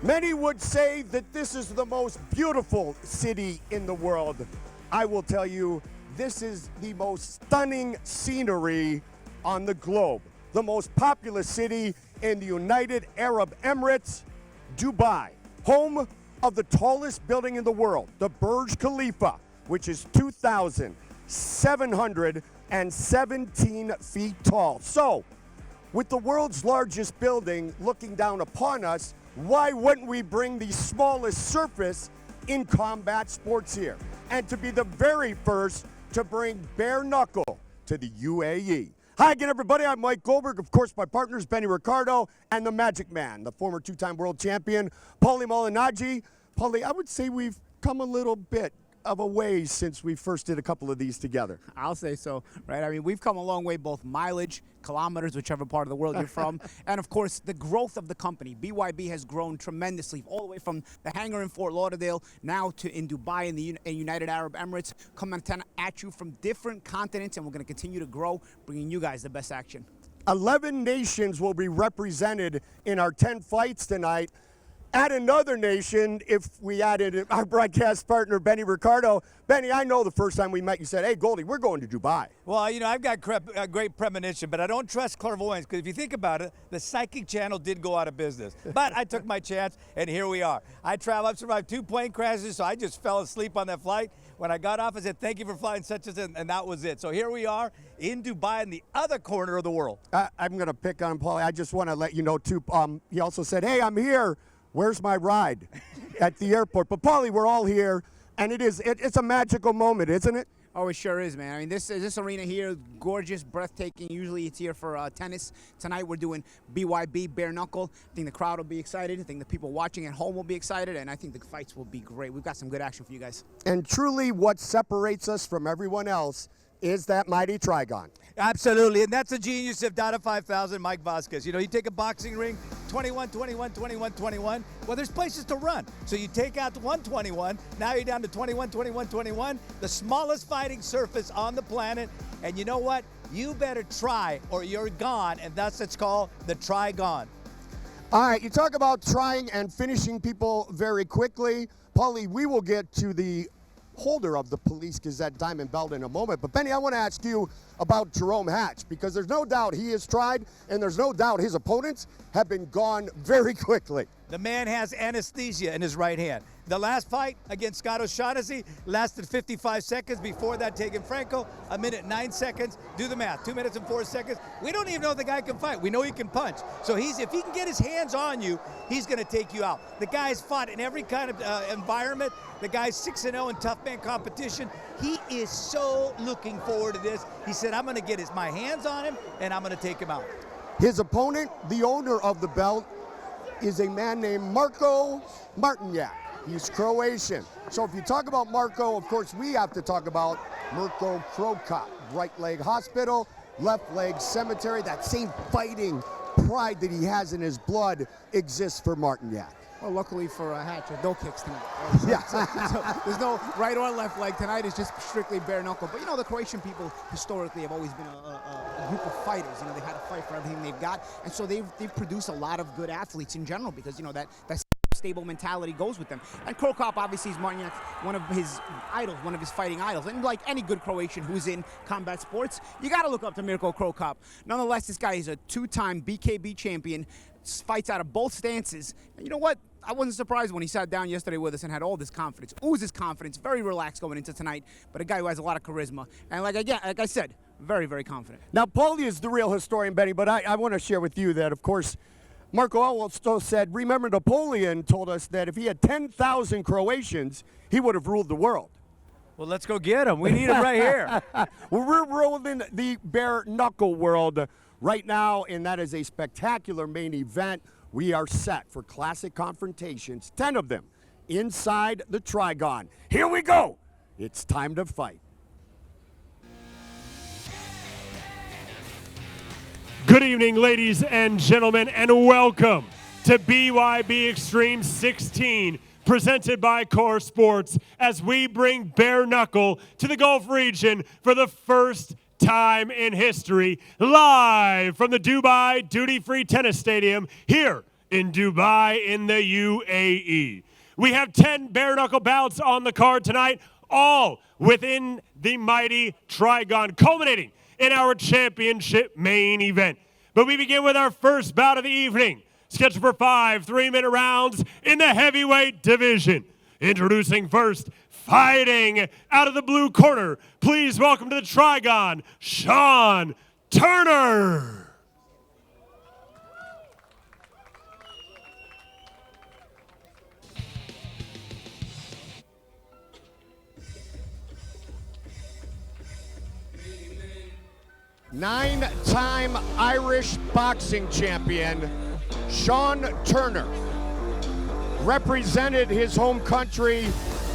Many would say that this is the most beautiful city in the world. I will tell you, this is the most stunning scenery on the globe. The most populous city in the United Arab Emirates, Dubai, home of the tallest building in the world, the Burj Khalifa, which is 2,717 feet tall. So, with the world's largest building looking down upon us, why wouldn't we bring the smallest surface in combat sports here? And to be the very first to bring bare knuckle to the UAE. Hi again, everybody. I'm Mike Goldberg. Of course, my partners, Benny Ricardo and the Magic Man, the former two-time world champion, Paulie Malignaggi. Paulie, I would say we've come a little bit of a ways since we first did a couple of these together. I'll say so, right? I mean, we've come a long way, both mileage, kilometers, whichever part of the world you're from, and of course, the growth of the company. BYB has grown tremendously, all the way from the hangar in Fort Lauderdale, now to in Dubai in the United Arab Emirates, coming at you from different continents, and we're going to continue to grow, bringing you guys the best action. 11 nations will be represented in our 10 fights tonight. Add another nation if we added our broadcast partner, Benny Ricardo. Benny, I know the first time we met, you said, hey, Goldie, we're going to Dubai. Well, you know, I've got a great premonition, but I don't trust clairvoyance, because if you think about it, the Psychic Channel did go out of business. But I took my chance, and here we are. I've survived 2 plane crashes, so I just fell asleep on that flight. When I got off, I said, thank you for flying such as, and that was it. So here we are in Dubai, in the other corner of the world. I'm going to pick on Paulie. I just want to let you know, too, he also said, hey, I'm here. Where's my ride at the airport? But Paulie, we're all here, and it's a magical moment, isn't it? Oh, it sure is, man. I mean, this arena here, gorgeous, breathtaking. Usually it's here for tennis. Tonight we're doing BYB, bare knuckle. I think the crowd will be excited. I think the people watching at home will be excited, and I think the fights will be great. We've got some good action for you guys. And truly what separates us from everyone else is that mighty trigon. Absolutely, and that's a genius of Data 5000, Mike Vasquez. You know, you take a boxing ring, 21, 21, 21, 21. Well, there's places to run. So you take out the 121, now you're down to 21, 21, 21, the smallest fighting surface on the planet. And you know what? You better try or you're gone, and thus it's called the Trigon. All right, you talk about trying and finishing people very quickly. Paulie, we will get to the holder of the Police Gazette Diamond Belt in a moment. But Benny, I want to ask you about Jarome Hatch, because there's no doubt he has tried, and there's no doubt his opponents have been gone very quickly. The man has anesthesia in his right hand. The last fight against Scott O'Shaughnessy lasted 55 seconds. Before that, Tegan Franco, 1 minute 9 seconds. Do the math, 2 minutes and 4 seconds. We don't even know if the guy can fight. We know he can punch. So if he can get his hands on you, he's going to take you out. The guy's fought in every kind of environment. The guy's 6-0 in tough man competition. He is so looking forward to this. He said, I'm going to get my hands on him, and I'm going to take him out. His opponent, the owner of the belt, is a man named Marko Martinjak. He's Croatian. So if you talk about Marko, of course, we have to talk about Mirko Krokop. Right leg hospital, left leg cemetery. That same fighting pride that he has in his blood exists for Martinjak. Well, luckily for Hatchet, no kicks tonight. Yeah. So there's no right or left leg tonight. It's just strictly bare knuckle. But you know, the Croatian people historically have always been a group of fighters. You know, they had to fight for everything they've got, and so they've produced a lot of good athletes in general, because you know that stable mentality goes with them. And Krokop obviously is Martinjak, one of his idols, one of his fighting idols. And like any good Croatian who's in combat sports, you got to look up to Mirko Krokop. Nonetheless, this guy is a 2-time BKB champion, fights out of both stances. And you know what? I wasn't surprised when he sat down yesterday with us and had all this confidence, oozes confidence, very relaxed going into tonight, but a guy who has a lot of charisma. And like I said, very, very confident. Now, Paulie is the real historian, Benny, but I want to share with you that, of course, Marko also said, remember, Napoleon told us that if he had 10,000 Croatians, he would have ruled the world. Well, let's go get him. We need him right here. Well, we're ruling the bare knuckle world right now, and that is a spectacular main event. We are set for classic confrontations, 10 of them, inside the Trigon. Here we go. It's time to fight. Good evening, ladies and gentlemen, and welcome to BYB Extreme 16, presented by Core Sports, as we bring bare knuckle to the Gulf region for the first time in history, live from the Dubai Duty Free Tennis Stadium here in Dubai in the UAE. We have 10 bare knuckle bouts on the card tonight, all within the mighty Trigon, culminating in our championship main event. But we begin with our first bout of the evening, scheduled for 5 3-minute rounds in the heavyweight division. Introducing first, fighting out of the blue corner, please welcome to the Trigon, Sean Turner. Nine-time Irish boxing champion, Sean Turner, represented his home country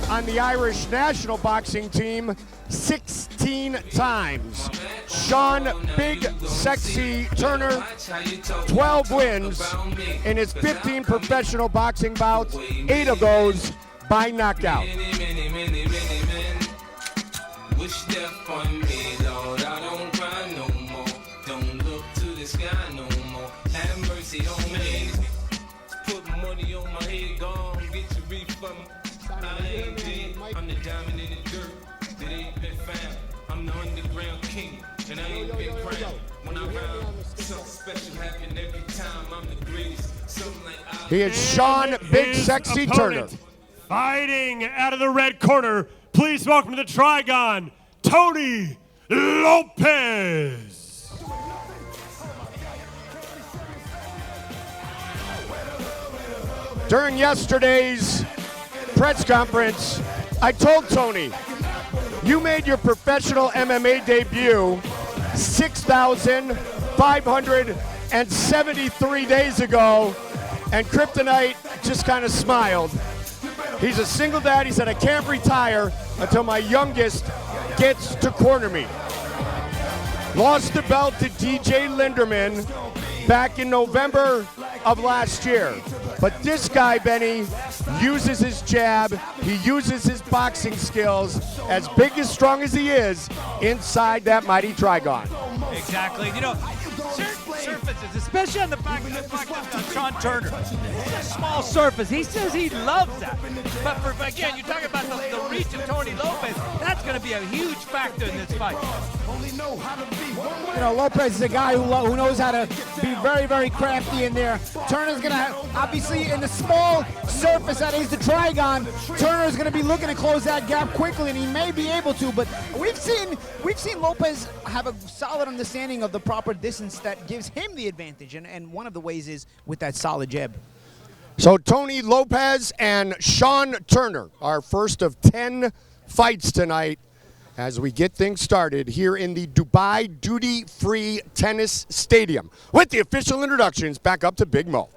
on the Irish national boxing team 16 times. Sean Big Sexy Turner, 12 wins in his 15 professional boxing bouts, 8 of those by knockout. Wish death on me, Lord, I don't cry no more. Don't look to the sky no more. Have mercy on me. Put money on my head, gone, get your refund. I ain't dead, I'm the diamond in the dirt that ain't been found. I'm the underground king, and I ain't been crowned. When I round, something special happen every time. I'm the greatest, something like I. He is Sean Big Sexy Turner. Fighting out of the red corner, please welcome to the Trigon, Tony Lopez. During yesterday's press conference, I told Tony, you made your professional MMA debut 6,573 days ago, and Kryptonite just kind of smiled. He's a single dad. He said, I can't retire until my youngest gets to corner me. Lost the belt to DJ Linderman back in November of last year. But this guy, Benny, uses his jab. He uses his boxing skills, as big and strong as he is, inside that mighty Trigon. Exactly. You know, surfaces, especially on the back of Sean Turner. It's a small surface. He says he loves that. But again, you're talking about the reach of Tony Lopez. That's going to be a huge factor in this fight. You know, Lopez is a guy who knows how to be very, very crafty in there. Turner's going to obviously, in the small surface that is the Trigon, Turner's going to be looking to close that gap quickly, and he may be able to. But we've seen Lopez have a solid understanding of the proper distance that gives him the advantage, and one of the ways is with that solid jab. So Tony Lopez and Sean Turner, our first of 10 fights tonight, as we get things started here in the Dubai Duty Free Tennis Stadium. With the official introductions, back up to Big Mo.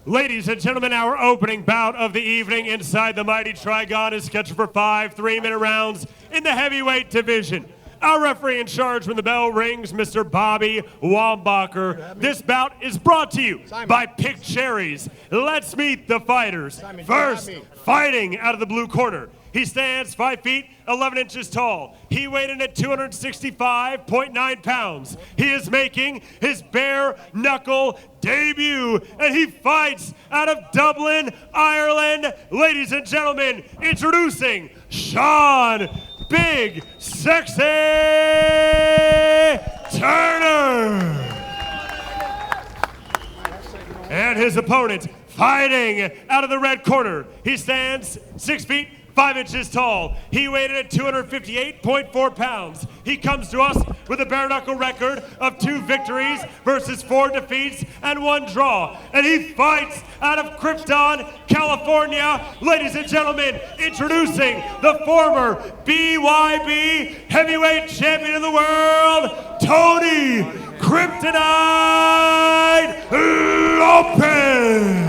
Ladies and gentlemen, our opening bout of the evening inside the mighty Trigon is scheduled for 5 3-minute rounds in the heavyweight division. Our referee in charge when the bell rings, Mr. Bobby Wambacher. This bout is brought to you by Pick Cherries. Let's meet the fighters. First, fighting out of the blue corner. He stands 5 feet, 11 inches tall. He weighed in at 265.9 pounds. He is making his bare knuckle debut, and he fights out of Dublin, Ireland. Ladies and gentlemen, introducing Sean Big Sexy Turner. And his opponent, fighting out of the red corner. He stands 6 feet, 5 inches tall. He weighed in at 258.4 pounds. He comes to us with a bare knuckle record of 2 victories versus 4 defeats and 1 draw. And he fights out of Krypton, California. Ladies and gentlemen, introducing the former BYB heavyweight champion of the world, Tony Kryptonite Lopez.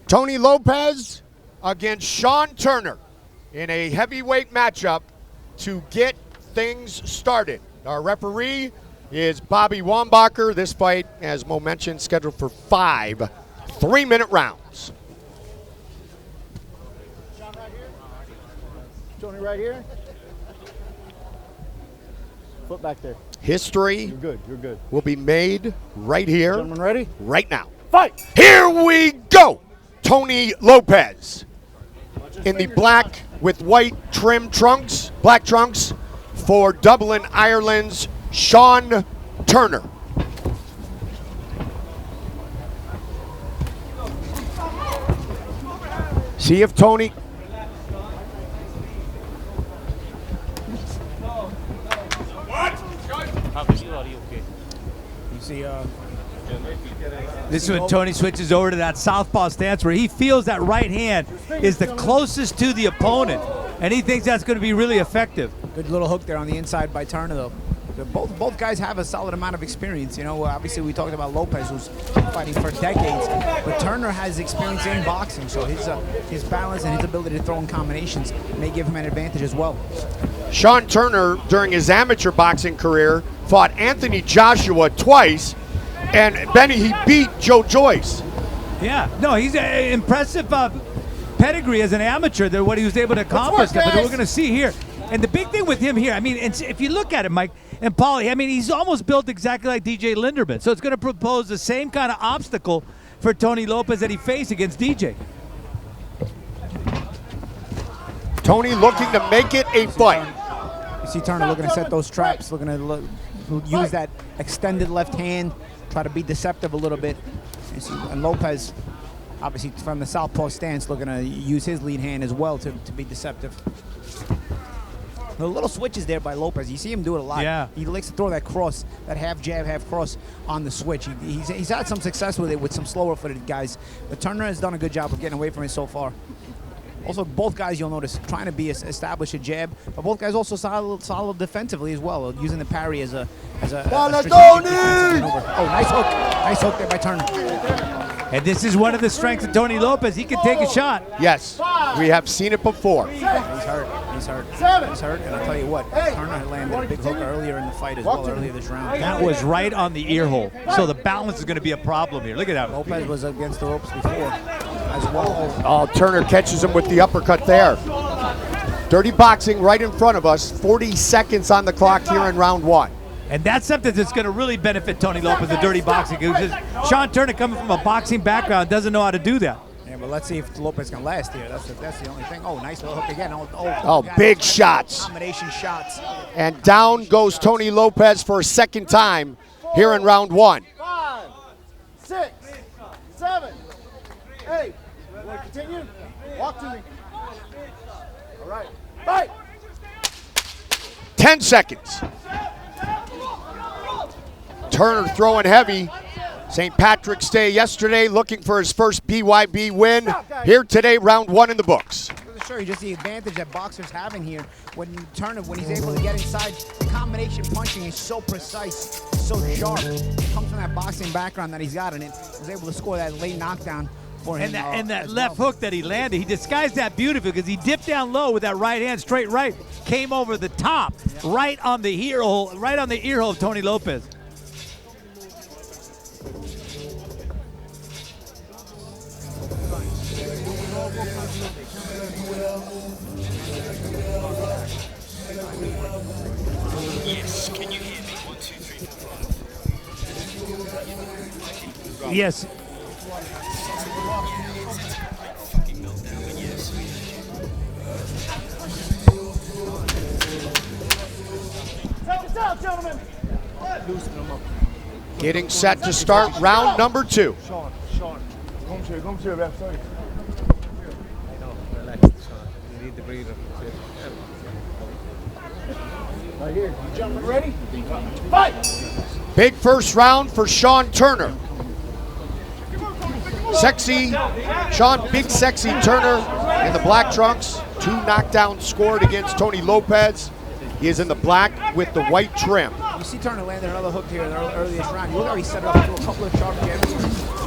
Tony Lopez against Sean Turner in a heavyweight matchup to get things started. Our referee is Bobby Wambacher. This fight, as Mo mentioned, scheduled for 5 3-minute rounds. Tony, right here. Foot back there. History You're good. You're good. will be made right here, Gentlemen, ready? right now. Fight! Here we go. Tony Lopez in the black with white trim trunks, black trunks for Dublin, Ireland's Sean Turner. See if Tony. You see, This is when Tony switches over to that southpaw stance where he feels that right hand is the closest to the opponent, and he thinks that's going to be really effective. good little hook there on the inside by Turner, though. Both guys have a solid amount of experience. You know, obviously we talked about Lopez, who's been fighting for decades, but Turner has experience in boxing, so his balance and his ability to throw in combinations may give him an advantage as well. Sean Turner, during his amateur boxing career, fought Anthony Joshua twice, and Benny, he beat Joe Joyce. Yeah, no, he's an impressive pedigree as an amateur, that what he was able to accomplish. But we're going to see here. And the big thing with him here, I mean, if you look at him, Mike and Paulie, I mean, he's almost built exactly like DJ Linderman. So it's going to propose the same kind of obstacle for Tony Lopez that he faced against DJ. Tony looking to make it a fight. You see Turner looking to set those traps, looking to use that extended left hand, try to be deceptive a little bit. And Lopez, obviously from the southpaw stance, looking to use his lead hand as well to be deceptive. The little switches there by Lopez, you see him do it a lot. Yeah. He likes to throw that cross, that half jab, half cross on the switch. He's had some success with it with some slower footed guys, but Turner has done a good job of getting away from it so far. Also, both guys, you'll notice, trying to establish a jab, but both guys also solid defensively as well, using the parry as a strategic defensive maneuver. Oh, nice hook there by Turner. And this is one of the strengths of Tony Lopez. He can take a shot. Yes, we have seen it before. He's hurt, and I'll tell you what, Turner had landed a big hook earlier in the fight as well, earlier this round. That was right on the ear hole. So the balance is going to be a problem here. Look at that. Lopez was against the ropes before as well. Oh, Turner catches him with the uppercut there. Dirty boxing right in front of us. 40 seconds on the clock here in round one. And that's something that's going to really benefit Tony Lopez, the dirty boxing. Sean Turner, coming from a boxing background, doesn't know how to do that. Yeah, but let's see if Lopez can last here. That's the only thing. Oh, nice little hook again. Oh, big shots. Combination shots. And down goes Tony Lopez for a second time here in round one. 5, 6, 7, 8. You want to continue? Walk to me. All right. Fight. 10 seconds. Turner throwing heavy. St. Patrick's Day yesterday, looking for his first BYB win. Here today, round one in the books. Sure, just the advantage that boxers have in here when he's able to get inside. The combination punching is so precise, so sharp. It comes from that boxing background that he's got, and it was able to score that late knockdown for him. And that left hook that he landed, he disguised that beautifully because he dipped down low with that right hand, straight right, came over the top, right on the ear hole of Tony Lopez. Yes, can you hear me? 1, 2, 3, 4. Yes. Fucking meltdown, but yes. Take us out, gentlemen. Getting set to start round number two. Sean. Come to your ref, sorry. I know, relax, Sean. You need to breathe. Right here. You gentlemen ready? Fight! Big first round for Sean Turner. Sexy, Sean Big Sexy Turner in the black trunks. 2 knockdowns scored against Tony Lopez. He is in the black with the white trim. You see Turner landed another hook here in the earliest round. You look how he set it up into a couple of sharp jabs. He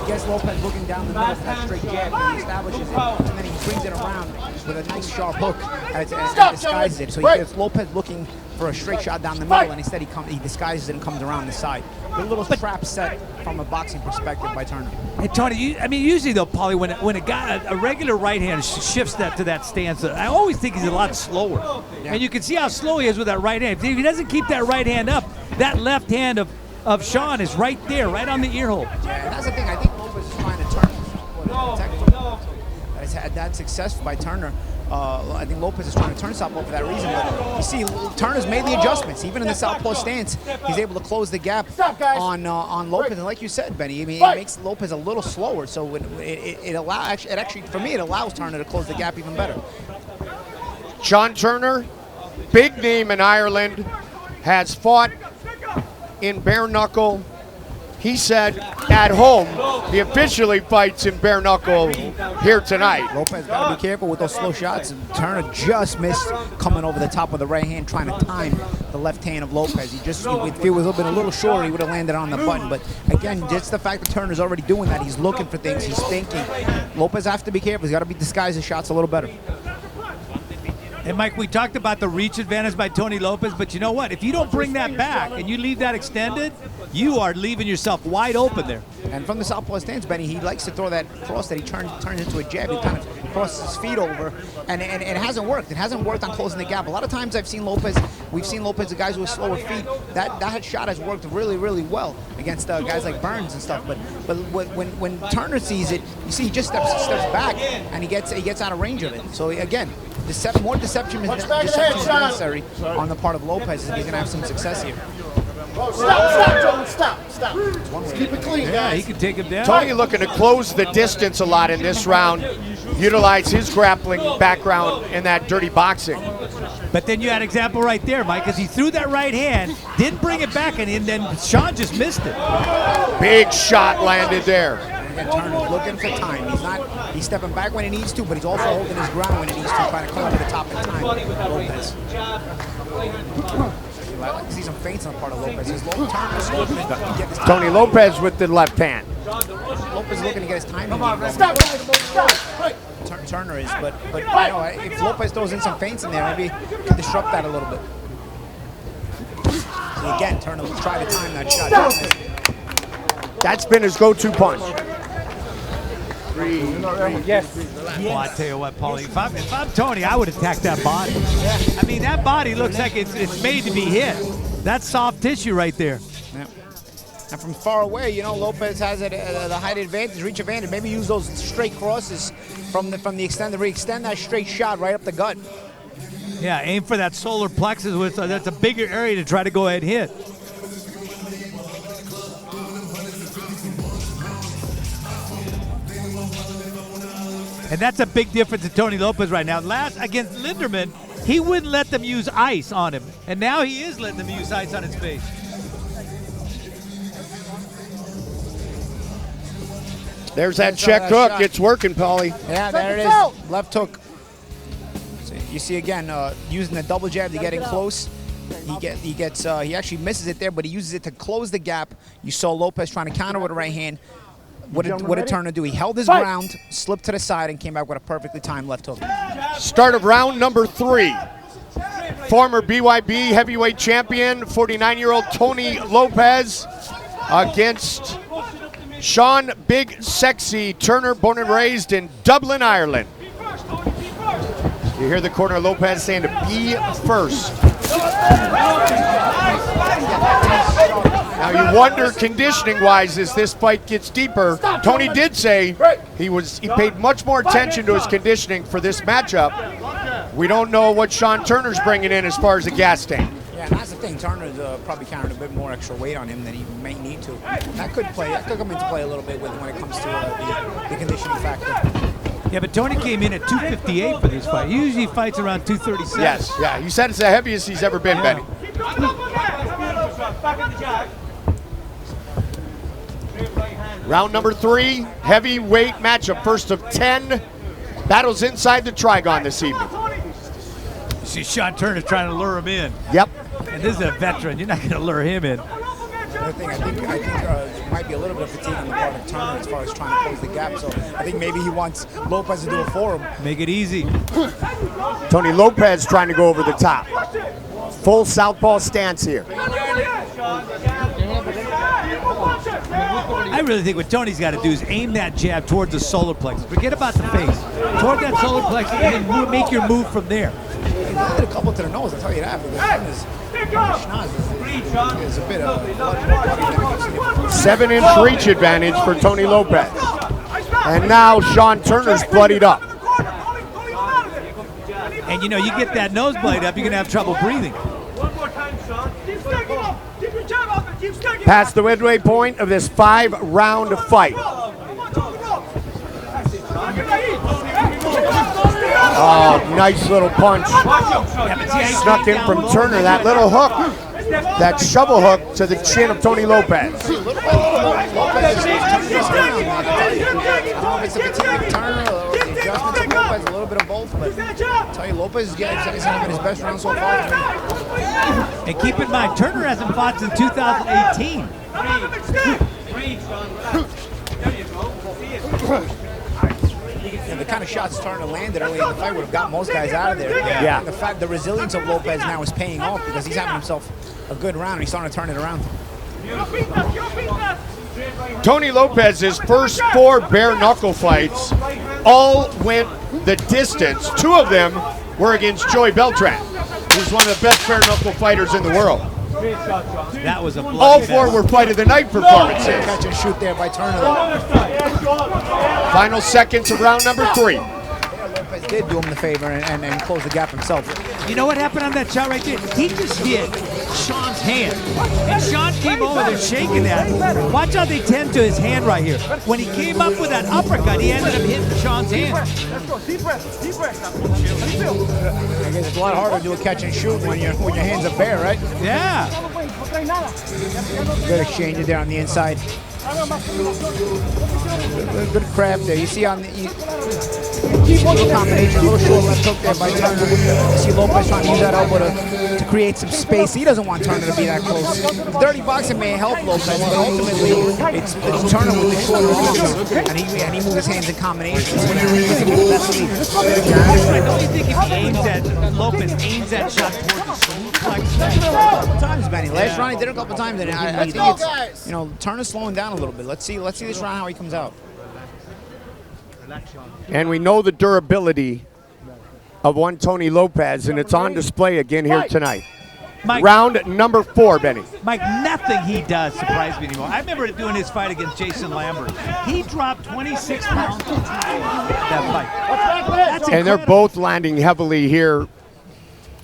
gets Lopez looking down the middle of that straight jab, and he establishes it, and then he brings it around with a nice sharp hook and disguises it. So he gets Lopez looking for a straight shot down the middle, and instead he disguises it and comes around the side. A little trap set from a boxing perspective by Turner. Hey Tony, I mean usually though, Paulie, when a guy, a regular right hand shifts that to that stance, I always think he's a lot slower. Yeah. And you can see how slow he is with that right hand. If he doesn't keep that right hand up, that left hand of Sean is right there, right on the ear hole. Yeah, and that's the thing. I think Lopez is trying to turn has had that success by Turner. I think Lopez is trying to turn southpaw for that reason, but you see, Turner's made the adjustments. Even in the southpaw stance, he's able to close the gap on Lopez. And like you said, Benny, I mean, it makes Lopez a little slower. So it actually, for me, it allows Turner to close the gap even better. Sean Turner, big name in Ireland, has fought in bare knuckle. He said at home he officially fights in bare knuckle here tonight. Lopez got to be careful with those slow shots. And Turner just missed coming over the top of the right hand, trying to time the left hand of Lopez. If he was a little shorter, he would have landed on the button. But again, just the fact that Turner's already doing that, he's looking for things, he's thinking. Lopez has to be careful. He's got to disguise his shots a little better. And Mike, we talked about the reach advantage by Tony Lopez, but you know what? If you don't bring that back and you leave that extended, you are leaving yourself wide open there. And from the southpaw stance, Benny, he likes to throw that cross that he turns into a jab. He kind of crosses his feet over, and it hasn't worked. It hasn't worked on closing the gap. A lot of times we've seen Lopez, the guys with slower feet, that shot has worked really, really well against guys like Burns and stuff. But when Turner sees it, you see he just steps back, and he gets out of range of it. So again, more deception is necessary on the part of Lopez if he's going to have some success here. Stop. Keep it clean, Yeah, guys. he can take him down. Tony looking to close the distance a lot in this round, utilize his grappling background in that dirty boxing. But then you had an example right there, Mike, because he threw that right hand, didn't bring it back, and then Sean just missed it. Big shot landed there. Again, Turner's looking for time. He's stepping back when he needs to, but he's also holding his ground when he needs to, trying to come over the top in time. Lopez. I like to see some feints on the part of Lopez. Tony Lopez with the left hand. Lopez looking to get his timing. Stop. Turner is, but you know, if Lopez throws in some feints in there, maybe can disrupt that a little bit. So again, Turner will try to time that shot. That's been his go-to punch. Well, I tell you what, Paulie, if I'm Tony, I would attack that body. I mean, that body looks like it's made to be hit. That's soft tissue right there. Yeah. And from far away, you know, Lopez has the height advantage, reach advantage. Maybe use those straight crosses from the extended reach. Extend that straight shot right up the gut. Yeah, aim for that solar plexus. That's a bigger area to try to go ahead and hit. And that's a big difference in Tony Lopez right now. Last against Linderman, he wouldn't let them use ice on him. And now he is letting them use ice on his face. There's that check hook. Shot. It's working, Paulie. Yeah, there it is. Left hook. So you see again, using the double jab to get in close. He actually misses it there, but he uses it to close the gap. You saw Lopez trying to counter with a right hand. What did Turner do? He held his ground, slipped to the side, and came back with a perfectly timed left hook. Start of round number 3. Former BYB heavyweight champion, 49-year-old Tony Lopez against Sean Big Sexy Turner, born and raised in Dublin, Ireland. You hear the corner Lopez saying to be first. Now you wonder conditioning-wise as this fight gets deeper. Tony did say he paid much more attention to his conditioning for this matchup. We don't know what Sean Turner's bringing in as far as the gas tank. Yeah, and that's the thing. Turner's probably carrying a bit more extra weight on him than he may need to. That could come into play a little bit when it comes to the conditioning factor. Yeah, but Tony came in at 258 for this fight. He usually fights around 237. Yes, yeah. He said it's the heaviest he's ever been, Benny. Round number 3, heavyweight matchup, first of 10 battles inside the Trigon this evening. You see Sean Turner trying to lure him in. Yep. And this is a veteran. You're not going to lure him in. I think there might be a little bit of fatigue on the part of Turner as far as trying to close the gap. So I think maybe he wants Lopez to do it for him. Make it easy. Tony Lopez trying to go over the top. Full southpaw stance here. I really think what Tony's got to do is aim that jab towards the solar plexus. Forget about the face. Toward that solar plexus and then make your move from there. He landed a couple to the nose, I'll tell you that. Schnoz is a bit of 7-inch reach advantage for Tony Lopez. And now Sean Turner's bloodied up. And you know, you get that nose blade up, you're going to have trouble breathing. Past the midway point of this 5-round fight. Oh, nice little punch. Snuck in from Turner. That little hook, that shovel hook to the chin of Tony Lopez. A little bit of both, but I tell you, Lopez is having his best round so far. And keep in mind, Turner hasn't fought since 2018. And the kind of shots Turner landed early in the fight would have got most guys out of there. Yeah. And the resilience of Lopez now is paying off because he's having himself a good round and he's starting to turn it around. Tony Lopez's first 4 bare knuckle fights all went the distance. 2 of them were against Joey Beltran, who's one of the best bare knuckle fighters in the world. That was a bloody All 4 were fight of the night performances. Catch and shoot there by Turner. Final seconds of round number 3. Lopez did do him the favor and close the gap himself. You know what happened on that shot right there? He just hit Sean's hand. And Sean came over there shaking that. Watch how they tend to his hand right here. When he came up with that uppercut, he ended up hitting Sean's hand. I guess it's a lot harder to do a catch and shoot when your hands are bare, right? Yeah. Good exchange there on the inside. Good crab there. You see on the little combination, a little short left hook there by Turner. You see Lopez trying to use that elbow to create some space. He doesn't want Turner to be that close. Dirty boxing may help Lopez, but ultimately it's Turner with the short arms, and he moves his hands in combination. I don't think if he aims at Lopez aims that shot towards the solar plexus. A couple times, Benny. Last round he did it a couple times, and I think it's, you know, Turner's slowing down a little bit. Let's see this round how he comes out. And we know the durability of one Tony Lopez, and it's on display again here tonight. Mike, round number 4, Benny. Mike, nothing he does surprises me anymore. I remember doing his fight against Jason Lambert. He dropped 26 pounds that fight. That's and they're both landing heavily here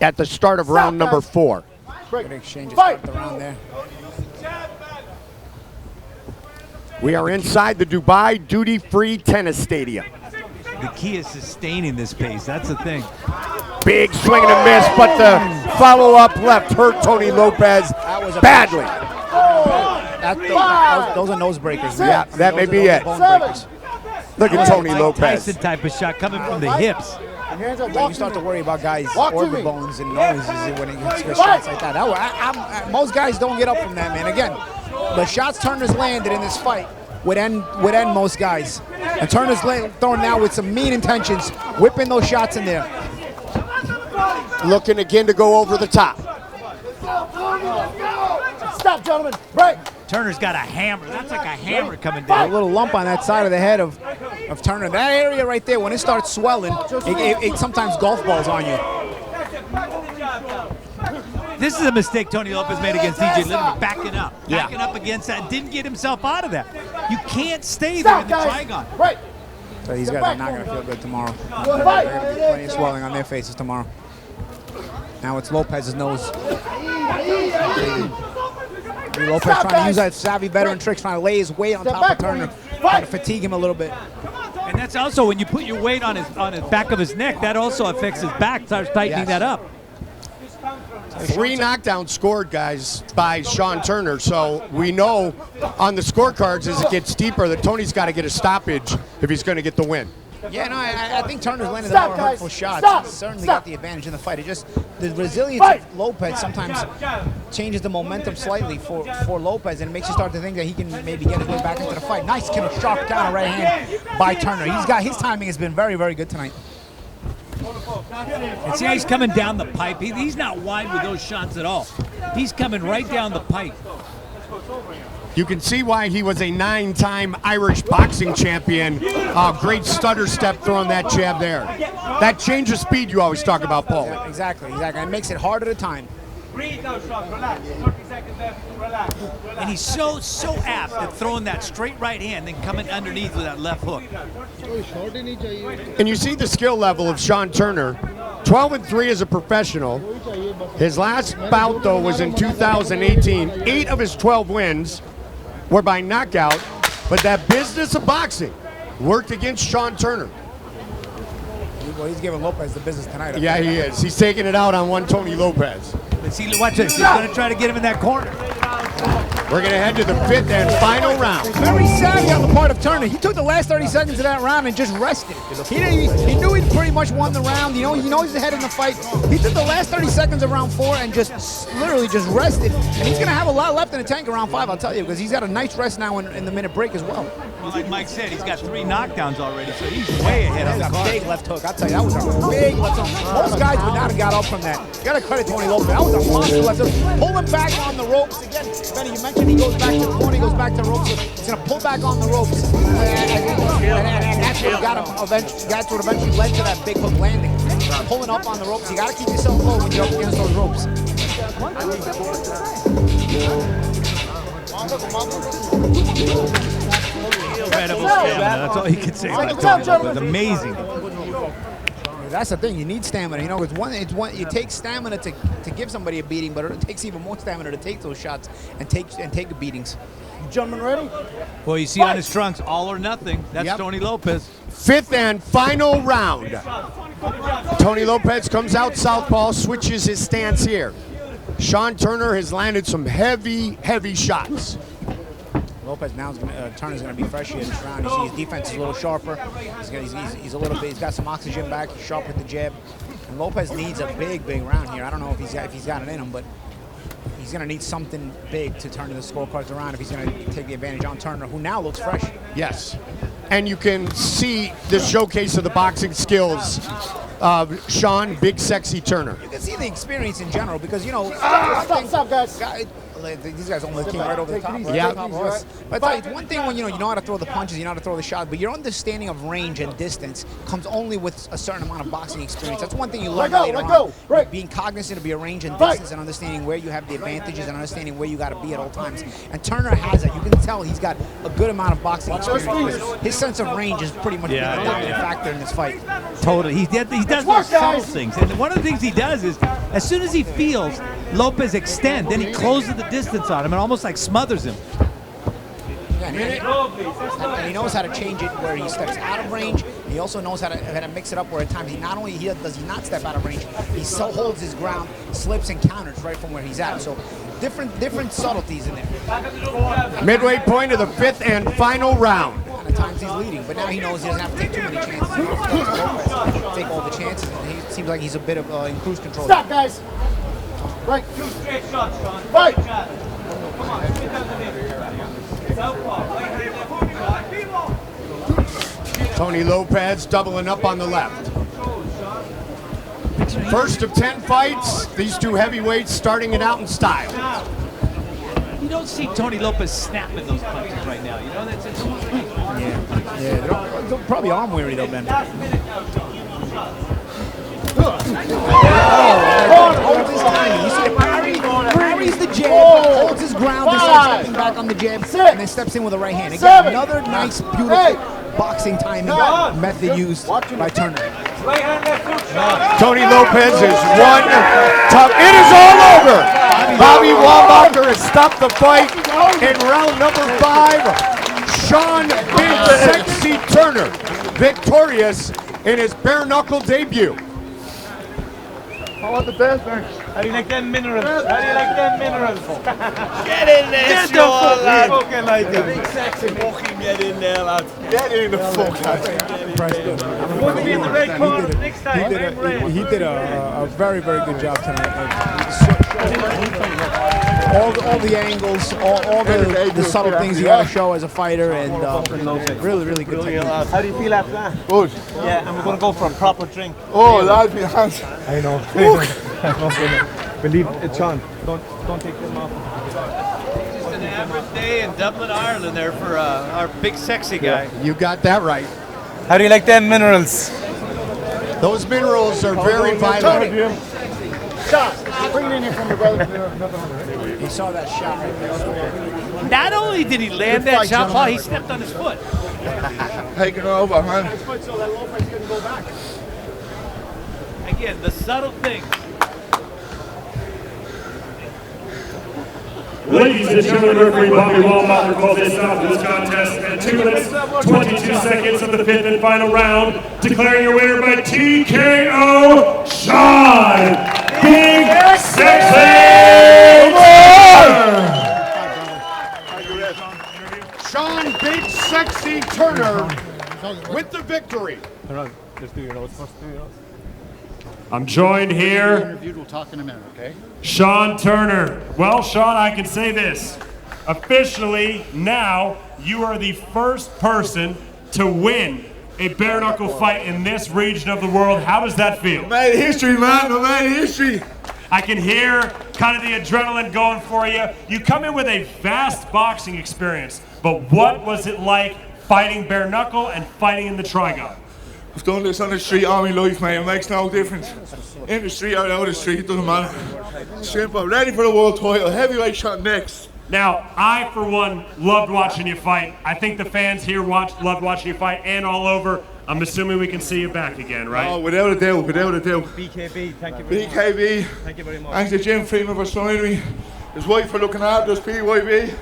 at the start of round number 4. Good exchange to start the round there. We are inside the Dubai Duty-Free Tennis Stadium. The key is sustaining this pace. That's the thing. Big swing and a miss, but the follow-up left hurt Tony Lopez badly. Those are nose breakers. Yeah, that may be it. Look at Tony Lopez. Tyson type of shot coming from the hips. You start to worry about guys' orbit bones and noses when he gets shots like that. Most guys don't get up from that, man. Again, the shots Turner's landed in this fight would end most guys. And Turner's throwing now with some mean intentions, whipping those shots in there. Looking again to go over the top. Stop, gentlemen. Break. Turner's got a hammer. That's like a hammer coming down. A little lump on that side of the head of Turner. That area right there, when it starts swelling, it sometimes golf balls on you. This is a mistake Tony Lopez made against DJ Lindemann, backing up. Backing up against that. Didn't get himself out of that. You can't stay there in the trigon. Right. So these guys are not going to feel good tomorrow. They're going to be plenty of swelling on their faces tomorrow. Now it's Lopez's nose. Lopez trying to use that savvy veteran tricks, trying to lay his weight on top of Turner, trying to fatigue him a little bit. And that's also when you put your weight on his back of his neck, that also affects his back, starts tightening that up. 3 knockdowns scored, guys, by Sean Turner. So we know on the scorecards as it gets deeper that Tony's got to get a stoppage if he's going to get the win. Yeah, no, I think Turner's landed the more hurtful shots. He's certainly got the advantage in the fight. It just, the resilience of Lopez sometimes changes the momentum slightly for Lopez, and it makes you start to think that he can maybe get his way back into the fight. Nice kind of sharp counter right hand by Turner. His timing has been very, very good tonight. And see how he's coming down the pipe? He's not wide with those shots at all. He's coming right down the pipe. You can see why he was a 9-time Irish boxing champion. Great stutter step throwing that jab there. That change of speed you always talk about, Paul. Yeah, exactly. It makes it harder to time. Breathe now, Sean. Relax. 30 seconds left. Relax. And he's so apt at throwing that straight right hand, then coming underneath with that left hook. And you see the skill level of Sean Turner. 12-3 as a professional. His last bout, though, was in 2018. 8 of his 12 wins were by knockout. But that business of boxing worked against Sean Turner. Well, he's giving Lopez the business tonight. Yeah, he is. He's taking it out on one Tony Lopez. Let's see, watch this. He's going to try to get him in that corner. We're going to head to the 5th and final round. Very savvy on the part of Turner. He took the last 30 seconds of that round and just rested. He knew he pretty much won the round. You know, he knows he's ahead in the fight. He took the last 30 seconds of round 4 and just literally just rested. And he's going to have a lot left in the tank around 5, I'll tell you, because he's got a nice rest now in the minute break as well. Like Mike said, he's got 3 knockdowns already, so he's way ahead of the That was card. a big left hook. I'll tell you, that was a big left hook. Most guys would not have got up from that. You got to credit Tony Lopez. That was a monster left hook. Pull him back on the ropes. Again, Benny, you mentioned he goes back to the corner, he goes back to the ropes. So he's going to pull back on the ropes. And that's what got him eventually, that's what eventually led to that big hook landing. Pulling up on the ropes. You got to keep yourself low when you're up against those ropes. Incredible stamina. That's all he could say about Tony Lopez. Amazing. That's the thing. You need stamina. You know, it takes stamina to give somebody a beating, but it takes even more stamina to take those shots and take the beatings. Gentlemen ready? Well, you see on his trunks, all or nothing. That's Tony Lopez. 5th and final round. Tony Lopez comes out southpaw, switches his stance here. Sean Turner has landed some heavy shots. Lopez now Turner's going to be fresh here this round. You see his defense is a little sharper. He's a little bit. He's got some oxygen back. He's sharp with the jab. And Lopez needs a big round here. I don't know if he's got it in him, but he's going to need something big to turn the scorecards around if he's going to take the advantage on Turner, who now looks fresh. Yes, and you can see the showcase of the boxing skills of Sean Big Sexy Turner. You can see the experience in general because, you know, Stop, guys. these guys almost came right over the top. Right? Yeah. But it's one thing when you know how to throw the punches, you know how to throw the shots, but your understanding of range and distance comes only with a certain amount of boxing experience. That's one thing you learn later on. Right. Being cognizant of your range and distance and understanding where you have the advantages and understanding where you got to be at all times. And Turner has that. You can tell he's got a good amount of boxing experience. His sense of range is pretty much the dominant factor in this fight. Totally. He does those subtle things. And one of the things he does is, as soon as he feels Lopez extend, then he closes the distance on him and almost like smothers him. And he knows how to change it where he steps out of range. He also knows how to mix it up where at times he not only does he not step out of range, he so holds his ground, slips and counters right from where he's at. So different subtleties in there. Midway point of the 5th and final round. And at times he's leading, but now he knows he doesn't have to take too many chances. He doesn't have to take all the chances, and he seems like he's a bit of in cruise control. Stop, guys. Right. 2 straight shots, Sean. Fight. Come on, get down the middle. Southpaw. Tony Lopez doubling up on the left. First of 10 fights, these two heavyweights starting it out in style. You don't see Tony Lopez snapping those punches right now. You know, that's They're probably arm weary though, Ben. Holds his timing. You see the parries the jab, holds his ground, then starts stepping back on the jab, and then steps in with a right hand. Again, another nice, beautiful boxing timing method used by Turner. Tony Lopez is one tough. It is all over. Bobby Wallbacher has stopped the fight in round number 5. Sean Big Sexy Turner victorious in his bare knuckle debut. How about the best, man? How do you like them minerals? How do you like them minerals? Get in there, Sean, lad. Fucking like them. Big sexy fucking get in there, lad. Get in the fuck out. You want to be in the red corner next time. He did a very, very good job tonight. all the angles, all the subtle things you got to show as a fighter, and really, really good technique. How do you feel after that? Good. Yeah, and we're going to go for a proper drink. Oh, lads, my hands. I know. Believe it, Sean. Don't take them off. Just an average day in Dublin, Ireland there for our big sexy guy. You got that right. How do you like them minerals? Those minerals are very violent. Shot. Bring it in here from your brother. He saw that shot right there. Not only did he land that shot, Paul, he stepped on his foot. Take it over, man. Again, the subtle things. Ladies and gentlemen, referee Bobby Wallbacher calls a stop to this contest at 2 minutes, 22 seconds of the 5th and final round, declaring your winner by TKO, Sean Big Sexy Turner! Sean Big Sexy Turner with the victory. Just do your nose first. Do your nose. I'm joined here. Interviewed. We'll talk in a minute, okay? Sean Turner. Well, Sean, I can say this. Officially, now, you are the first person to win a bare knuckle fight in this region of the world. How does that feel? Made history, man. I made history. I can hear kind of the adrenaline going for you. You come in with a vast boxing experience, but what was it like fighting bare knuckle and fighting in the Trigon? I've done this on the street all my life, mate. It makes no difference. In the street or out of the street, it doesn't matter. Simple. Ready for the world title. Heavyweight shot next. Now, I, for one, loved watching you fight. I think the fans here loved watching you fight and all over. I'm assuming we can see you back again, right? Oh, without a doubt, without a doubt. BKB, thank you very much. BKB. Thank you very much. Thanks to Jim Freeman for signing me. His wife for looking after us, BYB.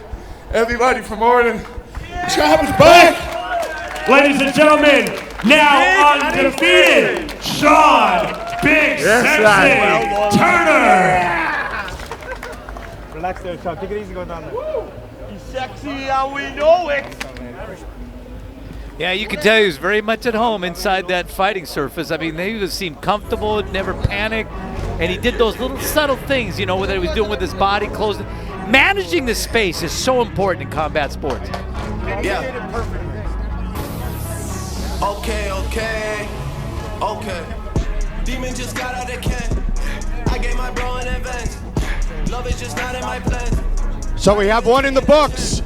Everybody from Ireland. Champ is back! Ladies and gentlemen, now undefeated, Sean Big Sexy Turner! Relax there, Sean. Take it easy, go down there. He's sexy and we know it. Yeah, you can tell he was very much at home inside that fighting surface. I mean, he seemed comfortable, never panicked, and he did those little subtle things, you know, what he was doing with his body, closing. Managing the space is so important in combat sports. Yeah. Okay. Demon just got out of can. I gave my bro an advance. Love is just not in my plans. So we have one in the books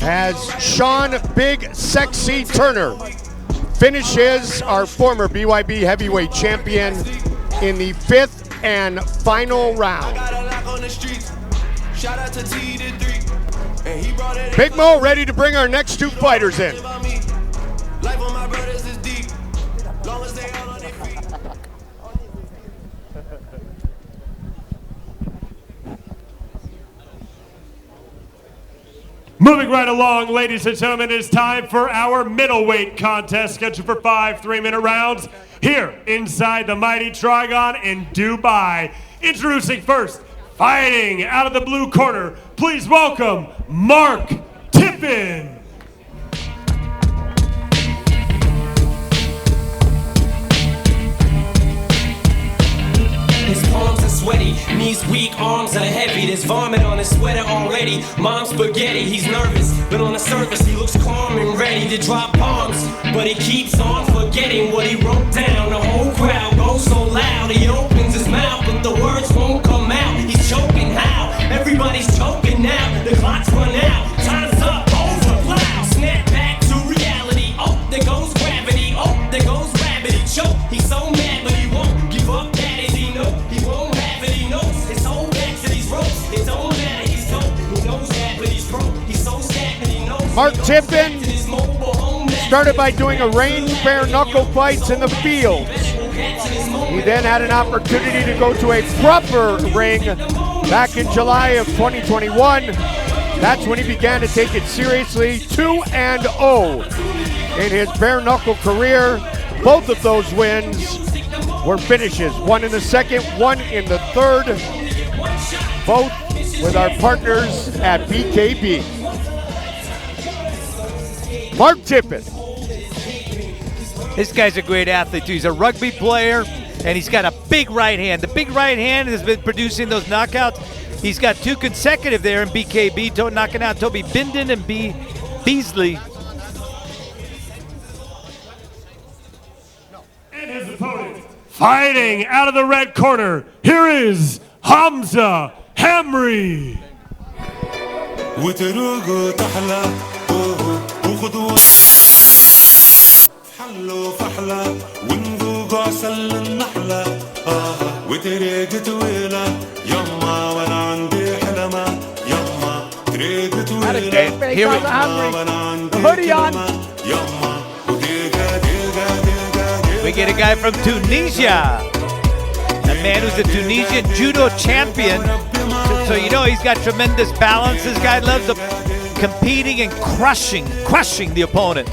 as Sean Big Sexy Turner finishes our former BYB heavyweight champion in the 5th and final round. Shout out to T to 3. And he brought it. Big Mo ready to bring our next two fighters in. Life on my brothers is deep. Long as they all on their feet. Moving right along, ladies and gentlemen, it is time for our middleweight contest, scheduled for 5 3-minute rounds here inside the mighty Trigon in Dubai. Introducing first, fighting out of the blue corner, please welcome Mark Tippin. His palms are sweaty, knees weak, arms are heavy. There's vomit on his sweater already. Mom's spaghetti, he's nervous, but on the surface he looks calm and ready to drop bombs. But he keeps on forgetting what he wrote down. The whole crowd goes so loud, he opens his mouth, but the words won't come out. He's choking how? Everybody's choking now. The clock's run out, time's up, over, plow. Snap back to reality. Oh, there goes gravity. Oh, there goes rabbit. He choke. He's so mad, but he won't give up. That is he know. He won't have it. He knows his whole back to these ropes. It don't matter. He's dope. He knows that, but he's broke. He's so stagnant. He knows. Mark Tippin started by doing a range bare knuckle fights in the field. He then had an opportunity to go to a proper ring back in July of 2021. That's when he began to take it seriously. 2-0 in his bare knuckle career. Both of those wins were finishes. One in the second, one in the third. Both with our partners at BKB. Mark Tippin. This guy's a great athlete too. He's a rugby player, and he's got a big right hand. The big right hand has been producing those knockouts. He's got 2 consecutive there in BKB, knocking out Toby Bindon and Beasley. And his opponent, fighting out of the red corner, here is Hamza Hamri. Here we the hoodie on. We get a guy from Tunisia, a man who's a Tunisian judo champion. So you know he's got tremendous balance. This guy loves competing and crushing the opponent.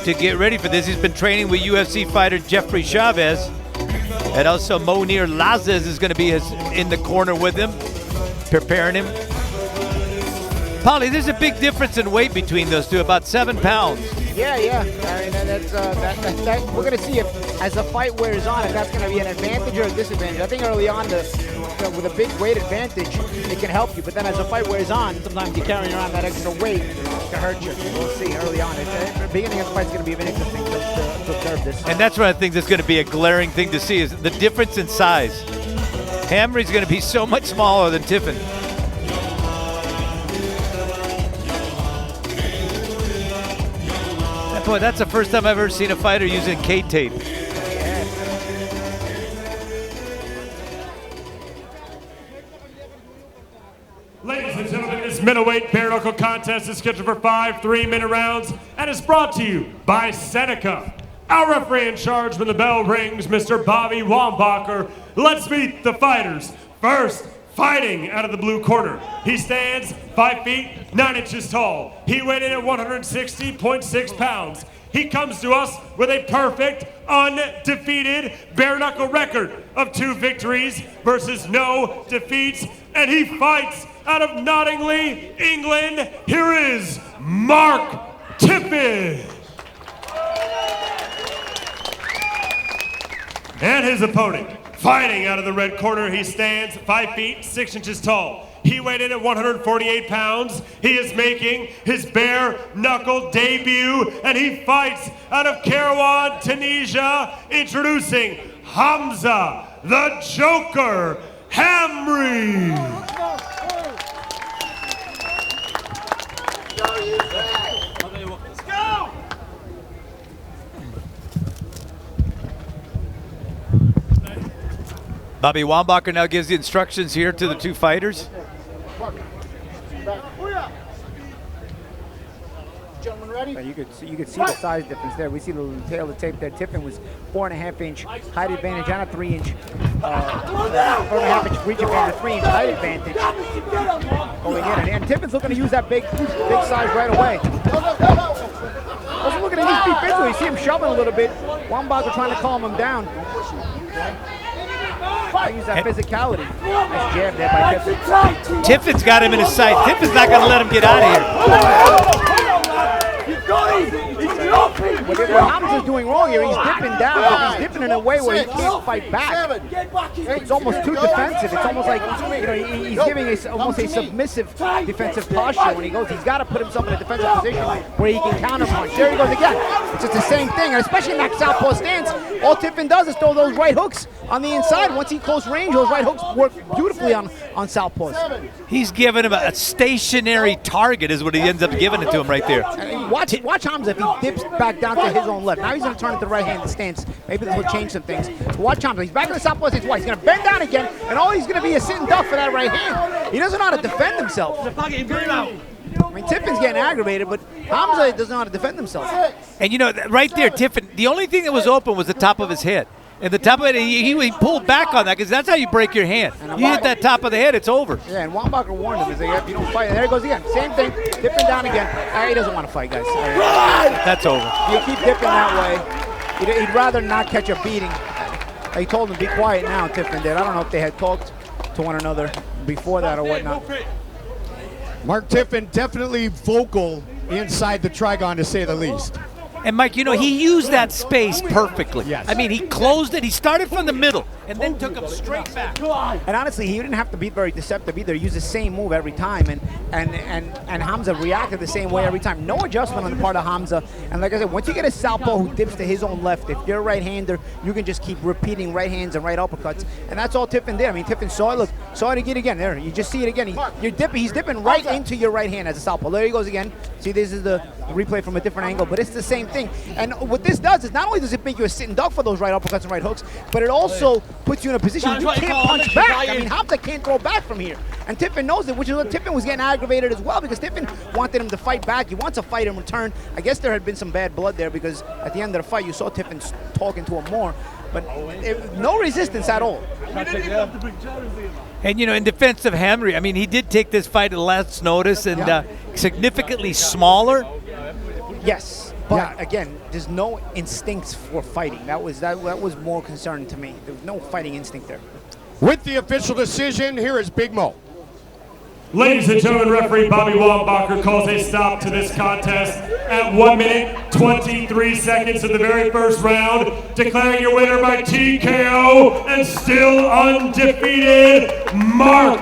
To get ready for this, he's been training with UFC fighter Jeffrey Chavez, and also Monir Lazez is going to be in the corner with him, preparing him. Paulie, there's a big difference in weight between those two, about 7 pounds. Yeah. I mean, that we're going to see if, as the fight wears on, if that's going to be an advantage or a disadvantage. I think early on, with a big weight advantage, it can help you. But then as the fight wears on, sometimes you're carrying around that extra weight to hurt you. We'll see early on. The beginning of the fight's going to be interesting to observe this. And that's what I think is going to be a glaring thing to see, is the difference in size. Hamri's going to be so much smaller than Tippin. Boy, that's the first time I've ever seen a fighter using K-tape. Ladies and gentlemen, this middleweight bare knuckle contest is scheduled for 5 3-minute rounds and is brought to you by Seneca. Our referee in charge when the bell rings, Mr. Bobby Wambacher. Let's meet the fighters. First, fighting out of the blue corner. He stands 5 feet 9 inches tall. He weighed in at 160.6 pounds. He comes to us with a perfect, undefeated bare knuckle record of 2 victories versus no defeats, and he fights out of Nottingham, England. Here is Mark Tippin. And his opponent, fighting out of the red corner, he stands 5 feet 6 inches tall. He weighed in at 148 pounds. He is making his bare knuckle debut, and he fights out of Kairouan, Tunisia, introducing Hamza the Joker Hamri. Let's go! Bobby Wambacher now gives the instructions here to the 2 fighters. Gentlemen ready? You could see the size difference there. We see the tail of the tape there. Tippin was 4.5-inch height advantage and a 3-inch, 4.5-inch reach advantage, 3-inch height advantage. Going in, and Tippin's looking to use that big size right away. Also looking at his feet physically. You see him shoving a little bit. Wambacher trying to calm him down. I use that physicality. Nice jab there by Tippin. Tipfin's got him in his sight. Tippin's not going to let him get out of here. What Hamza's doing wrong here, he's dipping down, but he's dipping in a way where he can't fight back. It's almost too defensive. It's almost like, you know, he's giving almost a submissive defensive posture when he goes. He's got to put himself in a defensive position where he can counter punch. There he goes again. It's just the same thing, and especially in that southpaw stance, all Tippin does is throw those right hooks on the inside. Once he close range, those right hooks work beautifully on southpaws. He's giving him a stationary target is what he ends up giving it to him right there. Watch Hamza if he dips back down to his own left. Now he's going to turn it to the right-handed stance. Maybe this will change some things. But watch Hamza. He's back in the southpaw stance. He's going to bend down again, and all he's going to be is sitting duck for that right hand. He doesn't know how to defend himself. I mean, Tippin's getting aggravated, but Hamza doesn't know how to defend himself. And you know, right there, Tippin, the only thing that was open was the top of his head. And the top of it, he pulled back on that because that's how you break your hand. You hit that top of the head, it's over. Yeah, and Wambacher warned him. He's like, if you don't fight, there he goes again. Same thing, dipping down again. He doesn't want to fight, guys. That's over. You keep dipping that way. He'd rather not catch a beating. He told him, be quiet now, Tippin did. I don't know if they had talked to one another before that or whatnot. Mark Tippin definitely vocal inside the trigon, to say the least. And Mike, you know, he used that space perfectly. Yes. I mean, he closed it. He started from the middle and then took him straight back. And honestly, he didn't have to be very deceptive either. He used the same move every time, and Hamza reacted the same way every time. No adjustment on the part of Hamza. And like I said, once you get a southpaw who dips to his own left, if you're a right-hander, you can just keep repeating right hands and right uppercuts. And that's all Tippin did. I mean, Tippin saw it. Look, saw it again. There, you just see it again. He's dipping right into your right hand as a southpaw. There he goes again. See, this is the replay from a different angle, but it's the same thing. And what this does is not only does it make you a sitting duck for those right uppercuts and right hooks, but it also puts you in a position where you can't punch back. I mean, Hamza can't throw back from here. And Tippin knows it, which is what Tippin was getting aggravated as well, because Tippin wanted him to fight back. He wants a fight in return. I guess there had been some bad blood there, because at the end of the fight, you saw Tippin talking to him more. But no resistance at all. And, you know, in defense of Hamri, I mean, he did take this fight at last notice and significantly smaller. Yes. But again, there's no instincts for fighting. That was more concerning to me. There was no fighting instinct there. With the official decision, here is Big Mo. Ladies and gentlemen, referee Bobby Wambacher calls a stop to this contest at 1 minute, 23 seconds of the very first round, declaring your winner by TKO and still undefeated, Mark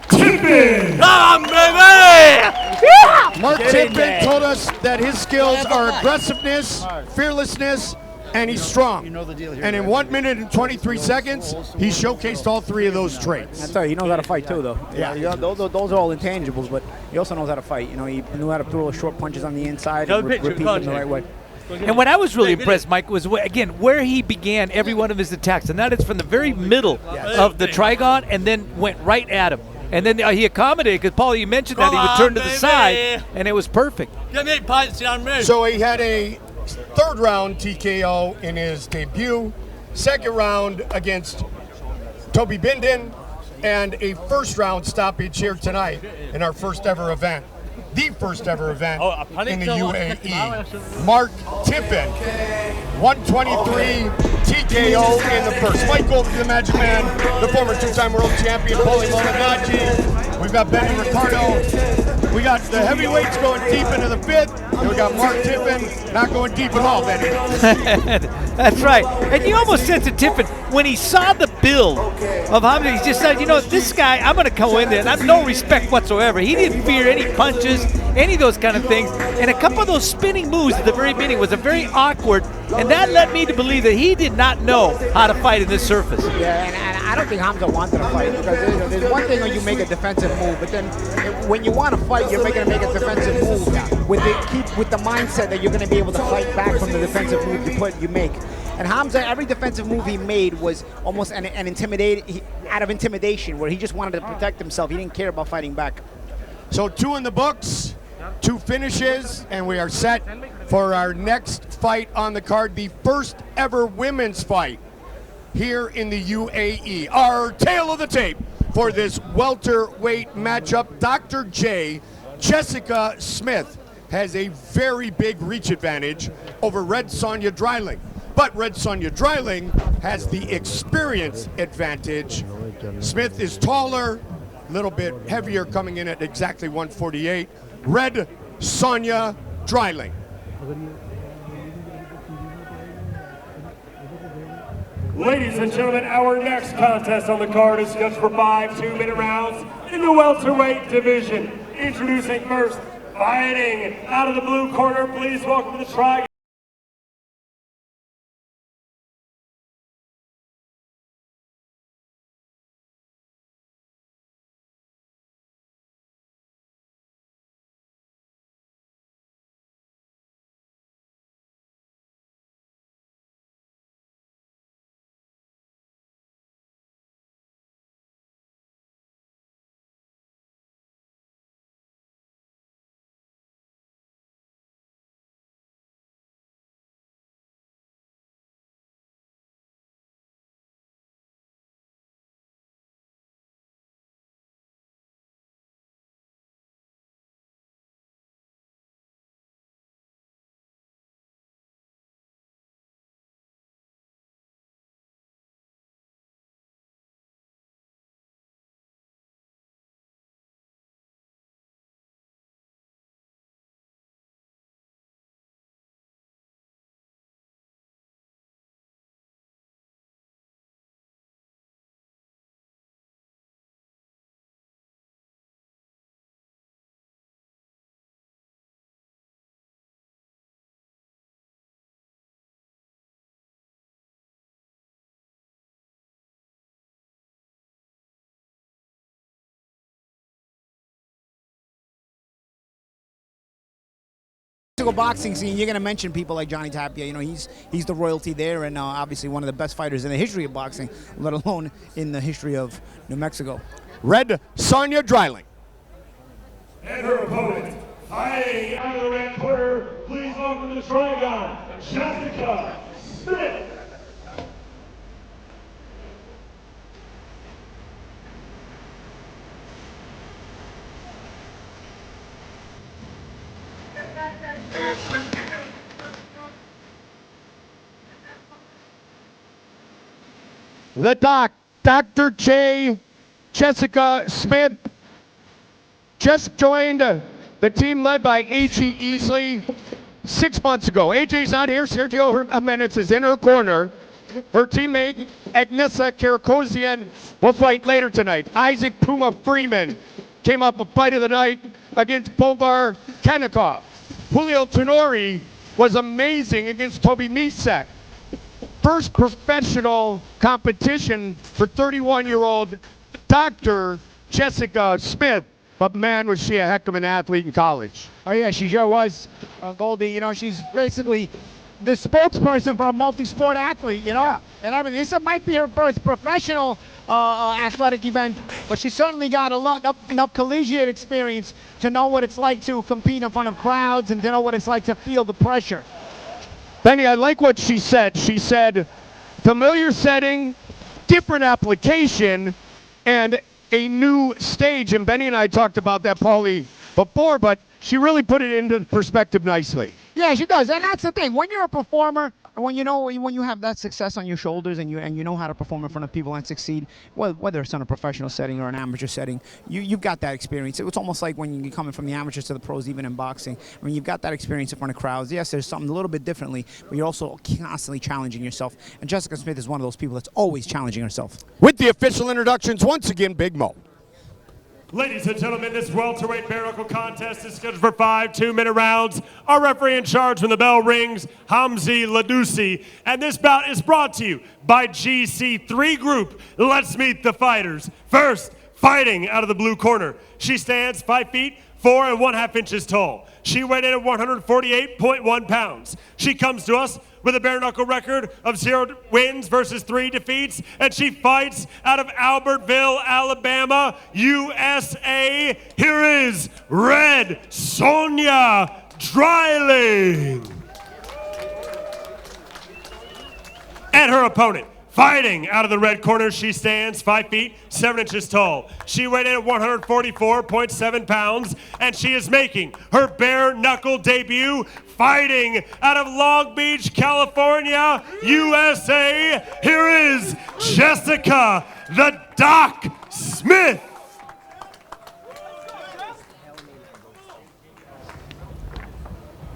Tippin. Come on, baby! Mark Tippin told us that his skills are aggressiveness, fearlessness, and he's strong. You know the deal here. And in 1 minute and 23 seconds, he showcased all three of those traits. That's right. He knows how to fight too, though. Yeah. Those are all intangibles, but he also knows how to fight. You know, he knew how to throw short punches on the inside and repeat them the right way. And what I was really impressed, Mike, was, again, where he began every one of his attacks, and that is from the very middle of the trigon and then went right at him. And then he accommodated, because, Paul, you mentioned that he would turn to the side, and it was perfect. So he had a third round TKO in his debut, second round against Toby Bindin, and a first round stoppage here tonight in our first ever event. The first ever event in the UAE. Mark Tippin, 123 TKO in the first. Fight over to the Magic Man, the former two-time world champion, Paulie Malignaggi. We've got Benny Ricardo. We got the heavyweights going deep into the fifth. And we got Mark Tippin not going deep at all, Benny. That's right. And you almost sense it, Tippin, when he saw the build of Hamri, he just said, you know, this guy, I'm going to go in there, and I have no respect whatsoever. He didn't fear any punches, any of those kind of things. And a couple of those spinning moves at the very beginning was a very awkward, and that led me to believe that he did not know how to fight in this surface. Yeah, and I don't think Hamza wanted to fight, because there's one thing when you make a defensive move, but then when you want to fight, you're making to make a defensive move with the mindset that you're going to be able to fight back from the defensive move you make. And Hamza, every defensive move he made was almost out of intimidation, where he just wanted to protect himself. He didn't care about fighting back. So 2 in the books, 2 finishes, and we are set for our next fight on the card, the first ever women's fight here in the UAE. Our tail of the tape for this welterweight matchup, Dr. J, Jessica Smith, has a very big reach advantage over Red Sonja Dryling. But Red Sonja Dryling has the experience advantage. Smith is taller, a little bit heavier, coming in at exactly 148. Red Sonja Dryling. Ladies and gentlemen, our next contest on the card is scheduled for 5 2-minute rounds in the welterweight division. Introducing first, fighting out of the blue corner, please welcome to the Tri Boxing scene, you're going to mention people like Johnny Tapia. You know, he's the royalty there, and obviously one of the best fighters in the history of boxing, let alone in the history of New Mexico. Red Sonja Dryling. And her opponent, fighting out of the red corner, please welcome the Trigon, Jessica Smith. The Dr. J. Jessica Smith, just joined the team led by A.G. Easley 6 months ago. A.G.'s not here. Sergio Jimenez is in her corner. Her teammate, Agnesa Kirikozian, will fight later tonight. Isaac Puma Freeman came up a fight of the night against Bovar Kanikov. Julio Tenori was amazing against Toby Misek. First professional competition for 31-year-old Dr. Jessica Smith. But man, was she a heck of an athlete in college. Oh yeah, she sure was, Goldie. You know, she's basically the spokesperson for a multi-sport athlete, you know? Yeah. And I mean, this might be her first professional athletic event, but she certainly got enough collegiate experience to know what it's like to compete in front of crowds and to know what it's like to feel the pressure. Benny, I like what she said. She said, familiar setting, different application, and a new stage. And Benny and I talked about that, Paulie, before, but she really put it into perspective nicely. Yeah, she does. And that's the thing. When you're a performer, when you have that success on your shoulders and you know how to perform in front of people and succeed, well, whether it's on a professional setting or an amateur setting, you've got that experience. It's almost like when you're coming from the amateurs to the pros, even in boxing. I mean, you've got that experience in front of crowds. Yes, there's something a little bit differently, but you're also constantly challenging yourself. And Jessica Smith is one of those people that's always challenging herself. With the official introductions, once again, Big Mo. Ladies and gentlemen, this welterweight bare knuckle contest is scheduled for 5 2-minute rounds. Our referee in charge when the bell rings, Hamzi Ladusi. And this bout is brought to you by GC3 Group. Let's meet the fighters. First, fighting out of the blue corner. She stands 5 feet 4 1/2 inches tall. She weighed in at 148.1 pounds. She comes to us with a bare knuckle record of 0 wins versus 3 defeats, and she fights out of Albertville, Alabama, USA. Here is Red Sonja Dryling. And her opponent, fighting out of the red corner, she stands 5 feet 7 inches tall. She weighed in at 144.7 pounds, and she is making her bare knuckle debut fighting out of Long Beach, California, USA. Here is Jessica the Doc Smith.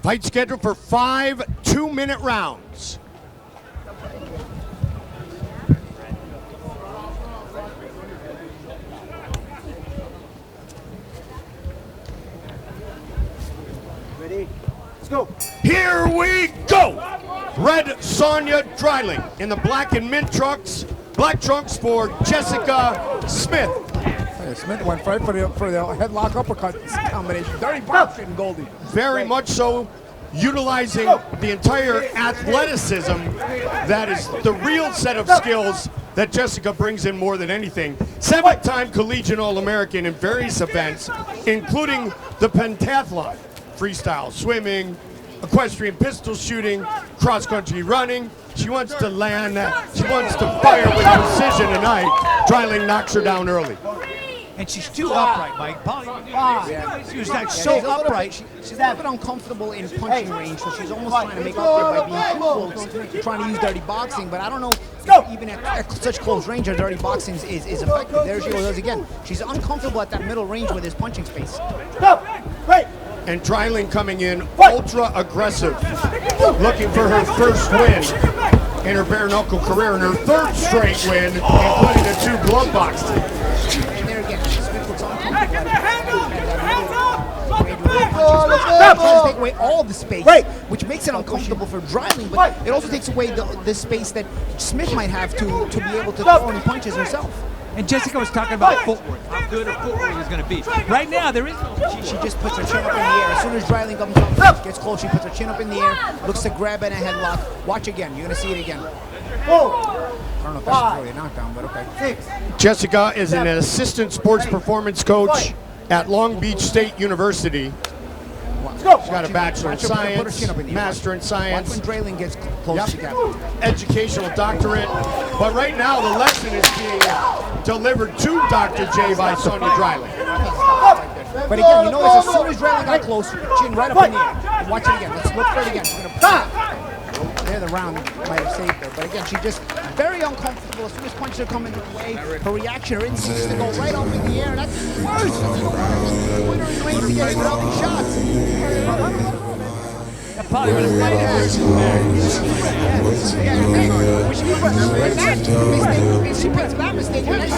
Fight scheduled for 5 2-minute rounds. Ready? Let's go. Here we go. Red Sonja Dryling in the black and mint trunks. Black trunks for Jessica Smith. Yeah, Smith went right for the headlock uppercut combination. Dirty boxing, Goldie. Very much so, utilizing the entire athleticism that is the real set of skills that Jessica brings in more than anything. 7-time collegiate All-American in various events, including the pentathlon, freestyle swimming, equestrian pistol shooting, cross-country running. She wants to land, she wants to fire with precision tonight. Dryling knocks her down early. And she's too upright, Mike. She was like so upright. She's a little bit uncomfortable in punching range, so she's almost trying to make up for it by being too close, trying to use dirty boxing. But I don't know if even at such close range, her dirty boxing is effective. There she goes again. She's uncomfortable at that middle range with his punching space. And Dryling coming in ultra aggressive, looking for her first win in her bare knuckle career and her third straight win, including a 2 glove box. And there again, Smith looks uncomfortable. Take away all the space, which makes it uncomfortable for Dryling, but it also takes away the space that Smith might have to be able to throw any punches herself. And Jessica was talking about footwork, how good her footwork is going to be. Right now, there is no. She just puts her chin up in the air. As soon as Dryling comes up, gets close, she puts her chin up in the air, looks to grab in a headlock. Watch again. You're going to see it again. I don't know if that's really a knockdown, but okay. Jessica is an assistant sports performance coach at Long Beach State University. She's got a Bachelor in Science, Master in Science. Watch when Dryling gets close together. Educational doctorate. But right now, the lesson is being delivered to Dr. J by Sonya Dryling. But again, you notice as soon as Dryling got close, chin right up in the air. Watch it again. Let's look for it again. She's gonna there, the round might have saved her. But again, she's just very uncomfortable. As soon as punches are coming her way, her reaction, her instincts to go right up in the air. That's worse. Put her in the ring to get without these shots. Probably going to fight she makes that mistake. She turns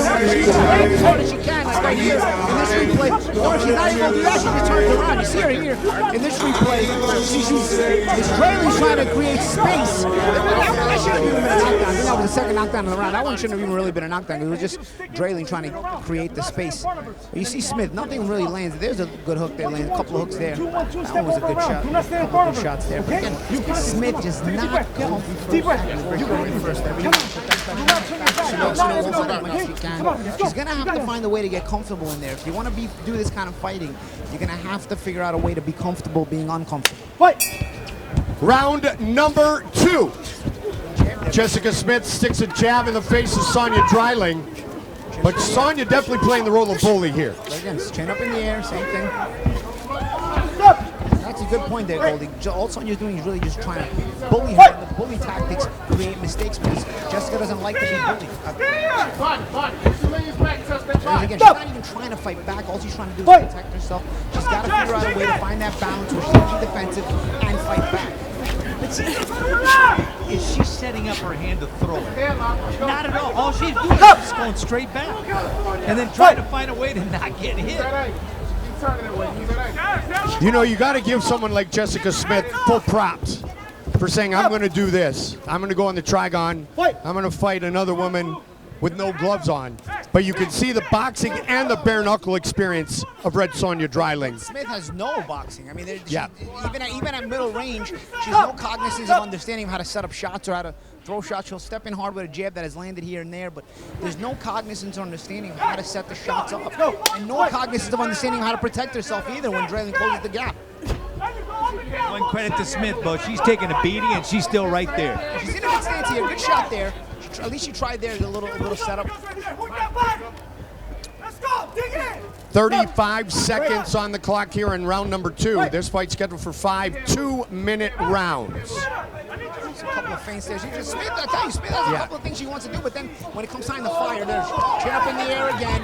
around as hard as she can, like right here in this replay. Or she's not able to do that, she just turns around. You see her here in this replay. She's Dryling's trying to create space. That should have even been a knockdown. I think that was the second knockdown in the round. That one shouldn't have even really been a knockdown. It was just Dryling trying to create the space. But you see Smith, nothing really lands. There's a good hook there, lands a couple of hooks there. That one was a good shot. A couple of good shots there. But again, Smith just not comfortable. She's going to have to find a way to get comfortable in there. If you want to do this kind of fighting, you're going to have to figure out a way to be comfortable being uncomfortable. Round number 2. Jessica Smith sticks a jab in the face of Sonya Dryling. But Sonya definitely playing the role of bully here. Again, chin up in the air, same thing. That's a good point there, Goldie. All Sonya's doing is really just trying to bully her. The bully tactics create mistakes because Jessica doesn't like to be bullied. Again, she's not even trying to fight back. All she's trying to do is protect herself. She's got to figure out a way to find that balance where she can be defensive and fight back. But see, is she setting up her hand to throw? Not at all. All she's doing is just going straight back. And then trying to find a way to not get hit. You know, you got to give someone like Jessica Smith full props for saying, I'm going to do this. I'm going to go on the Trigon. I'm going to fight another woman with no gloves on. But you can see the boxing and the bare knuckle experience of Red Sonya Dryling. Smith has no boxing. I mean, even at middle range, she's no cognizance of understanding how to set up shots or how to throw shots. She'll step in hard with a jab that has landed here and there, but there's no cognizance or understanding of how to set the shots up. And no cognizance of understanding how to protect herself either when Dryling closes the gap. One credit to Smith, but she's taking a beating and she's still right there. She's in a good stance here. Good shot there. At least she tried there, a little setup. 35 seconds on the clock here in round number 2. This fight's scheduled for 5 2-minute rounds. There's a couple of feints there. Smith, I tell you, Smith has a couple of things she wants to do, but then when it comes time to fire, there's chin up in the air again.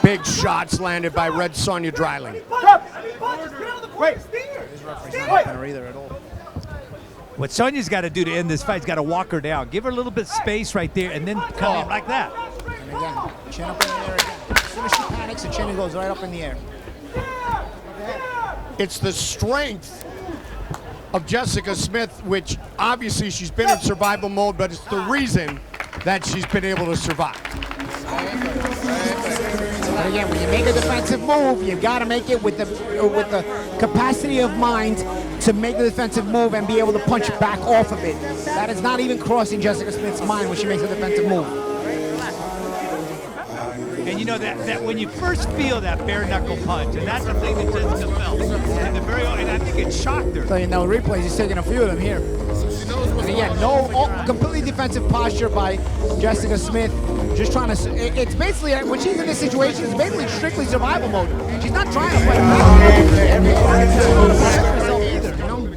Big shots landed by Red Sonya Dryling. This referee's not helping her either at all. What Sonya's got to do to end this fight is got to walk her down. Give her a little bit of space right there and then come in like that. And again, chin up in the air again. As soon as she panics, the chin goes right up in the air. It's the strength of Jessica Smith, which obviously she's been in survival mode, but it's the reason that she's been able to survive. But again, when you make a defensive move, you've got to make it with the capacity of mind to make the defensive move and be able to punch back off of it. That is not even crossing Jessica Smith's mind when she makes a defensive move. And you know that when you first feel that bare knuckle punch, and that's the thing that Jessica felt. And I think it shocked her. So you know, replays, he's taking a few of them here. And again, completely defensive posture by Jessica Smith. Just trying to, it's basically, when she's in this situation, it's basically strictly survival mode. She's not trying to fight either, you know?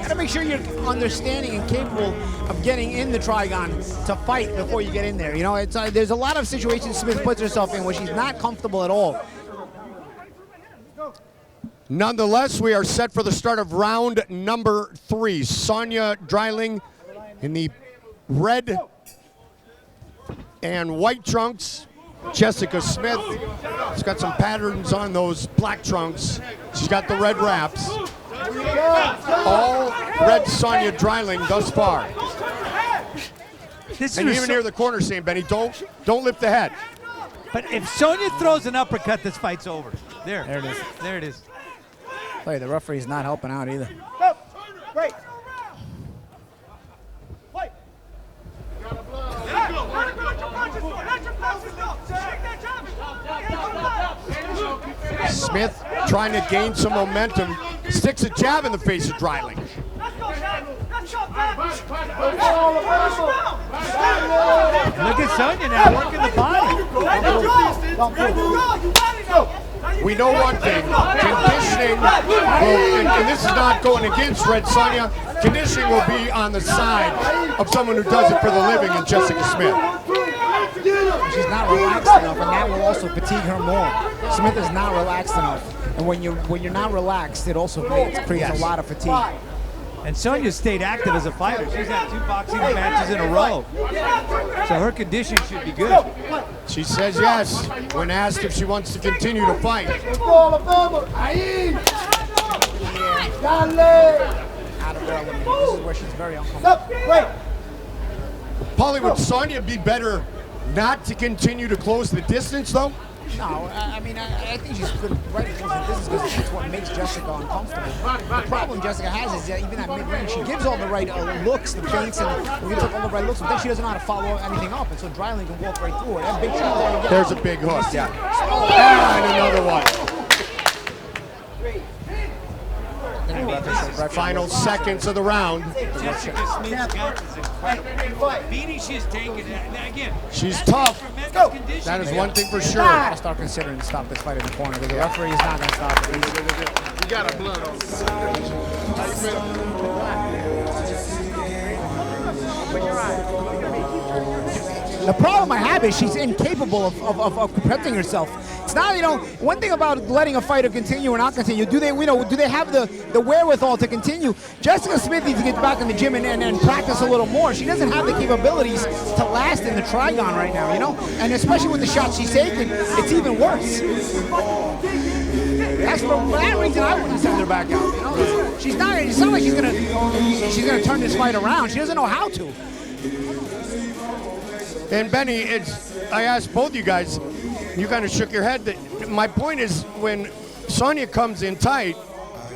Gotta make sure you're understanding and capable of getting in the Trigon to fight before you get in there. You know, there's a lot of situations Smith puts herself in where she's not comfortable at all. Nonetheless, we are set for the start of round number 3. Sonya Dryling in the red and white trunks. Jessica Smith has got some patterns on those black trunks. She's got the red wraps. All Red Sonya Dryling thus far. This and is even near the corner saying, Benny, don't lift the head. But if Sonya throws an uppercut, this fight's over. There it is. There it is. Hey, the referee's not helping out either. Go. Break. Smith trying to gain some momentum, sticks a jab in the face of Dryling. Look at Sonya now working the body. We know one thing, conditioning, and this is not going against Red Sonya, conditioning will be on the side of someone who does it for the living in Jessica Smith. She's not relaxed enough, and that will also fatigue her more. Smith is not relaxed enough, and when you're not relaxed, it also creates a lot of fatigue. And Sonya stayed active as a fighter. She's had 2 boxing matches in a row. So her condition should be good. She says yes when asked if she wants to continue to fight. Out of her element. This is where she's very uncomfortable. Paulie, would Sonya be better not to continue to close the distance, though? No, I mean, I think she's good right to close the distance because that's what makes Jessica uncomfortable. The problem Jessica has is that even at mid-range, she gives all the right looks, the feints, and we took all the right looks, but then she doesn't know how to follow anything up, and so Dryling can walk right through it. That big shot there again. There's a big hook, yeah. And another one. Final seconds of the round. Jessica Smith's guts is incredible. Beating she's taken, again. She's tough. That is one thing for sure. I gotta start considering to stop this fight in the corner because the referee is not gonna stop it. You got a blood on. The problem I have is she's incapable of protecting herself. It's not, one thing about letting a fighter continue or not continue, do they have the wherewithal to continue? Jessica Smith needs to get back in the gym and practice a little more. She doesn't have the capabilities to last in the Trigon right now, And especially with the shots she's taking, it's even worse. That's for that reason I wouldn't send her back out. She's not. It's not like she's gonna turn this fight around. She doesn't know how to. And Benny, I asked both you guys, you kind of shook your head. My point is when Sonya comes in tight,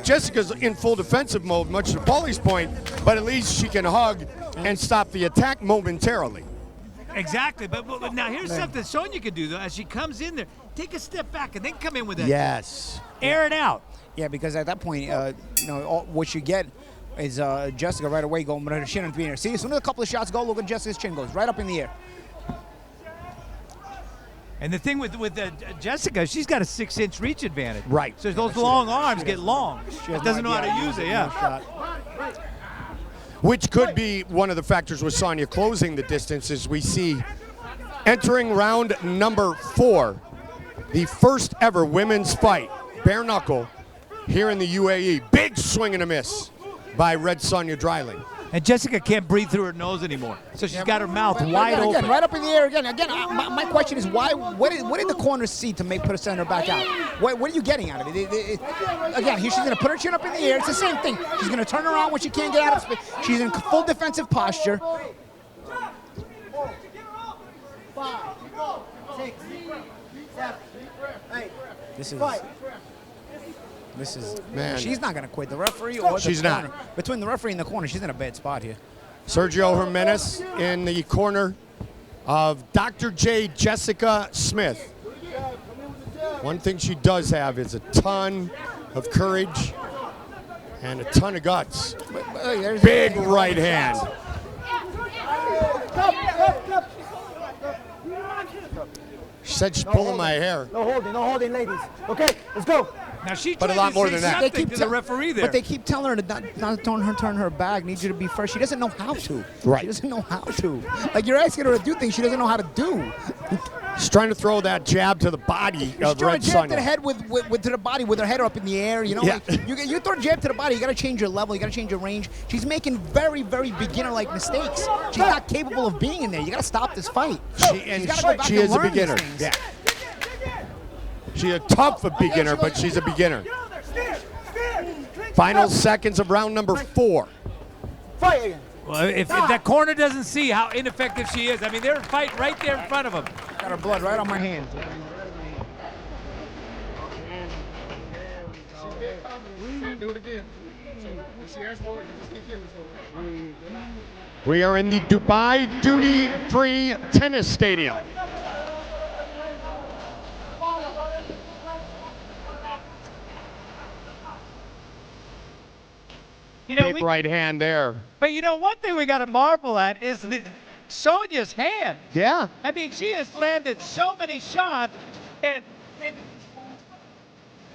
Jessica's in full defensive mode, much to Paulie's point, but at least she can hug and stop the attack momentarily. Exactly, but now here's something Sonya can do, though. As she comes in there, take a step back and then come in with that. Yes. Air it out. Yeah, because at that point, what you get is Jessica right away going with her chin in the air. See, as soon as a couple of shots go, look at Jessica's chin goes right up in the air. And the thing with Jessica, she's got a 6-inch reach advantage. Right. So those long arms get long. She doesn't know how to use it, yeah. Which could be one of the factors with Sonya closing the distance as we see entering round number 4, the first ever women's fight, bare knuckle, here in the UAE. Big swing and a miss by Red Sonya Dryling. And Jessica can't breathe through her nose anymore, so she's got her mouth wide open. Again, right up in the air again. My question is why? What did the corner see to put a center back out? What are you getting out of it? Again, here she's going to put her chin up in the air. It's the same thing. She's going to turn around when she can't get out of space. She's in full defensive posture. 5, 6, 7, 8. This is man. She's not going to quit. The referee or she's the corner. not. Between the referee and the corner, she's in a bad spot here. Sergio Jimenez in the corner of Dr. J. Jessica Smith. One thing she does have is a ton of courage and a ton of guts. Big right hand. She said she's pulling my hair. No holding, ladies. Okay, let's go. Now she but a lot more than that. They keep the referee there. But they keep telling her to not turn her back. Need you to be first. She doesn't know how to. Right. She doesn't know how to. Like you're asking her to do things she doesn't know how to do. She's trying to throw that jab to the body of Red She's Sonya. throwing a jab to the head to the body with her head up in the air. Yeah. Like you throw a jab to the body, you got to change your level. You got to change your range. She's making very, very beginner-like mistakes. She's not capable of being in there. You got to stop this fight. She is a beginner. Yeah. She's a tough beginner, but she's a beginner. Final seconds of round number 4. Fight again. Well, if that corner doesn't see how ineffective she is, I mean, they're fighting right there in front of them. Got her blood right on my hand. Do it again. We are in the Dubai Duty-Free Tennis Stadium. Big right hand there. But you know, one thing we got to marvel at is Sonia's hand. Yeah. I mean, she has landed so many shots, and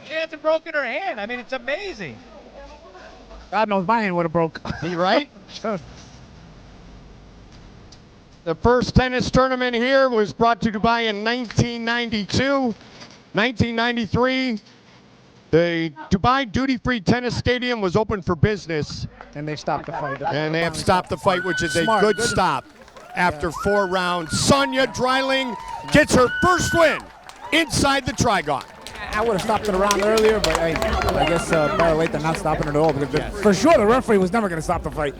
she hasn't broken her hand. I mean, it's amazing. God knows my hand would have broke. You right? The first tennis tournament here was brought to Dubai in 1992. 1993, the Dubai Duty-Free Tennis Stadium was open for business. And they stopped the fight. And they have stopped the fight, which is Smart. a good stop. After 4 rounds, Sonia Dryling gets her first win inside the Trigon. I would have stopped it around earlier, but I guess better late than not stopping it at all. Because for sure, the referee was never going to stop the fight.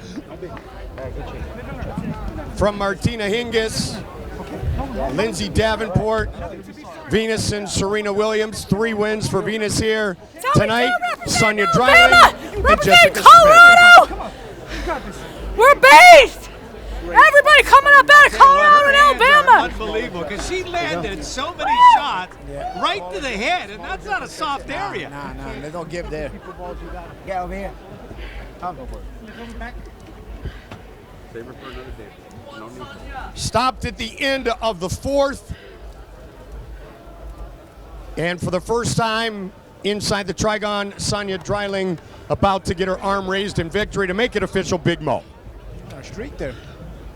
From Martina Hingis, Lindsay Davenport, Venus and Serena Williams. 3 wins for Venus here tonight. Sonia Dryling and Jessica Colorado! We're based! Everybody coming up out of Colorado and Alabama! Unbelievable, because she landed so many shots right to the head, and that's not a soft area. Nah, they don't give there. Get over here. Come over. Save her for another day. No need. Stopped at the end of the 4th. And for the first time inside the Trigon, Sonia Dryling about to get her arm raised in victory to make it official, Big Mo. A streak there.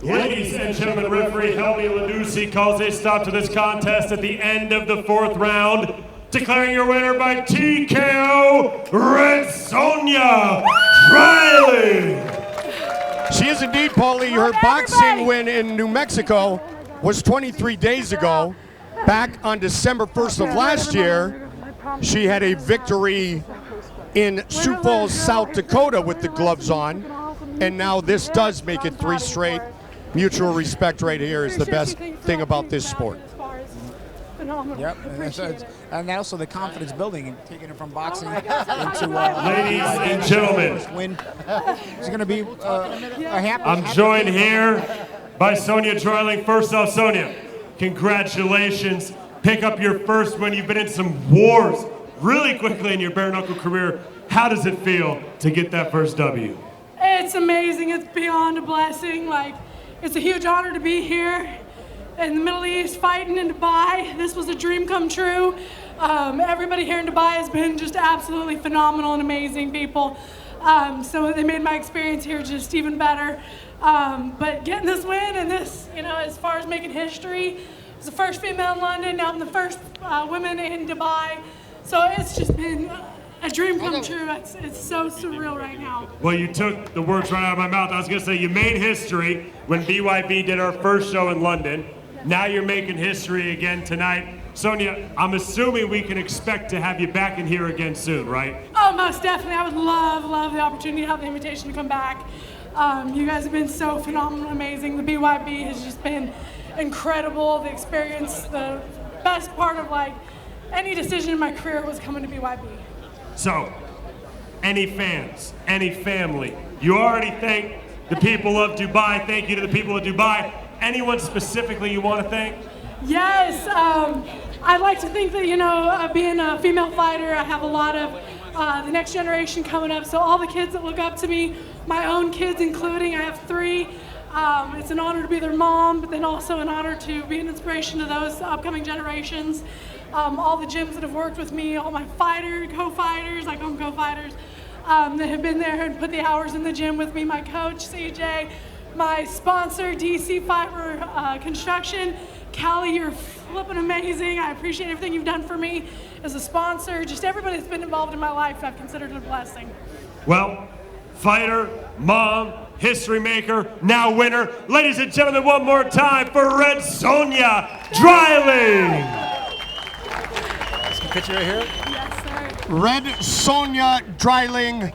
Ladies and gentlemen, referee Helmi Laducci calls a stop to this contest at the end of the 4th round, declaring your winner by TKO, Red Sonia Dryling. She is indeed, Paulie. Her boxing win in New Mexico was 23 days ago. Back on December 1st of last year, she had a victory in Sioux Falls, South Dakota with the gloves on. And now this does make it 3 straight. Mutual respect right here is the best thing about this sport. Yep, and also the confidence building and taking it from boxing into ladies and gentlemen, win. It's going to be a happy. I'm joined here by Sonia Dryling. First off, Sonia, congratulations. Pick up your first win. You've been in some wars really quickly in your bare knuckle career. How does it feel to get that first W? It's amazing. It's beyond a blessing. It's a huge honor to be here in the Middle East fighting in Dubai. This was a dream come true. Everybody here in Dubai has been just absolutely phenomenal and amazing people. So they made my experience here just even better. But getting this win and this, as far as making history, I was the first female in London. Now I'm the first woman in Dubai. So it's just been a dream come true. It's so surreal right now. Well, you took the words right out of my mouth. I was going to say you made history when BYB did our first show in London. Now you're making history again tonight. Sonia, I'm assuming we can expect to have you back in here again soon, right? Oh, most definitely. I would love the opportunity to have the invitation to come back. You guys have been so phenomenal, amazing. The BYB has just been incredible. The experience, the best part of any decision in my career was coming to BYB. So, any fans, any family, you already thank the people of Dubai. Thank you to the people of Dubai. Anyone specifically you want to thank? Yes, I'd like to think that, being a female fighter, I have a lot of the next generation coming up. So all the kids that look up to me, my own kids including, I have 3. It's an honor to be their mom, but then also an honor to be an inspiration to those upcoming generations. All the gyms that have worked with me, all my co-fighters, I call them co-fighters, that have been there and put the hours in the gym with me, my coach, CJ, my sponsor, DC Fiber Construction. Callie, you're flipping amazing. I appreciate everything you've done for me as a sponsor. Just everybody that's been involved in my life, I've considered it a blessing. Well, fighter, mom, history maker, now winner. Ladies and gentlemen, one more time for Red Sonia Dryling. Picture right here. Yes, sir. Red Sonia Dryling,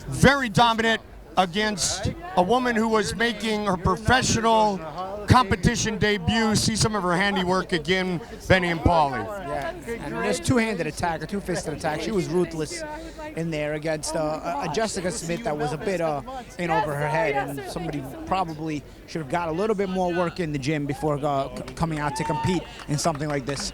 very dominant against a woman who was making her professional competition debut. See some of her handiwork again, Benny and Paulie. Yeah, and there's two-handed attack, a two-fisted attack. She was ruthless in there against a Jessica Smith that was a bit in over her head, and somebody probably should have got a little bit more work in the gym before coming out to compete in something like this.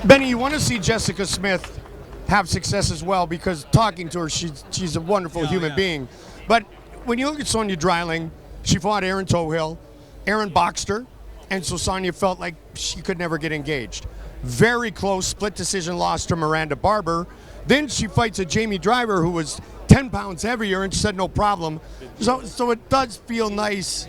Benny, you want to see Jessica Smith have success as well, because talking to her, she's a wonderful human being. But when you look at Sonya Dryling, she fought Erin Tohill. Erin boxed her, and so Sonya felt like she could never get engaged. Very close, split decision loss to Miranda Barber. Then she fights a Jamie Driver who was 10 pounds heavier, and she said no problem. So it does feel nice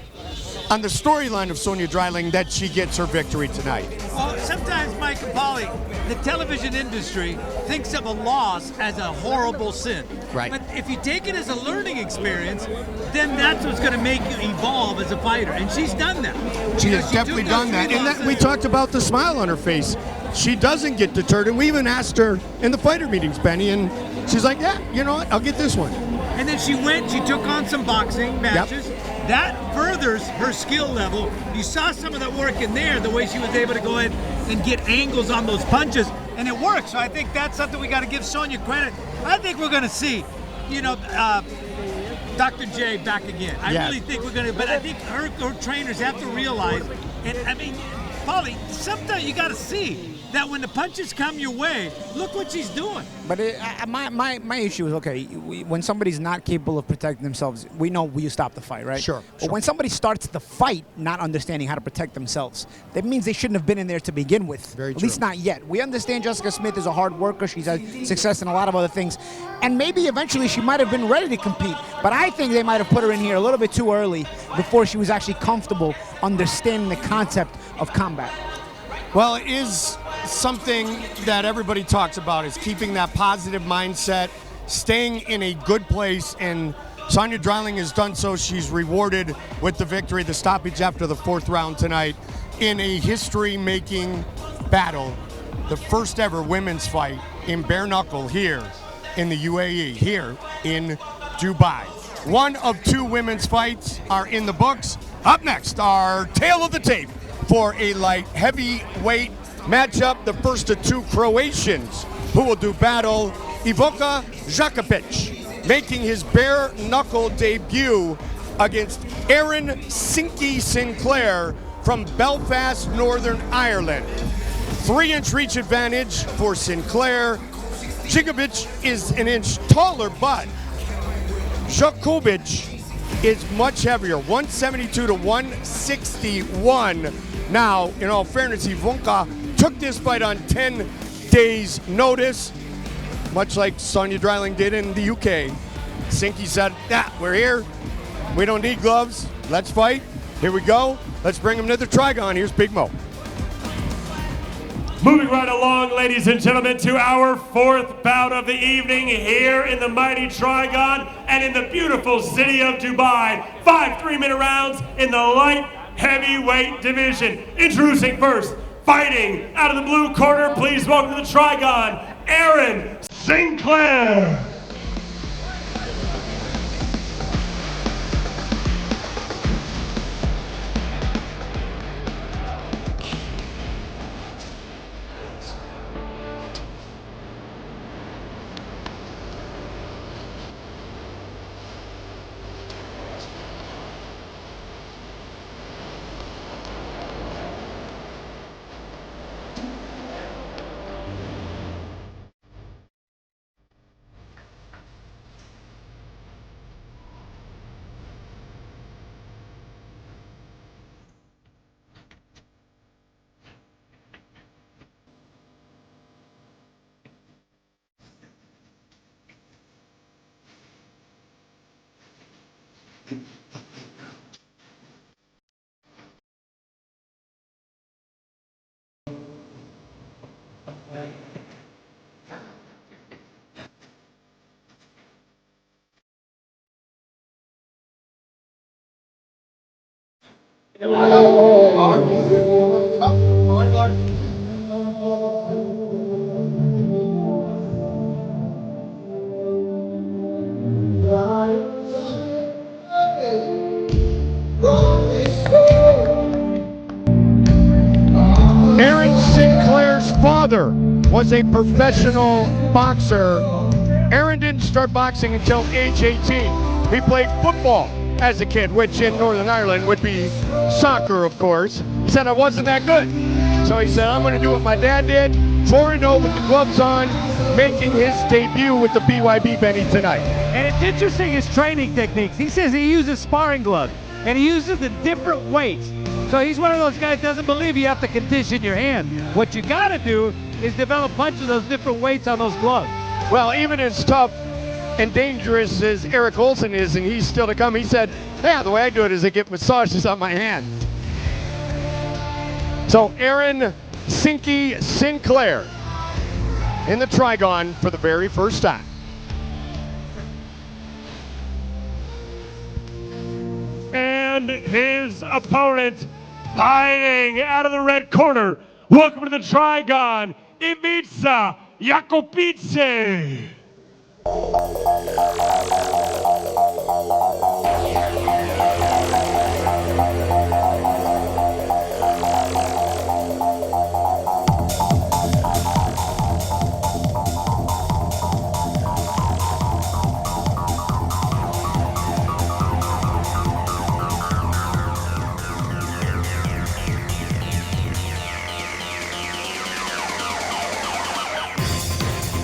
on the storyline of Sonya Dryling that she gets her victory tonight. Well, sometimes, Mike and Polly, the television industry thinks of a loss as a horrible sin. Right. But if you take it as a learning experience, then that's what's going to make you evolve as a fighter. And she's done that. She has definitely done that. And we talked about the smile on her face. She doesn't get deterred. And we even asked her in the fighter meetings, Benny, and she's like, yeah, you know what, I'll get this one. And then she took on some boxing matches. Yep. That furthers her skill level. You saw some of that work in there, the way she was able to go in and get angles on those punches, and it worked. So I think that's something we got to give Sonya credit. I think we're going to see, Dr. J back again. I really think we're going to, but I think her trainers have to realize, and I mean, Paulie, sometimes you got to see that when the punches come your way, look what she's doing. But my issue is, okay, when somebody's not capable of protecting themselves, we know you stop the fight, right? Sure. But when somebody starts the fight not understanding how to protect themselves, that means they shouldn't have been in there to begin with. Very true. At least not yet. We understand Jessica Smith is a hard worker. She's had success in a lot of other things. And maybe eventually she might have been ready to compete. But I think they might have put her in here a little bit too early before she was actually comfortable understanding the concept of combat. Well, it is something that everybody talks about, is keeping that positive mindset, staying in a good place, and Sonya Dryling has done so. She's rewarded with the victory, the stoppage after the 4th round tonight, in a history-making battle, the first ever women's fight in bare knuckle here in the UAE, here in Dubai. One of 2 women's fights are in the books. Up next, our tale of the tape for a light heavyweight matchup, the first of 2 Croatians who will do battle. Ivica Yakovich making his bare knuckle debut against Aaron Sinky Sinclair from Belfast, Northern Ireland. 3-inch reach advantage for Sinclair. Szynkiewicz is an inch taller, but Yakovich is much heavier, 172 to 161. Now, in all fairness, Ivica took this fight on 10 days' notice, much like Sonya Dryling did in the UK. Sinky said, we're here. We don't need gloves. Let's fight. Here we go. Let's bring him to the Trigon. Here's Big Mo. Moving right along, ladies and gentlemen, to our 4th bout of the evening here in the mighty Trigon and in the beautiful city of Dubai. 5 3-minute rounds in the light heavyweight division. Introducing first, fighting out of the blue corner, please welcome to the Trigon, Aaron Sinclair. brother was a professional boxer. Aaron didn't start boxing until age 18. He played football as a kid, which in Northern Ireland would be soccer, of course. He said I wasn't that good. So he said, I'm going to do what my dad did, 4-0 with the gloves on, making his debut with the BYB Benny tonight. And it's interesting his training techniques. He says he uses sparring gloves, and he uses the different weights. So he's one of those guys doesn't believe you have to condition your hand. What you got to do is develop a bunch of those different weights on those gloves. Well, even as tough and dangerous as Eric Olson is, and he's still to come, he said, yeah, the way I do it is I get massages on my hand. So Aaron Sinclair in the Trigon for the very first time. And his opponent fighting out of the red corner. Welcome to the Trigon, Ivica Yakovich.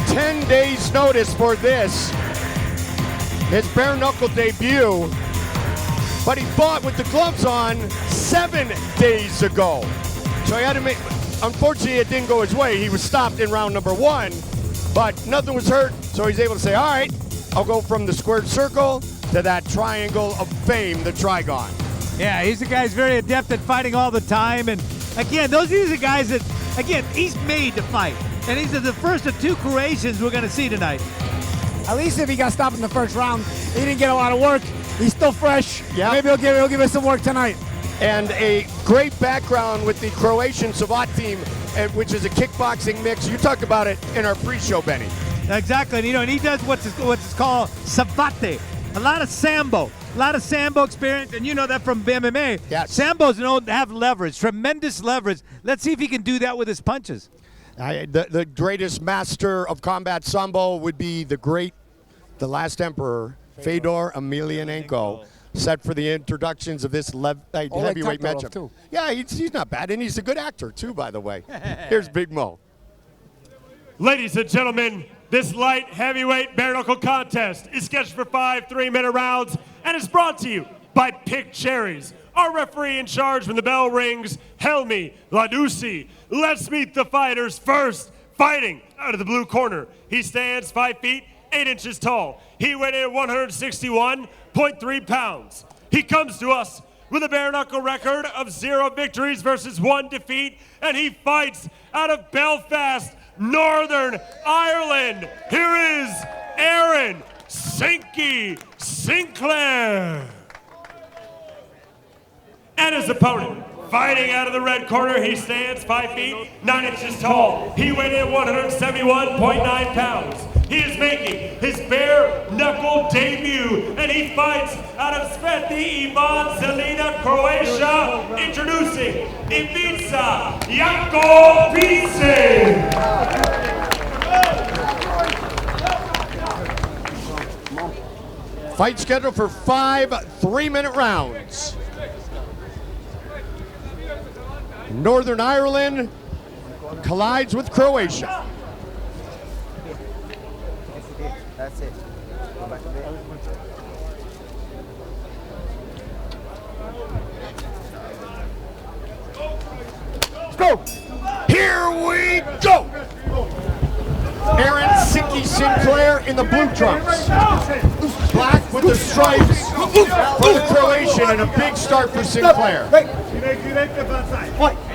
10 days notice for this, his bare knuckle debut, but he fought with the gloves on 7 days ago. So he had to make, unfortunately it didn't go his way. He was stopped in round number 1, but nothing was hurt, so he's able to say, all right, I'll go from the squared circle to that triangle of fame, the Trigon. Yeah, he's a guy who's very adept at fighting all the time, and again, these are the guys that, again, he's made to fight. And these are the first of 2 Croatians we're going to see tonight. At least if he got stopped in the first round, he didn't get a lot of work. He's still fresh. Yeah. Maybe he'll give us some work tonight. And a great background with the Croatian Savat team, which is a kickboxing mix. You talked about it in our pre-show, Benny. Exactly, and, and he does what's called savate, a lot of sambo experience, and you know that from MMA. Yes. Sambo's known to have leverage, tremendous leverage. Let's see if he can do that with his punches. The greatest master of combat sambo would be the last emperor, Fedor Emelianenko, set for the introductions of this heavyweight matchup. Too. Yeah, he's not bad, and he's a good actor too, by the way. Here's Big Mo. Ladies and gentlemen, this light heavyweight bare knuckle contest is scheduled for 5 3-minute rounds and is brought to you by Pick Cherries. Our referee in charge when the bell rings, Helmi Ladusi. Let's meet the fighters first. Fighting out of the blue corner, he stands 5 feet 8 inches tall. He weighed in at 161.3 pounds. He comes to us with a bare knuckle record of 0 victories versus 1 defeat, and he fights out of Belfast, Northern Ireland. Here is Aaron Sinclair. And his opponent, fighting out of the red corner, he stands 5 feet 9 inches tall. He weighed in 171.9 pounds. He is making his bare knuckle debut, and he fights out of Sveti Ivan Zelina, Croatia. Introducing Ivica Yakovich. Fight scheduled for 5 3-minute rounds. Northern Ireland collides with Croatia. That's it. Go back to bed. Let's go. Here we go. Aaron Sinclair in the blue trunks. Black with the stripes for the Croatian, and a big start for Sinclair. And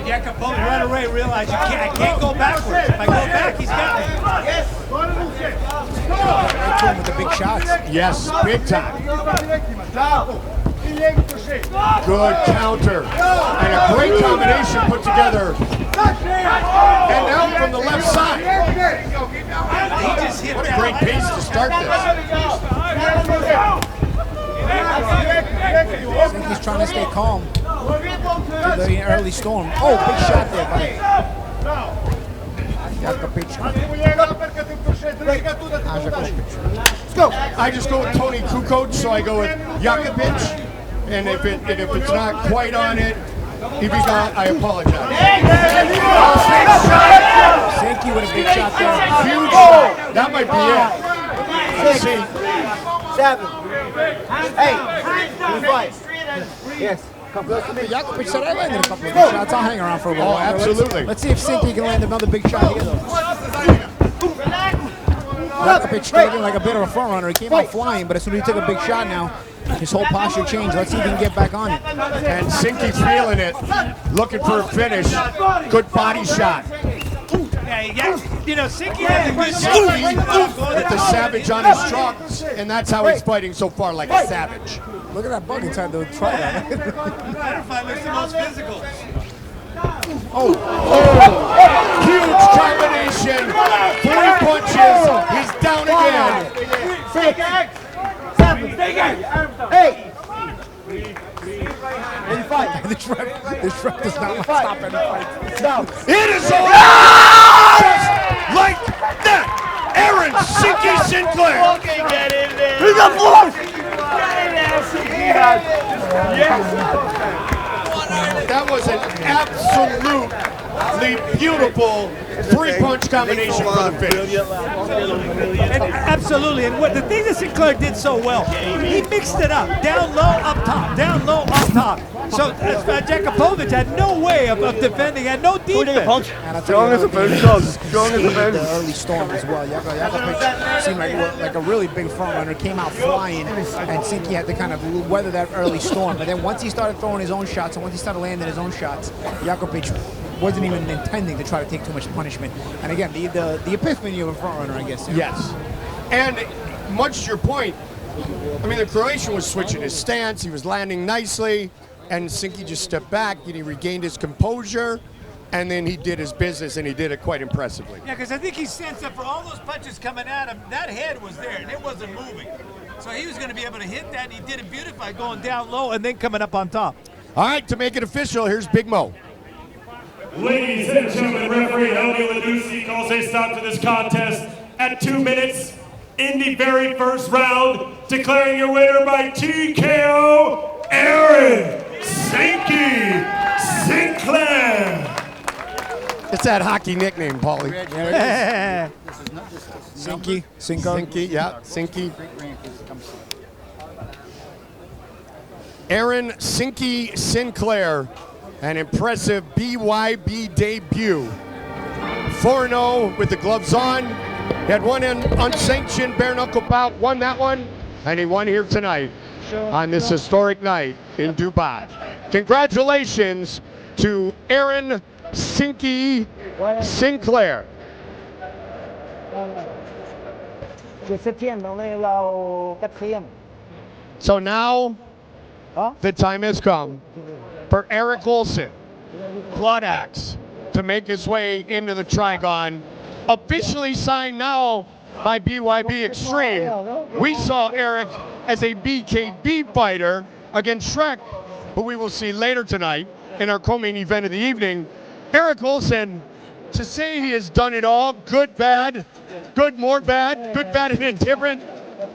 Yakovich right away realized I can't go backwards. If I go back, he's got me. Yes. With the big shots. Yes, big time. Good counter. And a great combination put together. And now from the left side. He just hit What a great pace to start this. I think he's trying to stay calm through the early storm. Oh, big shot there, buddy. Yakovich. Let's go. I just go with Tony Kukoc, so I go with Yakovich. And if it's not quite on it, if he's not, I apologize. Szynkiewicz with a big shot there. Huge shot. That might be it. Let's see. 7, 8, 5. Yes. Come close to me. Yakovich said I landed a couple of good shots. I'll hang around for a while. Oh, absolutely. Let's see if Szynkiewicz can land another big shot here, though. Yakovich started like a bit of a front runner. He came out flying, but as soon as he took a big shot now, his whole posture changed. Let's see if he can get back on it. And Szynkiewicz feeling it, looking for a finish. Good body shot. Yeah, you know, Szynkiewicz has a good shot. With the savage on his truck, and that's how he's fighting so far, like a savage. Look at that bug inside the truck. Butterfly looks the most physical. Huge combination. 3 punches. He's down again. 6, 7, 8. This ref does not want to stop any fights. Down. It is over. Just like that. Aaron Szynki Sinclair. Get in there. He's a force. That was an absolutely beautiful 3-punch combination for the finish. And absolutely, and what the thing that Sinclair did so well, he mixed it up, down low, up top, down low, up top. So Yakovich had no way of defending, had no defense. Strong as a dog. Strong as a the early storm as well. Yakovich seemed like a really big front runner, came out flying, and Szynkiewicz had to kind of weather that early storm. But then once he started throwing his own shots, and once he started landing his own shots, Yakovich wasn't even intending to try to take too much punishment. And again, the epiphany of a front runner, I guess. Yes. And much to your point, I mean, the Croatian was switching his stance. He was landing nicely. And Szynkiewicz just stepped back and he regained his composure. And then he did his business, and he did it quite impressively. Yeah, because I think he sensed that for all those punches coming at him, that head was there, and it wasn't moving. So he was going to be able to hit that, and he did it beautifully, going down low and then coming up on top. All right, to make it official, here's Big Mo. Ladies and gentlemen, referee Helmi Laducci calls a stop to this contest at 2 minutes in the very first round, declaring your winner by TKO, Aaron Szynki Sinclair. It's that hockey nickname, Paulie. Szynki, Szynki, yeah, Szynki. Aaron Szynki Sinclair, an impressive BYB debut. 4-0 with the gloves on. He had one unsanctioned bare knuckle bout, won that one, and he won here tonight on this historic night in Dubai. Congratulations to Aaron Szynki Sinclair. So now the time has come for Eric Olson, Blood Axe, to make his way into the Trigon. Officially signed now by BYB Extreme. We saw Eric as a BKB fighter against Shrek, who we will see later tonight in our co-main event of the evening. Eric Olson, to say he has done it all, good, bad, good, more bad, good, bad, and indifferent,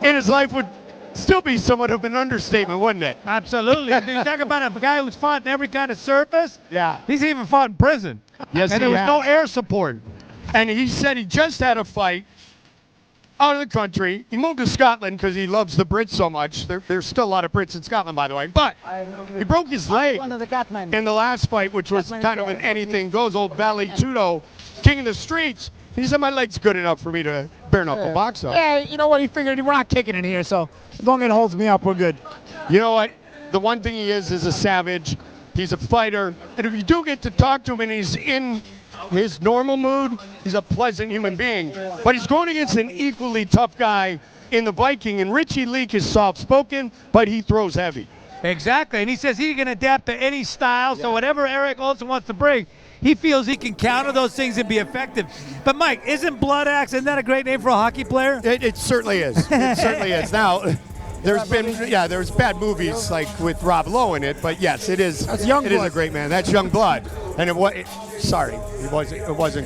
in his life would still be somewhat of an understatement, wouldn't it? Absolutely. You talk about a guy who's fought in every kind of surface. Yeah. He's even fought in prison. Yes, and there was no air support. And he said he just had a fight out of the country. He moved to Scotland because he loves the Brits so much. There's still a lot of Brits in Scotland, by the way. But he broke his leg in the last fight, which was kind of an anything goes, old Valley Tudo, king of the streets. He said, my leg's good enough for me to bare knuckle box up. Yeah, you know what? He figured we're not kicking in here, so as long as it holds me up, we're good. You know what? The one thing he is a savage. He's a fighter. And if you do get to talk to him and he's in his normal mood, he's a pleasant human being. But he's going against an equally tough guy in the Viking, and Richie Leak is soft-spoken, but he throws heavy. Exactly, and he says he can adapt to any style, so whatever Eric Olson wants to bring, he feels he can counter those things and be effective. But Mike, isn't Blood Axe, isn't that a great name for a hockey player? It certainly is. It certainly is. Now, There's bad movies like with Rob Lowe in it, but yes, it is. That's Young It is Blood. a great man. That's Young Blood, and it wasn't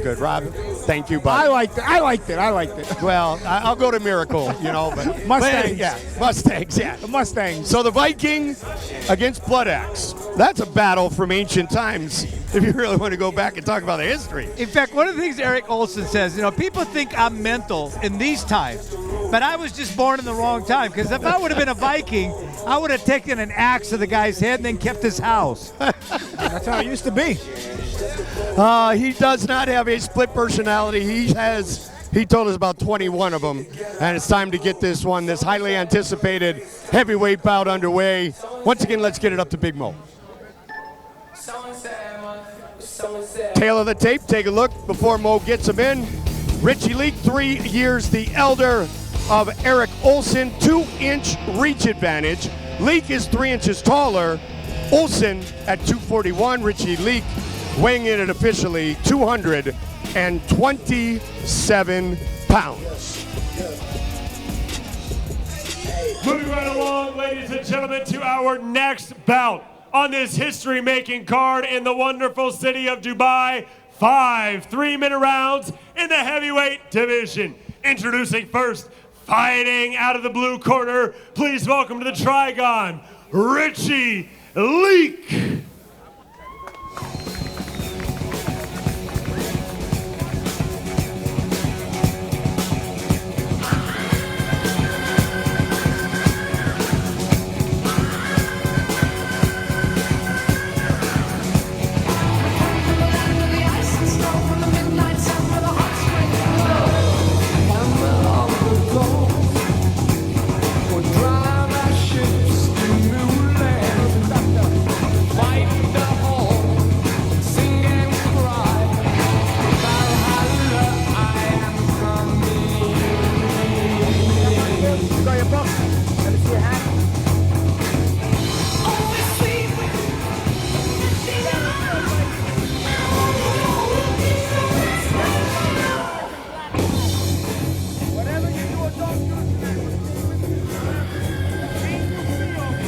good. Rob, thank you, buddy. I liked it. Well, I'll go to Miracle, but Mustangs. Mustangs, yeah. The Mustangs. So the Viking against Blood Axe. That's a battle from ancient times. If you really want to go back and talk about the history. In fact, one of the things Eric Olson says, people think I'm mental in these times, but I was just born in the wrong time, because if I would have been a Viking, I would have taken an axe to the guy's head and then kept his house. That's how it used to be. He does not have a split personality. He told us about 21 of them, and it's time to get this highly anticipated heavyweight bout underway. Once again, let's get it up to Big Mo. Tail of the tape, take a look before Mo gets him in. Richie Leak, 3 years the elder of Eric Olson, 2-inch reach advantage. Leak is 3 inches taller. Olson at 241, Richie Leak weighing in at officially 227 pounds. Moving right along, ladies and gentlemen, to our next bout on this history-making card in the wonderful city of Dubai. 5 3-minute rounds in the heavyweight division. Introducing first, fighting out of the blue corner, please welcome to the Trigon, Richie Leak.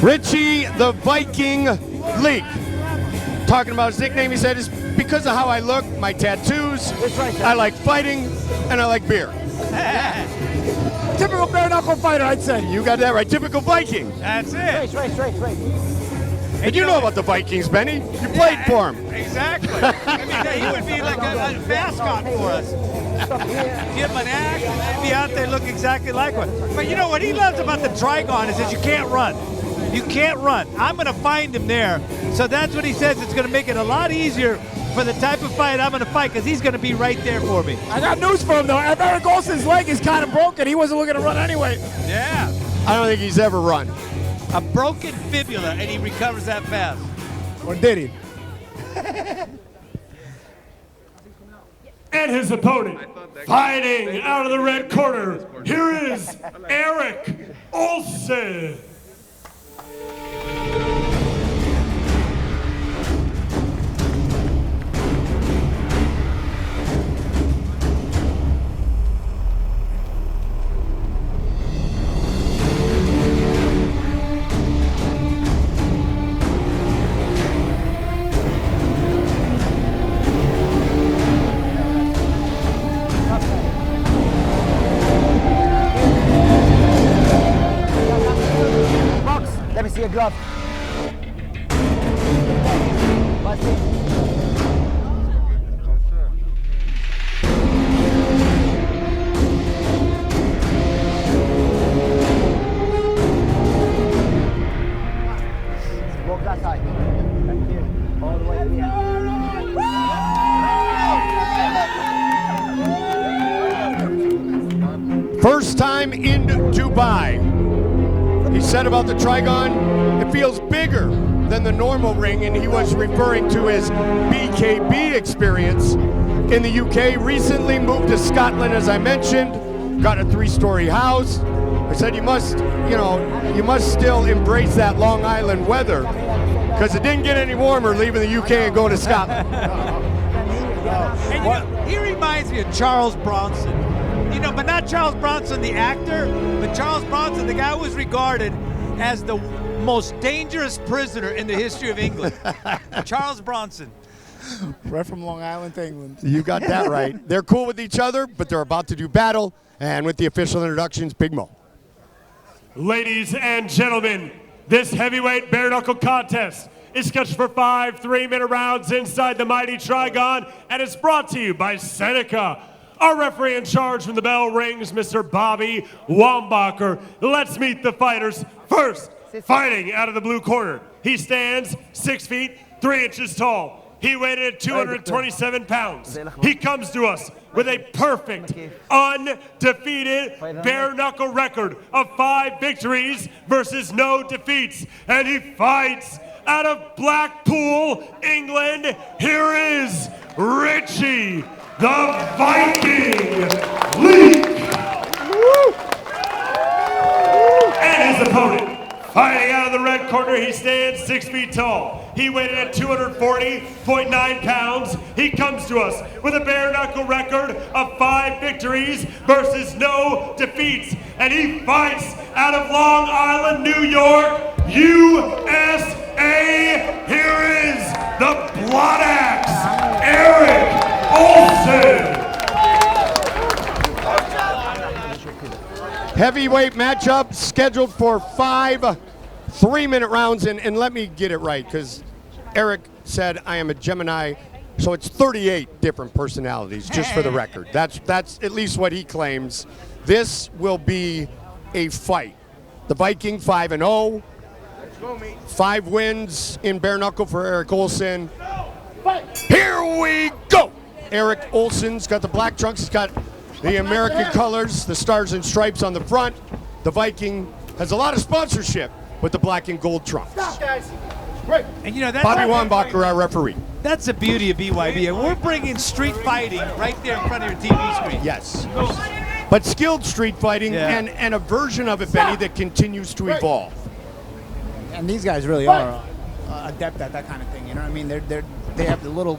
Richie the Viking Leak. Talking about his nickname, he said, is because of how I look, my tattoos, I like fighting, and I like beer. Typical bare knuckle fighter, I'd say. You got that right. Typical Viking. That's it. Race. And you know about the Vikings, Benny. You played for him. Exactly. He would be like a mascot for us. Give him an axe, and be out there look exactly like one. But you know what he loves about the Trigon is that you can't run. You can't run. I'm going to find him there. So that's what he says. It's going to make it a lot easier for the type of fight I'm going to fight, because he's going to be right there for me. I got news for him, though. If Eric Olson's leg is kind of broken, he wasn't looking to run anyway. Yeah. I don't think he's ever run. A broken fibula, and he recovers that fast. Or did he? And his opponent, fighting out of the red corner, here is Eric Olson. Let me see your glove. Walk that side. Thank you. All the way to the end. First time in Dubai. He said about the Trigon, it feels bigger than the normal ring, and he was referring to his BKB experience in the UK. Recently moved to Scotland, as I mentioned, got a 3-story house. I said you must still embrace that Long Island weather, because it didn't get any warmer leaving the UK and going to Scotland. And he reminds me of Charles Bronson. You know, but not Charles Bronson, the actor, but Charles Bronson, the guy who was regarded as the most dangerous prisoner in the history of England. Charles Bronson. Right from Long Island to England. You got that right. They're cool with each other, but they're about to do battle. And with the official introductions, Big Mo. Ladies and gentlemen, this heavyweight bare knuckle contest is scheduled for 5 3-minute rounds inside the mighty Trigon, and it's brought to you by Seneca. Our referee in charge when the bell rings, Mr. Bobby Wambacher. Let's meet the fighters. First, fighting out of the blue corner. He stands 6 feet 3 inches tall. He weighed in at 227 pounds. He comes to us with a perfect, undefeated bare knuckle record of 5 victories versus no defeats. And he fights out of Blackpool, England. Here is Richie, the Viking Leak. And his opponent, fighting out of the red corner, he stands 6 feet tall. He weighed in at 240.9 pounds. He comes to us with a bare knuckle record of 5 victories versus no defeats. And he fights out of Long Island, New York, USA. Here is the Blood Axe, Eric Olson. Heavyweight matchup scheduled for 5 3-minute rounds, and let me get it right, because Eric said I am a Gemini, so it's 38 different personalities, just for the record. That's at least what he claims. This will be a fight. The Viking 5-0, 5 wins in bare knuckle for Eric Olson. Here we go! Eric Olson's got the black trunks, he's got the American colors, the stars and stripes on the front. The Viking has a lot of sponsorship with the black and gold trunks. And you know, that's Bobby Wambacher, our referee. That's the beauty of BYB. And we're bringing street fighting right there in front of your TV screen. Yes. But skilled street fighting and a version of it, Benny, that continues to evolve. And these guys really are adept at that kind of thing. You know what I mean? They have the little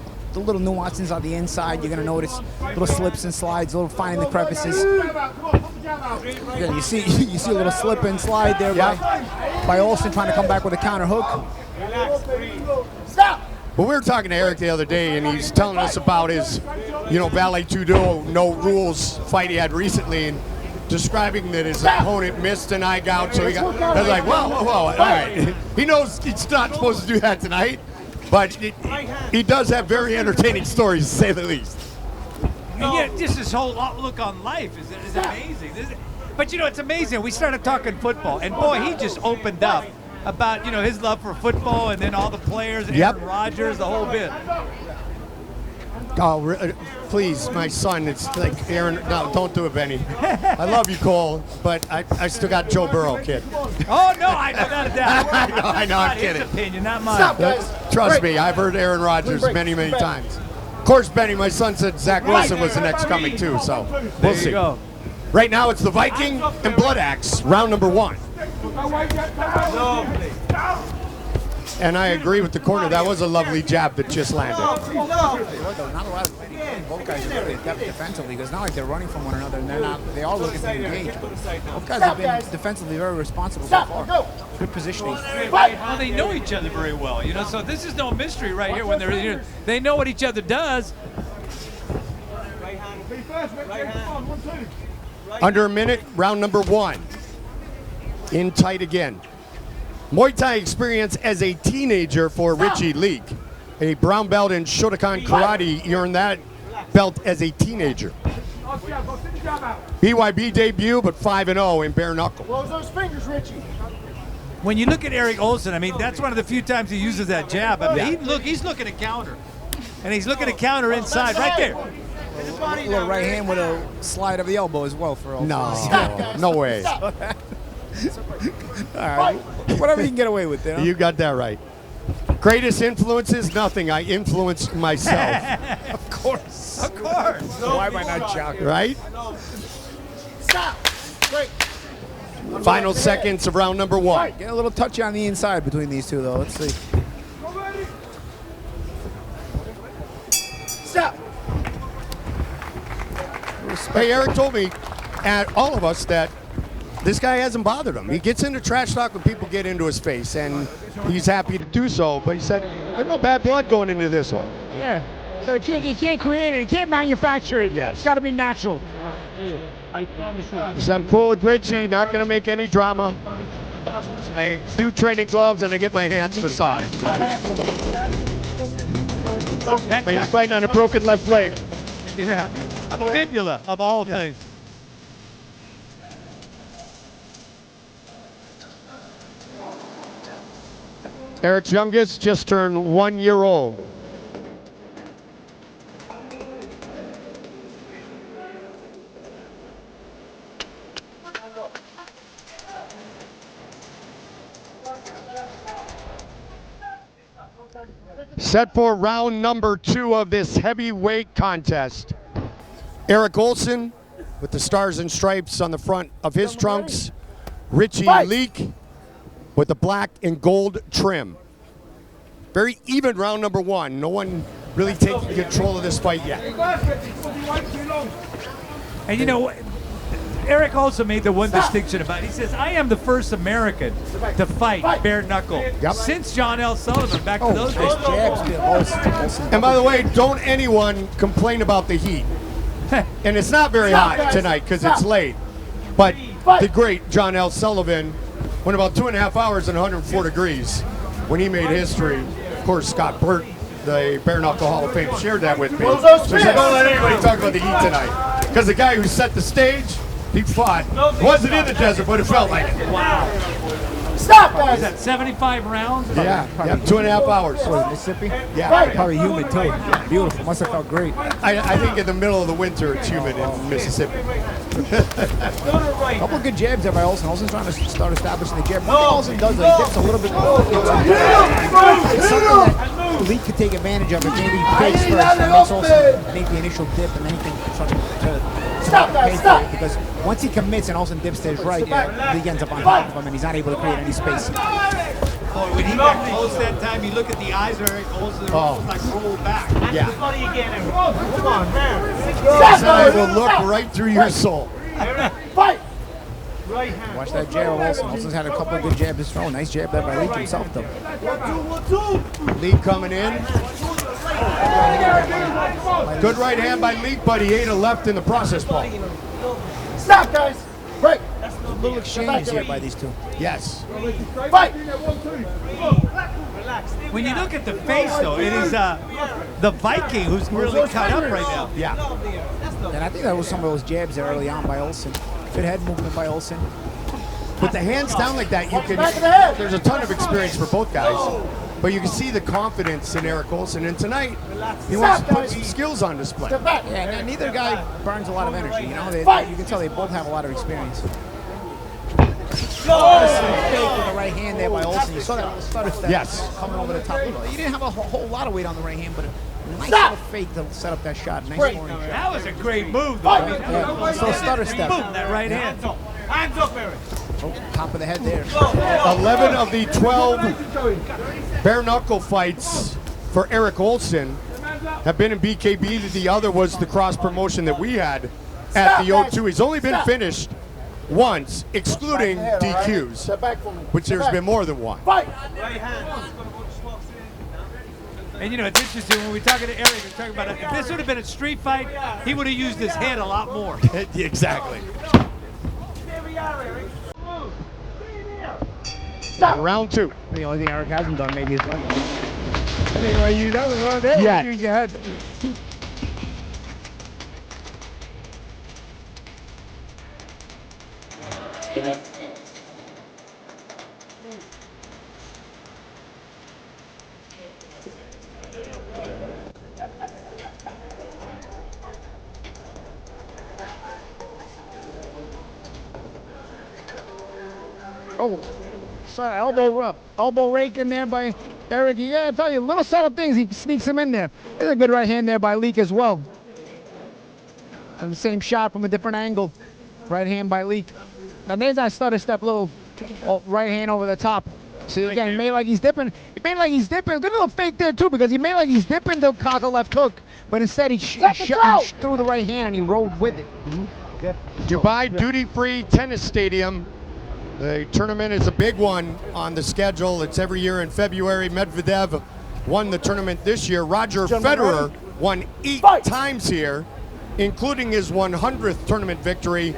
nuances on the inside. You're gonna notice little slips and slides, little finding the crevices. Yeah, you see a little slip and slide there by Olson trying to come back with a counter hook. Stop. Well, we were talking to Eric the other day, and he's telling us about his, Vale Tudo no rules fight he had recently, and describing that his opponent missed an eye gout, so I was like, whoa, all right. He knows he's not supposed to do that tonight, but he does have very entertaining stories, to say the least. And yet, just his whole outlook on life is amazing. But it's amazing. We started talking football, and boy, he just opened up about his love for football, and then all the players, Aaron Rodgers, the whole bit. Oh, please, my son, it's like Aaron. No, don't do it, Benny. I love you, Cole, but I still got Joe Burrow, kid. Oh no, I know that. I know, I'm kidding. His opinion, not mine. Stop, guys. Trust me, I've heard Aaron Rodgers many times. Of course, Benny, my son said Zach Wilson was the next coming too, so we'll see. Go. Right now, it's the Viking and Blood Axe, round number 1. And I agree with the corner. That was a lovely jab that just landed. Not a lot of both guys are really adept defensively, because it's not like they're running from one another, and they are looking to engage. Both guys have been defensively very responsible so far. Good positioning. Well, they know each other very well, so this is no mystery right here when they're here. They know what each other does. Under a minute, round number 1. In tight again. Muay Thai experience as a teenager for Richie Leak. A brown belt in Shotokan Karate. He earned that belt as a teenager. BYB debut, but 5-0 in bare knuckle. Close those fingers, Richie. When you look at Eric Olson, that's one of the few times he uses that jab. He's looking to counter. And he's looking to counter inside, right there. A little right hand with a slide of the elbow as well for Olson. No way. All right. Whatever you can get away with. You got that right. Greatest influences? Nothing. I influence myself. Of course. So why am I not shocked? Right? Stop. Great. Final seconds of round number 1. Get a little touchy on the inside between these two, though. Let's see. Stop. Hey, Eric told me, at all of us, that this guy hasn't bothered him. He gets into trash talk when people get into his face, and he's happy to do so. But he said, there's no bad blood going into this one. Yeah. So you can't create it. You can't manufacture it. Yes. It's got to be natural. So I'm cool with Richie, not going to make any drama. I do training gloves, and I get my hands massaged. He's fighting on a broken left leg. Yeah. A fibula of all things. Eric's youngest just turned 1 year old. Set for round number 2 of this heavyweight contest. Eric Olson with the stars and stripes on the front of his trunks. Richie Leak with the black and gold trim. Very even round number 1. No one really taking control of this fight yet. And you know, Eric also made the one distinction about it. He says, I am the first American to fight bare knuckle since John L. Sullivan, back to those days. And by the way, don't anyone complain about the heat. And it's not very hot tonight because it's late. But the great John L. Sullivan went about 2.5 hours and 104 degrees when he made history. Of course, Scott Burt, the Bare Knuckle Hall of Fame, shared that with me. So he said, don't let anybody talk about the heat tonight. Because the guy who set the stage, he fought. Wasn't in the desert, but it felt like it. Wow. Stop, guys! Is that 75 rounds? Yeah, 2.5 hours. Mississippi? Yeah. Probably humid too. Beautiful. Must have felt great. I think in the middle of the winter, it's humid in Mississippi. A couple of good jabs there by Olson. Olson's trying to start establishing the jab. One thing Olson does, though, he dips a little bit more. It's something that Elite could take advantage of. It maybe fakes first and makes Olson make the initial dip, and then he can start to pay for it, because once he commits and Olson dips to his right, League ends up on top of him, and he's not able to create any space. Boy, when he got close that time, you look at the eyes of Eric Olson, almost like roll back. Yeah. Come on, man. This guy will look right through your soul. Fight! Watch that jab of Olson. Olson's had a couple of good jabs this throw. Nice jab there by League himself, though. League coming in. Good right hand by League, but he ate a left in the process ball. Stop, guys! Break! A little exchanges here by these two. Yes. Fight! When you look at the face, though, it is the Viking who's really cut up right now. Yeah. And I think that was some of those jabs there early on by Olson. Good head movement by Olson. With the hands down like that, you can. There's a ton of experience for both guys, but you can see the confidence in Eric Olson. And tonight, he wants to put some skills on display. Yeah, and neither guy burns a lot of energy. You know, you can tell they both have a lot of experience. Fake with the right hand there by Olson. You saw that on the stutter step. Yes. Coming over the top. He didn't have a whole lot of weight on the right hand, but a nice little fake to set up that shot. Nice scoring shot. That was a great move, though. Yeah, still stutter step. Boom, that right hand. Hands up, Eric! Oh, top of the head there. 11 of the 12 bare knuckle fights for Eric Olson have been in BKB. The other was the cross promotion that we had at the O2. He's only been finished once, excluding DQs, which there's been more than one. And you know, it's interesting when we're talking to Eric, we're talking about if this would have been a street fight, he would have used his head a lot more. Exactly. Round 2. The only thing Eric hasn't done maybe is yeah. Oh, sorry, elbow rake in there by Eric. Yeah, I tell you, little subtle things, he sneaks him in there. There's a good right hand there by Leak as well. And the same shot from a different angle. Right hand by Leak. Now there's that stutter step, little right hand over the top See, again, he made like he's dipping. He made like he's dipping. Good little fake there, too, because he made like he's dipping to cause a left hook. But instead, he threw the right hand and he rolled with it. Okay. Dubai Duty-Free Tennis Stadium. The tournament is a big one on the schedule. It's every year in February. Medvedev won the tournament this year. Roger Federer won 8 times here, including his 100th tournament victory.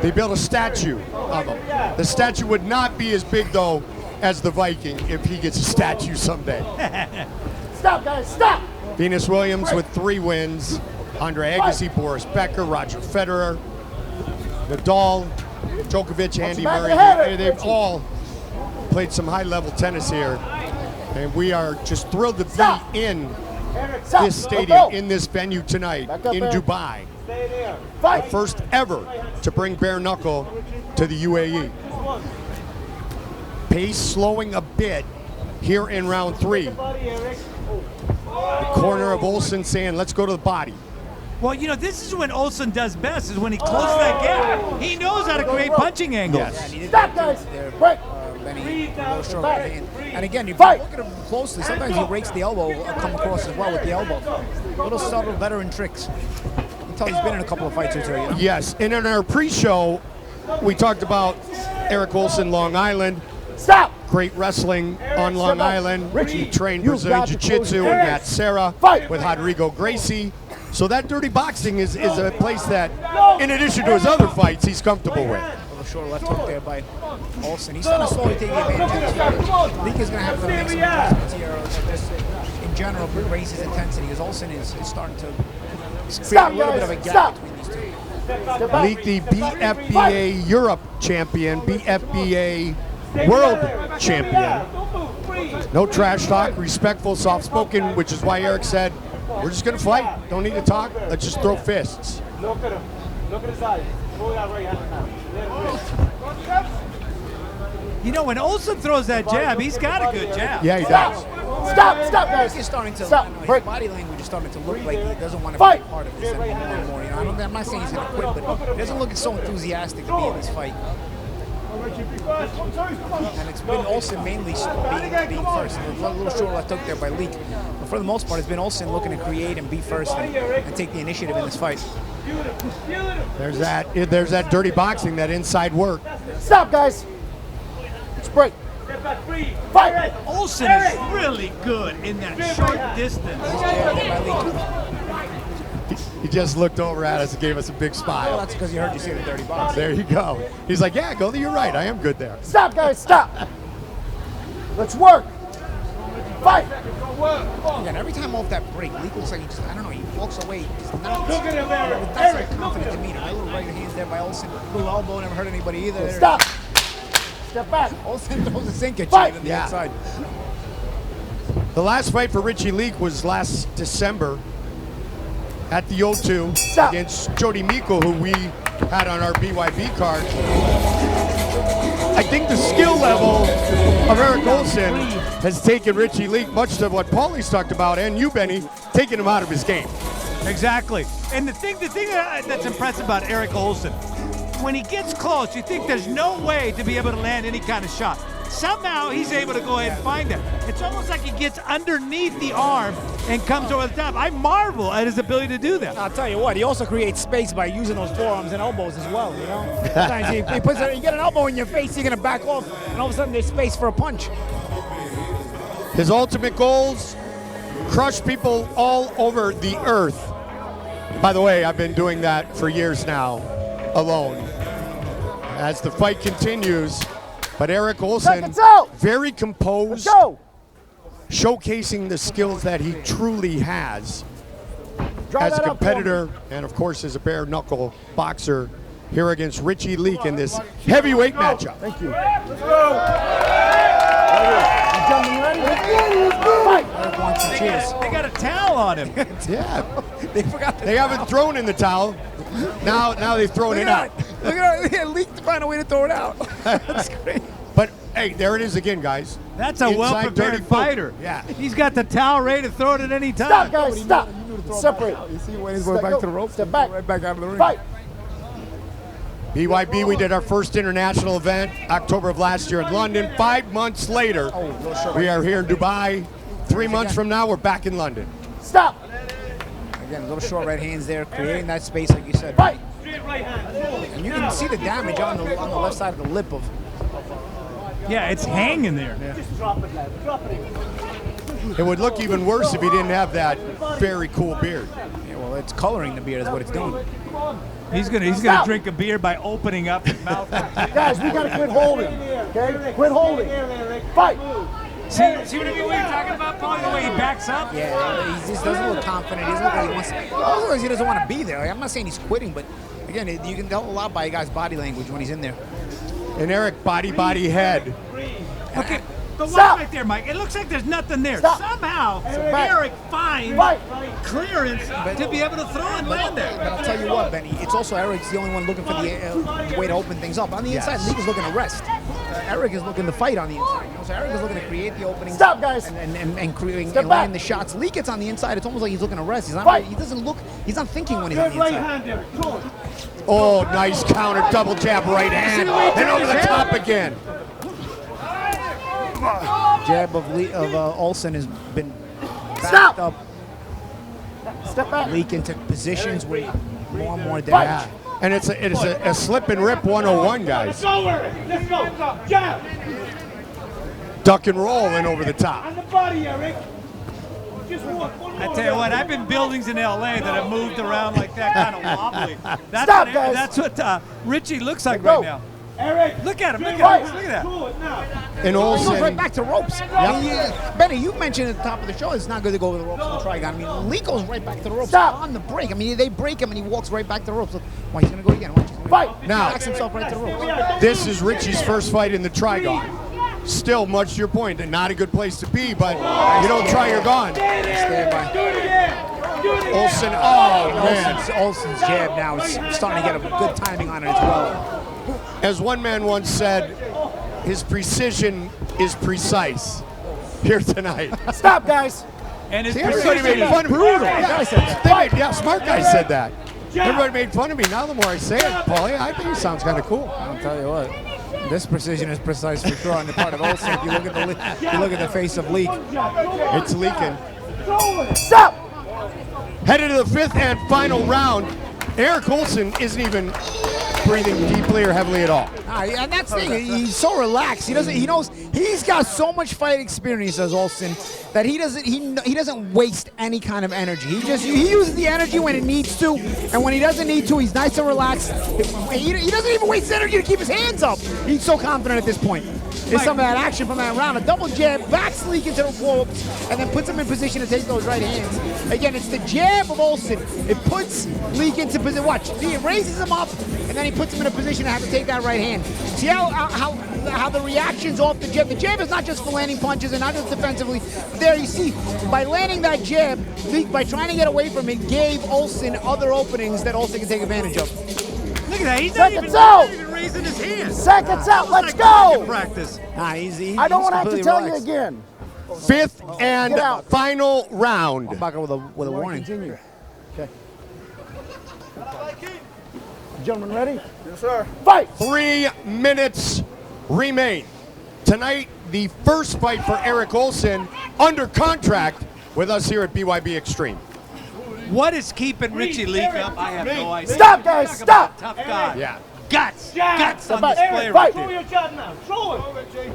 They built a statue of him. The statue would not be as big, though, as the Viking if he gets a statue someday. Stop, guys, stop! Venus Williams with 3 wins. Andre Agassi, Boris Becker, Roger Federer, Nadal, Djokovic, Andy Murray. They've all played some high-level tennis here. And we are just thrilled to be in this stadium, in this venue tonight in Dubai. The first ever to bring bare knuckle to the UAE. Pace slowing a bit here in round 3. The corner of Olson saying, let's go to the body. Well, you know, this is when Olson does best, is when he closes that gap. He knows how to create punching angles. Yes. Stop, guys! Break! And again, if you look at him closely, sometimes he rakes the elbow, come across as well with the elbow. Little subtle veteran tricks. You can tell he's been in a couple of fights or two, you know? Yes, and in our pre-show, we talked about Eric Olson, Long Island. Stop! Great wrestling on Long Island. He trained Brazilian Jiu-Jitsu and Matt Serra with Rodrigo Gracie. So that dirty boxing is a place that, in addition to his other fights, he's comfortable with. A little short left hook there by Olson. He's starting to slowly take advantage of this. Leak is going to have to make some adjustments here. Just in general, raise his intensity, because Olson is starting to create a little bit of a gap between these two. Leak, the BFBA Europe champion, BFBA World champion. No trash talk, respectful, soft-spoken, which is why Eric said, we're just going to fight. Don't need to talk. Let's just throw fists. Look at him. Look at his eyes. Throw that right hand now. You know, when Olson throws that jab, he's got a good jab. Yeah, he does. Stop, guys. He's starting to, stop. His body language is starting to look like he doesn't want to be a part of this anymore. You know, I'm not saying he's going to quit, but he doesn't look so enthusiastic to be in this fight. And it's been Olson mainly being first. A little short left hook there by Leak. But for the most part, it's been Olson looking to create and be first and take the initiative in this fight. There's that dirty boxing, that inside work. Stop, guys. Let's break. Fight. Olson is really good in that short distance. He just looked over at us and gave us a big smile. Well, that's because you heard you say the dirty box. There you go. He's like, yeah, Goldie, you're right. I am good there. Stop, guys, stop. Let's work. Fight. Again, every time off that break, Leak looks like he just, I don't know, he walks away. He's not with that confident demeanor. A little right hands there by Olson. Little elbow, never hurt anybody either. Stop. Step back. Olson throws a Szynkiewicz on the outside. The last fight for Richie Leak was last December at the O2 against Jody Miko, who we had on our BYB card. I think the skill level of Eric Olson has taken Richie Leak, much to what Paulie's talked about, and you, Benny, taking him out of his game. Exactly. And the thing that's impressive about Eric Olson, when he gets close, you think there's no way to be able to land any kind of shot. Somehow he's able to go ahead and find it. It's almost like he gets underneath the arm and comes over the top. I marvel at his ability to do that. I'll tell you what, he also creates space by using those forearms and elbows as well, you know? Sometimes you get an elbow in your face, you're going to back off, and all of a sudden there's space for a punch. His ultimate goals, crush people all over the earth. By the way, I've been doing that for years now, alone. As the fight continues, but Eric Olson, very composed, showcasing the skills that he truly has as a competitor and, of course, as a bare knuckle boxer here against Richie Leak in this heavyweight matchup. Thank you. They got a towel on him. Yeah. They forgot. They haven't thrown in the towel. Now they've thrown it out. Look at it. Leak to find a way to throw it out. That's great. But hey, there it is again, guys. That's a well-prepared fighter. Yeah. He's got the towel ready to throw it at any time. Stop, guys, stop. Separate. You see when he's going back to the rope? Step back. Right back out of the ring. Fight. BYB, we did our first international event October of last year in London. 5 months later, we are here in Dubai. 3 months from now, we're back in London. Stop! Again, a little short right hands there, creating that space like you said. Fight! And you can see the damage on the left side of the lip of. Yeah, it's hanging there. Just drop it, lad. Drop it. It would look even worse if he didn't have that very cool beard. Yeah, well, it's coloring the beard is what it's doing. He's gonna drink a beer by opening up his mouth. Guys, we gotta quit holding. Okay? Quit holding. Fight! See what I mean? What you're talking about, Paul? The way he backs up. Yeah, he just doesn't look confident. He doesn't look like he wants. Also, he doesn't want to be there. Like, I'm not saying he's quitting, but again, you can tell a lot by a guy's body language when he's in there. And Eric, body, head. Okay. But watch right there, Mike. It looks like there's nothing there. Stop. Somehow, Eric finds clearance to be able to throw and land there. But I'll tell you what, Benny, it's also Eric's the only one looking for the way to open things up. On the inside, Leek is looking to rest. Eric is looking to fight on the inside. You know? So Eric is looking to create the openings. Stop, guys. And creating and land the shots. Leek gets on the inside. It's almost like he's looking to rest. He's not. He doesn't look. He's not thinking when he's on the inside. Oh, nice counter, double jab, right hand, and over the top again. Jab of Olson has been Stop. up. Step back. Leak into positions where more and more damage. And it's a slip and rip 101, guys. Let's go. Jab. Duck and roll and over the top. On the body, Eric. Just walk. I tell you what, I've been buildings in LA that have moved around like that, kind of wobbly. Stop, guys. That's what Richie looks like right now. Eric, look at him. Look at that. And Olson He goes right back to ropes. Benny, you mentioned at the top of the show it's not good to go over the ropes on the trigon. I mean, Lee goes right back to the ropes on the break. I mean, they break him and he walks right back to the ropes. Look, why he's going to go again? Fight. Now, He backs himself right to the ropes. this is Richie's first fight in the trigon. Still, much to your point, not a good place to be, but you don't try, you're gone. Stand by. Olson, oh man. Olson's jab now is starting to get a good timing on it as well. As one man once said, his precision is precise here tonight. Stop, guys. And his Everybody made fun of me. Yeah, smart guy said that. Everybody made fun of me. Now the more I say it, Paulie, I think it sounds kind of cool. I'll tell you what. This precision is precise for sure on the part of Olson. If you look at the face of Leak, it's leaking. Stop. Headed to the fifth and final round. Eric Olson isn't even breathing deeply or heavily at all. And that's the thing. He's so relaxed. He knows he's got so much fight experience as Olson that he doesn't waste any kind of energy. He uses the energy when it needs to, and when he doesn't need to, he's nice and relaxed. He doesn't even waste energy to keep his hands up. He's so confident at this point. It's some of that action from that round. A double jab, backs Leak into the ropes, and then puts him in position to take those right hands. Again, it's the jab of Olson. It puts Leak into position. Watch, he raises him up, and then he puts him in a position to have to take that right hand. See how the reactions off the jab. The jab is not just for landing punches and not just defensively. There you see, by landing that jab, Leak, by trying to get away from it, gave Olson other openings that Olson can take advantage of. Look at that. He's not even raising his hand. Seconds out. Let's go. Practice. I don't want to have to tell you again. Fifth and final round. I'm back with a warning. Continue. Okay. Gentlemen, ready? Yes, sir. Fight. 3 minutes remain. Tonight, the first fight for Eric Olson under contract with us here at BYB Extreme. What is keeping Richie Leak up? I have no idea. Stop, guys, stop. Tough guy. Yeah. Guts on Back. display Fight. right Throw there. your jab now. Throw it.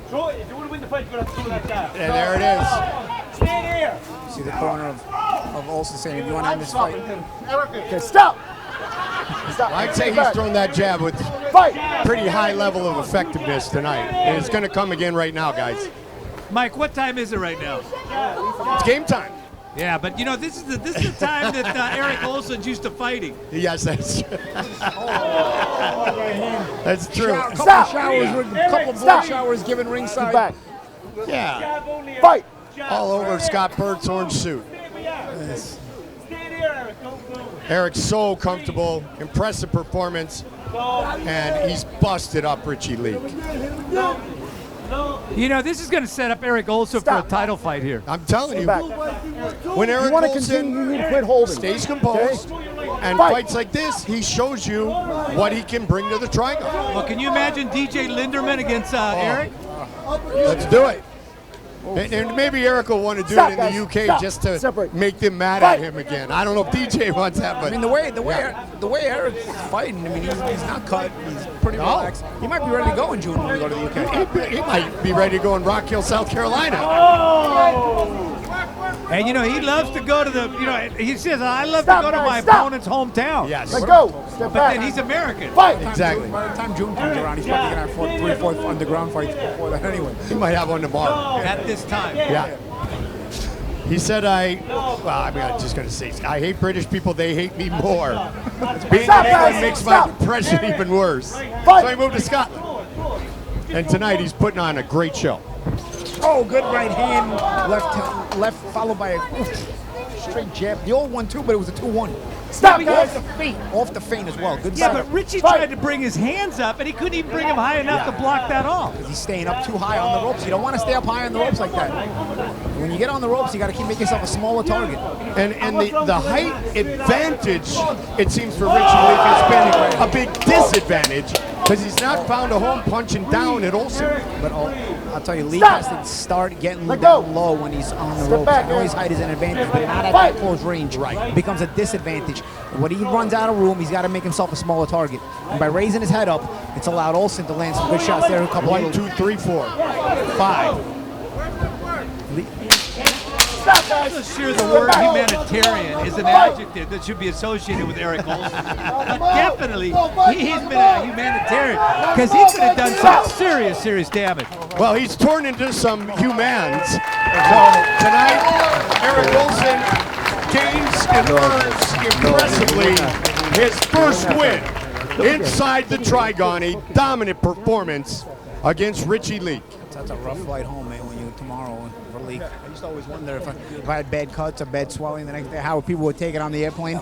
Throw it. If you want to win the fight, you're going to have to throw that jab. And there it is. Stand here. See the corner of Olson saying, if you want to end this fight. Okay, stop. Stop. I'd say he's thrown that jab with pretty high level of effectiveness tonight. And it's going to come again right now, guys. Mike, what time is it right now? It's game time. Yeah, but you know this is the time that Eric Olson's used to fighting. Yes, that's true. That's true. A couple blood showers given ringside. Back. Yeah. Fight. All over Scott Burt's orange suit. Yes. Stand here, Eric. Don't move. Eric's so comfortable, impressive performance, and he's busted up Richie Leak. You know, this is going to set up Eric Olson for a title fight here. I'm telling you, Back. when Eric want to continue, you need to quit holding. stays composed and fights like this, he shows you what he can bring to the triangle. Well, can you imagine DJ Linderman against Eric? Let's do it. And maybe Eric will want to do it in the UK just to make them mad at him again. I don't know if DJ wants that, but I mean, the way Eric's fighting, I mean, he's not cut. He's pretty relaxed. He might be ready to go in June when we go to the UK. He might be ready to go in Rock Hill, South Carolina. And you know, he loves to go to the, you know, he says, I love to go to my opponent's hometown. Yes. Let go. Step But back. then he's American. Fight. Exactly. By the time June comes around, he's probably going to have 3 or 4 underground fights before that anyway. He might have one tomorrow. At this time. Yeah. He said, I'm just going to say, I hate British people. They hate me more. Being in England makes my depression even worse. So I moved to Scotland. And tonight he's putting on a great show. Oh, good right hand, left followed by a straight jab. The old one too, but it was a 2-1. Stop, off the feet, off the feint as well. Good Yeah, start. but Richie tried to bring his hands up, and he couldn't even bring them high enough to block that off. He's staying up too high on the ropes. You don't want to stay up high on the ropes like that. When you get on the ropes, you got to keep making yourself a smaller target. And the height advantage, it seems, for Richie Leak has been a big disadvantage because he's not found a home punching down at Olson. But I'll tell you, Leak has to start getting down low when he's on the ropes. I know his height is an advantage, but not at that close range. It becomes a disadvantage. When he runs out of room, he's got to make himself a smaller target. And by raising his head up, it's allowed Olson to land some good shots there. 1, 2, 3, 4, 5. I'm sure the word humanitarian is an adjective that should be associated with Eric Olson. But definitely, he's been a humanitarian because he could have done some serious damage. Well, he's torn into some humans. So tonight, Eric Olson gains and earns impressively his first win inside the Trigoni. Dominant performance against Richie Leak. That's a rough flight home, man, when you tomorrow for Leak. I used to always wonder if I had bad cuts or bad swelling the next day, how people would take it on the airplane.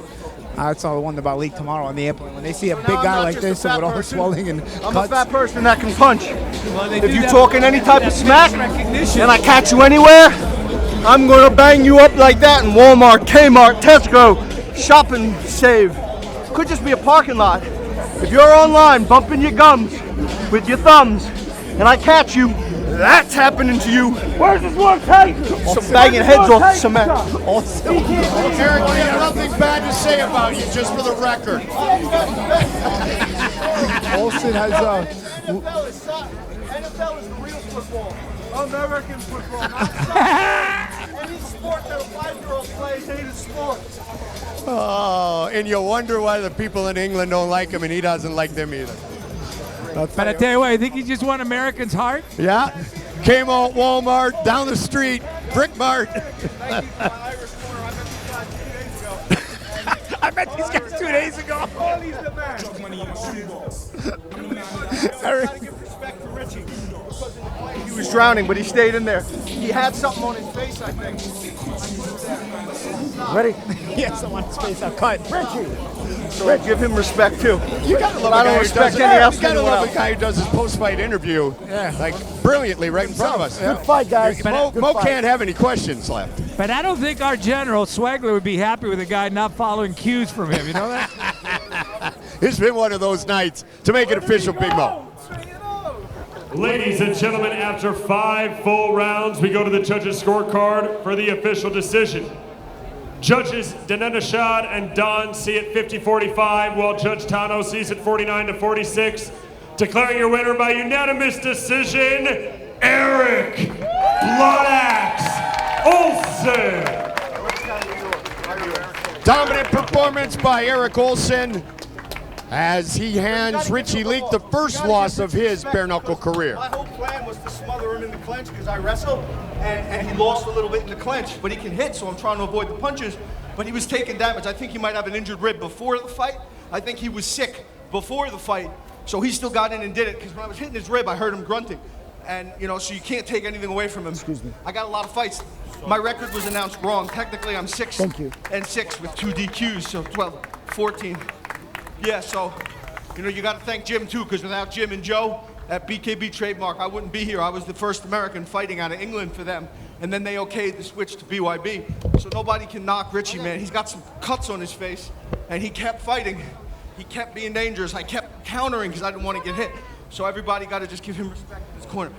That's all I wonder about Leak tomorrow on the airplane. When they see a big guy like this with all the swelling and I'm cuts. a fat person that can punch. Well, If you talking any type of smack and I catch you anywhere, I'm gonna bang you up like that in Walmart, Kmart, Tesco, Shop and Save. Could just be a parking lot. If you're online bumping your gums with your thumbs and I catch you, that's happening to you. Where's this one tank? Some banging heads off the cement. Eric, we have nothing bad to say about you, just for the record. Olson has NFL is the real football. American football, not soccer. Any sport that a 5-year-old plays ain't a sport. Oh, and you wonder why the people in England don't like him and he doesn't like them either. But I tell you what, I think he just won Americans' heart. Yeah, came out Walmart, down the street, Brick Mart. I met these guys 2 days ago. Eric. He was drowning, but he stayed in there. He had something on his face, I think. Ready? He has something on his face. I'll cut. So give him respect too. You gotta love I a guy don't who respect does any else. You gotta love a guy who does his post-fight interview, like brilliantly right in front of us. Good fight, guys. Mo can't have any questions left. But I don't think our general, Swagler, would be happy with a guy not following cues from him. You know that? It's been one of those nights to make it official, Big Mo. Ladies and gentlemen, after 5 full rounds, we go to the judges' scorecard for the official decision. Judges Rashad and Don see it 50-45, while Judge Tano sees it 49-46. Declaring your winner by unanimous decision, Eric Bloodaxe Olson. Dominant performance by Eric Olson as he hands Richie Leak the first loss of his bare knuckle career. My whole plan was to smother him in the clinch because I wrestled, and he lost a little bit in the clinch, but he can hit, so I'm trying to avoid the punches. But he was taking damage. I think he might have an injured rib before the fight. I think he was sick before the fight, so he still got in and did it, because when I was hitting his rib, I heard him grunting. And, you know, so you can't take anything away from him. Excuse me. I got a lot of fights. My record was announced wrong. Technically, I'm 6-6 with 2 DQs, so 12, 14. Yeah, so, you know, you got to thank Jim, too, because without Jim and Joe, at BKB Trademark, I wouldn't be here. I was the first American fighting out of England for them. And then they okayed the switch to BYB. So nobody can knock Richie, man. He's got some cuts on his face, and he kept fighting. He kept being dangerous. I kept countering because I didn't want to get hit. So everybody got to just give him respect in his corner.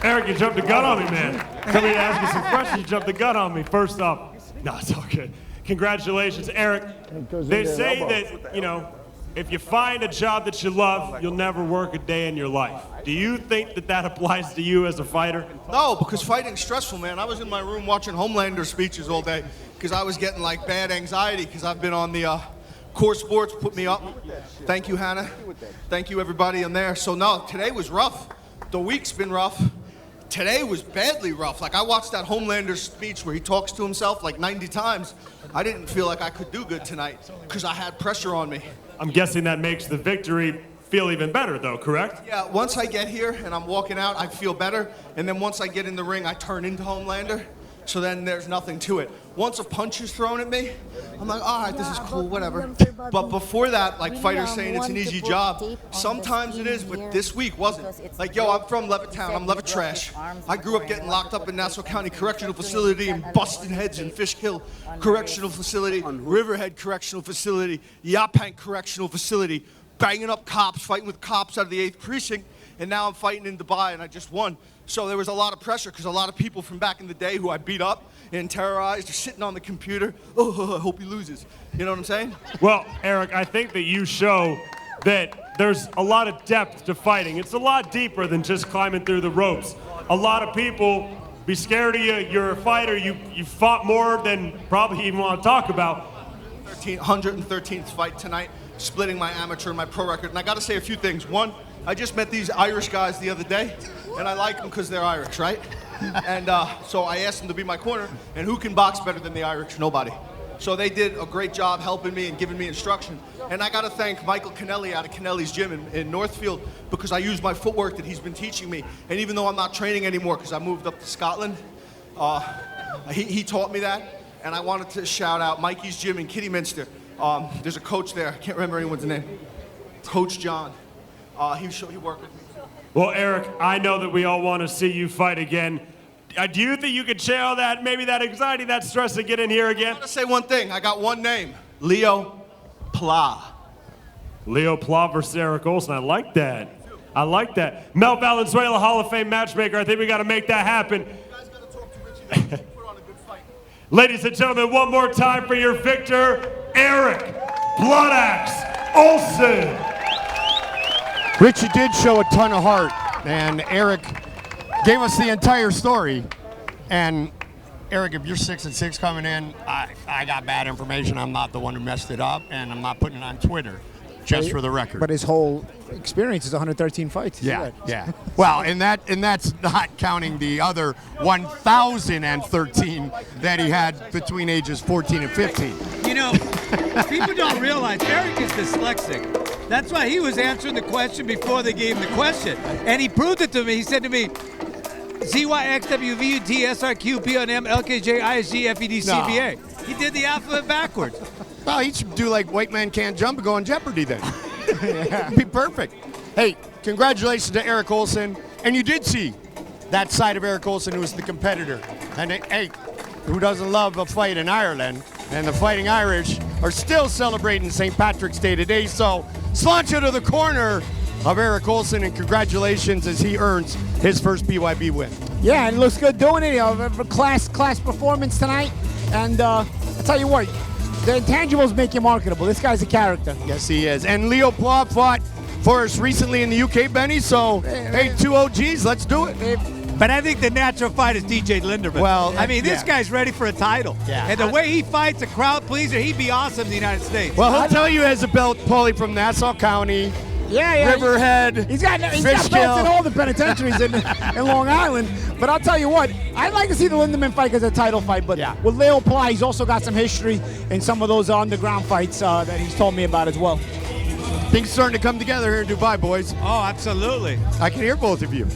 Eric, you jumped the gun on me, man. Come here to ask you some questions. You jumped the gun on me. First off, no, it's all good. Congratulations, Eric. They say that, you know, if you find a job that you love, you'll never work a day in your life. Do you think that that applies to you as a fighter? No, because fighting's stressful, man. I was in my room watching Homelander speeches all day because I was getting like bad anxiety because I've been on the Core Sports put me up. Thank you, Hannah. Thank you, everybody in there. So no, today was rough. The week's been rough. Today was badly rough. Like I watched that Homelander speech where he talks to himself like 90 times. I didn't feel like I could do good tonight because I had pressure on me. I'm guessing that makes the victory feel even better though, correct? Yeah, once I get here and I'm walking out, I feel better. And then once I get in the ring, I turn into Homelander. So then there's nothing to it. Once a punch is thrown at me, I'm like, all right, this is cool, whatever. But before that, like fighters saying it's an easy job, sometimes it is, but this week wasn't. Like, yo, I'm from Levittown, I'm Levitrash. I grew up getting locked up in Nassau County Correctional Facility and busting heads in Fishkill Correctional Facility, Riverhead Correctional Facility, Yaphank Correctional Facility, banging up cops, fighting with cops out of the 8th Precinct, and now I'm fighting in Dubai and I just won. So there was a lot of pressure because a lot of people from back in the day who I beat up and terrorized are sitting on the computer. Oh, I hope he loses. You know what I'm saying? Well, Eric, I think that you show that there's a lot of depth to fighting. It's a lot deeper than just climbing through the ropes. A lot of people be scared of you. You're a fighter. You fought more than probably even want to talk about. 113th fight tonight, splitting my amateur and my pro record. And I got to say a few things. One, I just met these Irish guys the other day, and I like them because they're Irish, right? And so I asked them to be my corner, and who can box better than the Irish? Nobody. So they did a great job helping me and giving me instruction. And I got to thank Michael Kennelly out of Kennelly's gym in Northfield because I used my footwork that he's been teaching me. And even though I'm not training anymore because I moved up to Scotland, he taught me that. And I wanted to shout out Mikey's gym in Kidderminster. There's a coach there. I can't remember anyone's name. Coach John. He worked with me. Well, Eric, I know that we all want to see you fight again. Do you think you could channel that, maybe that anxiety, that stress to get in here again? I want to say one thing. I got one name. Leo Pla. Leo Pla versus Eric Olson. I like that. I like that. Mel Valenzuela, Hall of Fame matchmaker. I think we got to make that happen. You guys got to talk to Richie. Put on a good fight. Ladies and gentlemen, one more time for your victor, Eric Blood Axe Olson. Richie did show a ton of heart, and Eric gave us the entire story. And Eric, if you're 6-6 coming in, I got bad information. I'm not the one who messed it up, and I'm not putting it on Twitter, just for the record. But his whole experience is 113 fights. Yeah, yeah. Well, and that's not counting the other 1,013 that he had between ages 14 and 15. You know, people don't realize Eric is dyslexic. That's why he was answering the question before they gave him the question. And he proved it to me. He said to me, ZYXWVUTSRQPNM LKJISGFEDCBA. He did the alphabet backwards. Well, he should do like White Man Can't Jump and go on Jeopardy then. It'd be perfect. Hey, congratulations to Eric Olson. And you did see that side of Eric Olson who was the competitor. And hey, who doesn't love a fight in Ireland? And the Fighting Irish are still celebrating St. Patrick's Day today. So sláinte to the corner of Eric Olson, and congratulations as he earns his first BYB win. Yeah, and looks good doing it. You know, class performance tonight. And I'll tell you what, the intangibles make you marketable. This guy's a character. Yes, he is. And Leo Pla fought for us recently in the UK, Benny. So, hey, two OGs, let's do it. But I think the natural fight is DJ Linderman. Well, I mean, this guy's ready for a title. Yeah. And the way he fights, a crowd pleaser, he'd be awesome in the United States. Well, he'll tell you as a belt, Paulie, from Nassau County. Yeah. Riverhead. He's got belts in all the penitentiaries in Long Island. But I'll tell you what, I'd like to see the Lindemann fight as a title fight. But with Leo Pla, he's also got some history in some of those underground fights that he's told me about as well. Things starting to come together here in Dubai, boys. Oh, absolutely. I can hear both of you.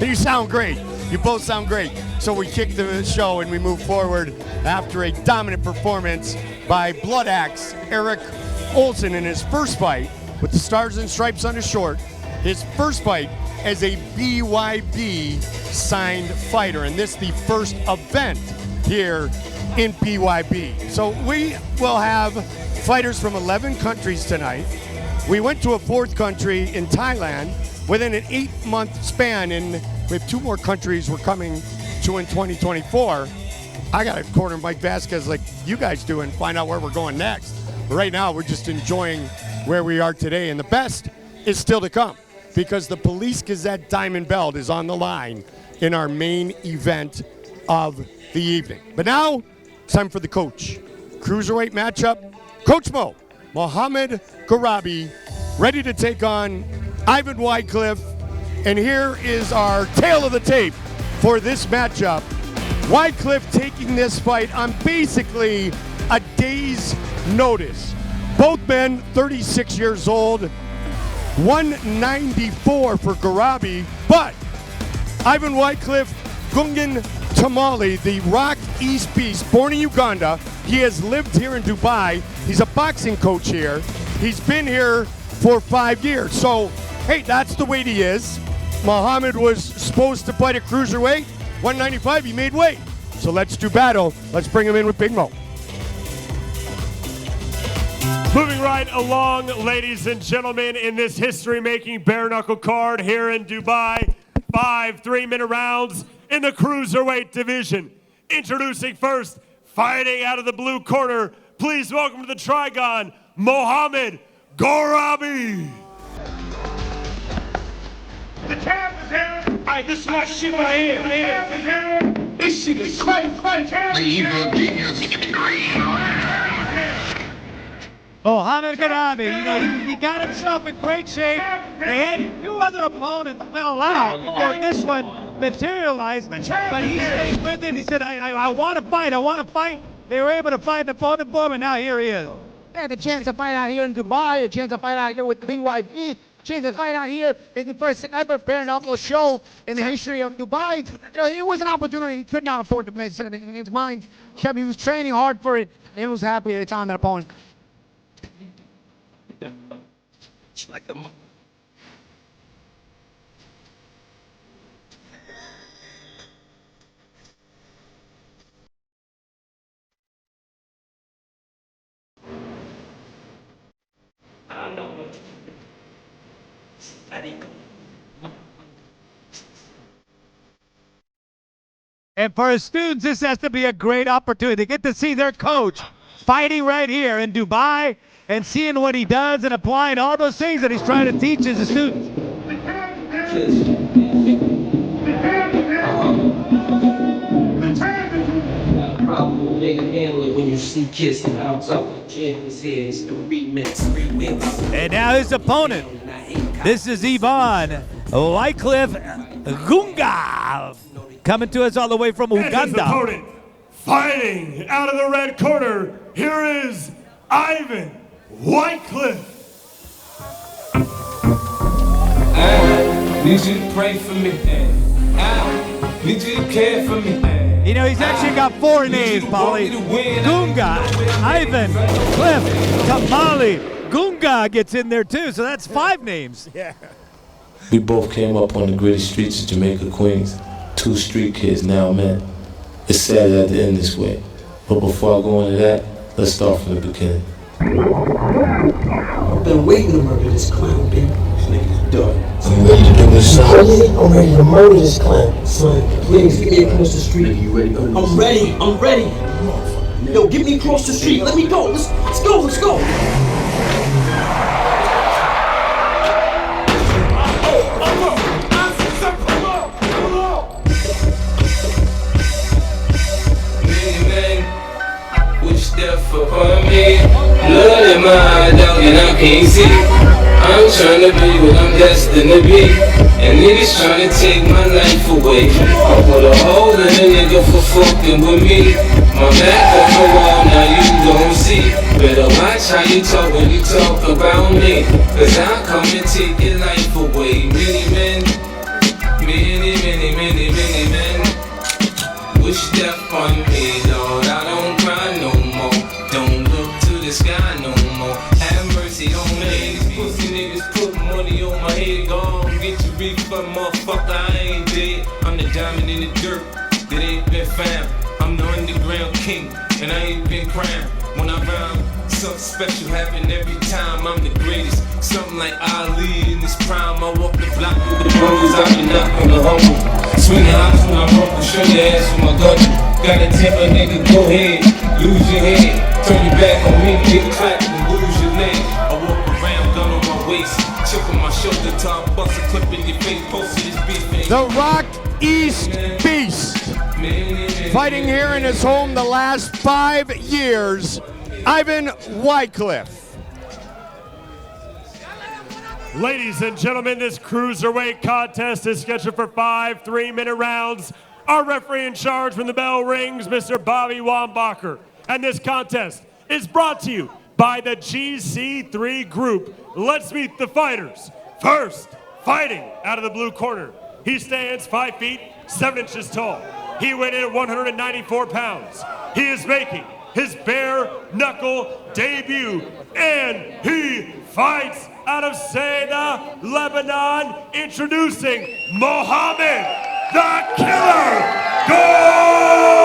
You sound great. You both sound great. So we kick the show and we move forward after a dominant performance by Blood Axe Eric Olson in his first fight with the Stars and Stripes on his short, his first fight as a BYB signed fighter, and this the first event here in BYB. So we will have fighters from 11 countries tonight. We went to a fourth country in Thailand within an 8-month span, and we have 2 more countries we're coming to in 2024. I got to corner Mike Vasquez like you guys do and find out where we're going next. But right now, we're just enjoying where we are today, and the best is still to come because the Police Gazette Diamond Belt is on the line in our main event of the evening. But now, it's time for the coach. Cruiserweight matchup, Coach Mo, Mohamed Garabi, ready to take on Ivan Wycliffe. And here is our tail of the tape for this matchup. Wycliffe taking this fight on basically a day's notice. Both men 36 years old, 194 for Garabi, but Ivan Wycliffe, Gungan Tamale, the Rock East Beast, born in Uganda. He has lived here in Dubai. He's a boxing coach here. He's been here for 5 years. So, hey, that's the weight he is. Muhammad was supposed to fight at cruiserweight, 195, he made weight. So let's do battle. Let's bring him in with Big Mo. Moving right along, ladies and gentlemen, in this history-making bare knuckle card here in Dubai, 5 3-minute rounds in the cruiserweight division. Introducing first, fighting out of the blue corner, please welcome to the Trigon, Mohamed Garabi. The champ is here. All right, this is my shit right here. The champ is here. This shit is crazy. Mohamed Garabi, you know, he got himself in great shape. They had 2 other opponents fell out before this one materialized, but he stayed with it. He said, I want to fight, I want to fight. They were able to fight the opponent for him, and now here he is. They had the chance to fight out here in Dubai, a chance to fight out here with BYB, chance to fight out here in the first ever bare knuckle show in the history of Dubai. You know, it was an opportunity he could not afford to miss in his mind. He was training hard for it, and he was happy at the time that opponent. Like them. I don't know. And for his students, this has to be a great opportunity. They get to see their coach fighting right here in Dubai and seeing what he does and applying all those things that he's trying to teach his students. And now his opponent. This is Ivan Wycliffe Gunga, coming to us all the way from Uganda. And his opponent, fighting out of the red corner, here is Ivan Wycliffe. I need you to pray for me. I need you to care for me. You know, he's actually got 4 names, Polly. Gunga, Ivan, Cliff, Tamale. Gunga gets in there too, so that's 5 names. Yeah. We both came up on the gritty streets of Jamaica, Queens. 2 street kids now, man. It's sad it had to end this way. But before I go into that, let's start from the beginning. I've been waiting to murder this clown, baby. This nigga's done. I'm ready to do this, son. I'm ready to murder this clown. Son, please, get me across the street. You ready? I'm ready. I'm ready. Yo, get me across the street. Let me go. Let's go. Let's go. Upon me, blood in my eye down and I can't see. I'm trying to be what I'm destined to be, and niggas trying to take my life away. I put a hole in a nigga for fucking with me. My back on the wall, now you don't see. Better watch how you talk when you talk about me, cause I'll come and take your life away. Many men wish death on me, Lord. I don't cry no more. Don't look to the sky no more. Have ain't dead. I'm the diamond in the dirt that ain't been found. I'm the underground king, and I ain't been crowned. When I rhyme, something special happen every time. I'm the greatest, something like Ali in this prime. I walk the block with the brothers, I be not on the humble. Swinging hops when I rumble, show your ass with my gun. Got a temper, nigga, go ahead, lose your head. Turn your back on me, get clapped and lose your leg. I walk around, gun on my waist, chip on my shoulder, top, bust a clip in your face, posted this beef. The Rock East Beast, fighting here in his home the last 5 years, Ivan Wycliffe. Ladies and gentlemen, this cruiserweight contest is scheduled for 5 3-minute rounds. Our referee in charge when the bell rings, Mr. Bobby Wambacher. And this contest is brought to you by the GC3 Group. Let's meet the fighters. First, fighting out of the blue corner. He stands 5 feet 7 inches tall. He weighed in at 194 pounds. He is making his bare knuckle debut, and he fights out of Seda, Lebanon, introducing Mohammed the Killer Garabi.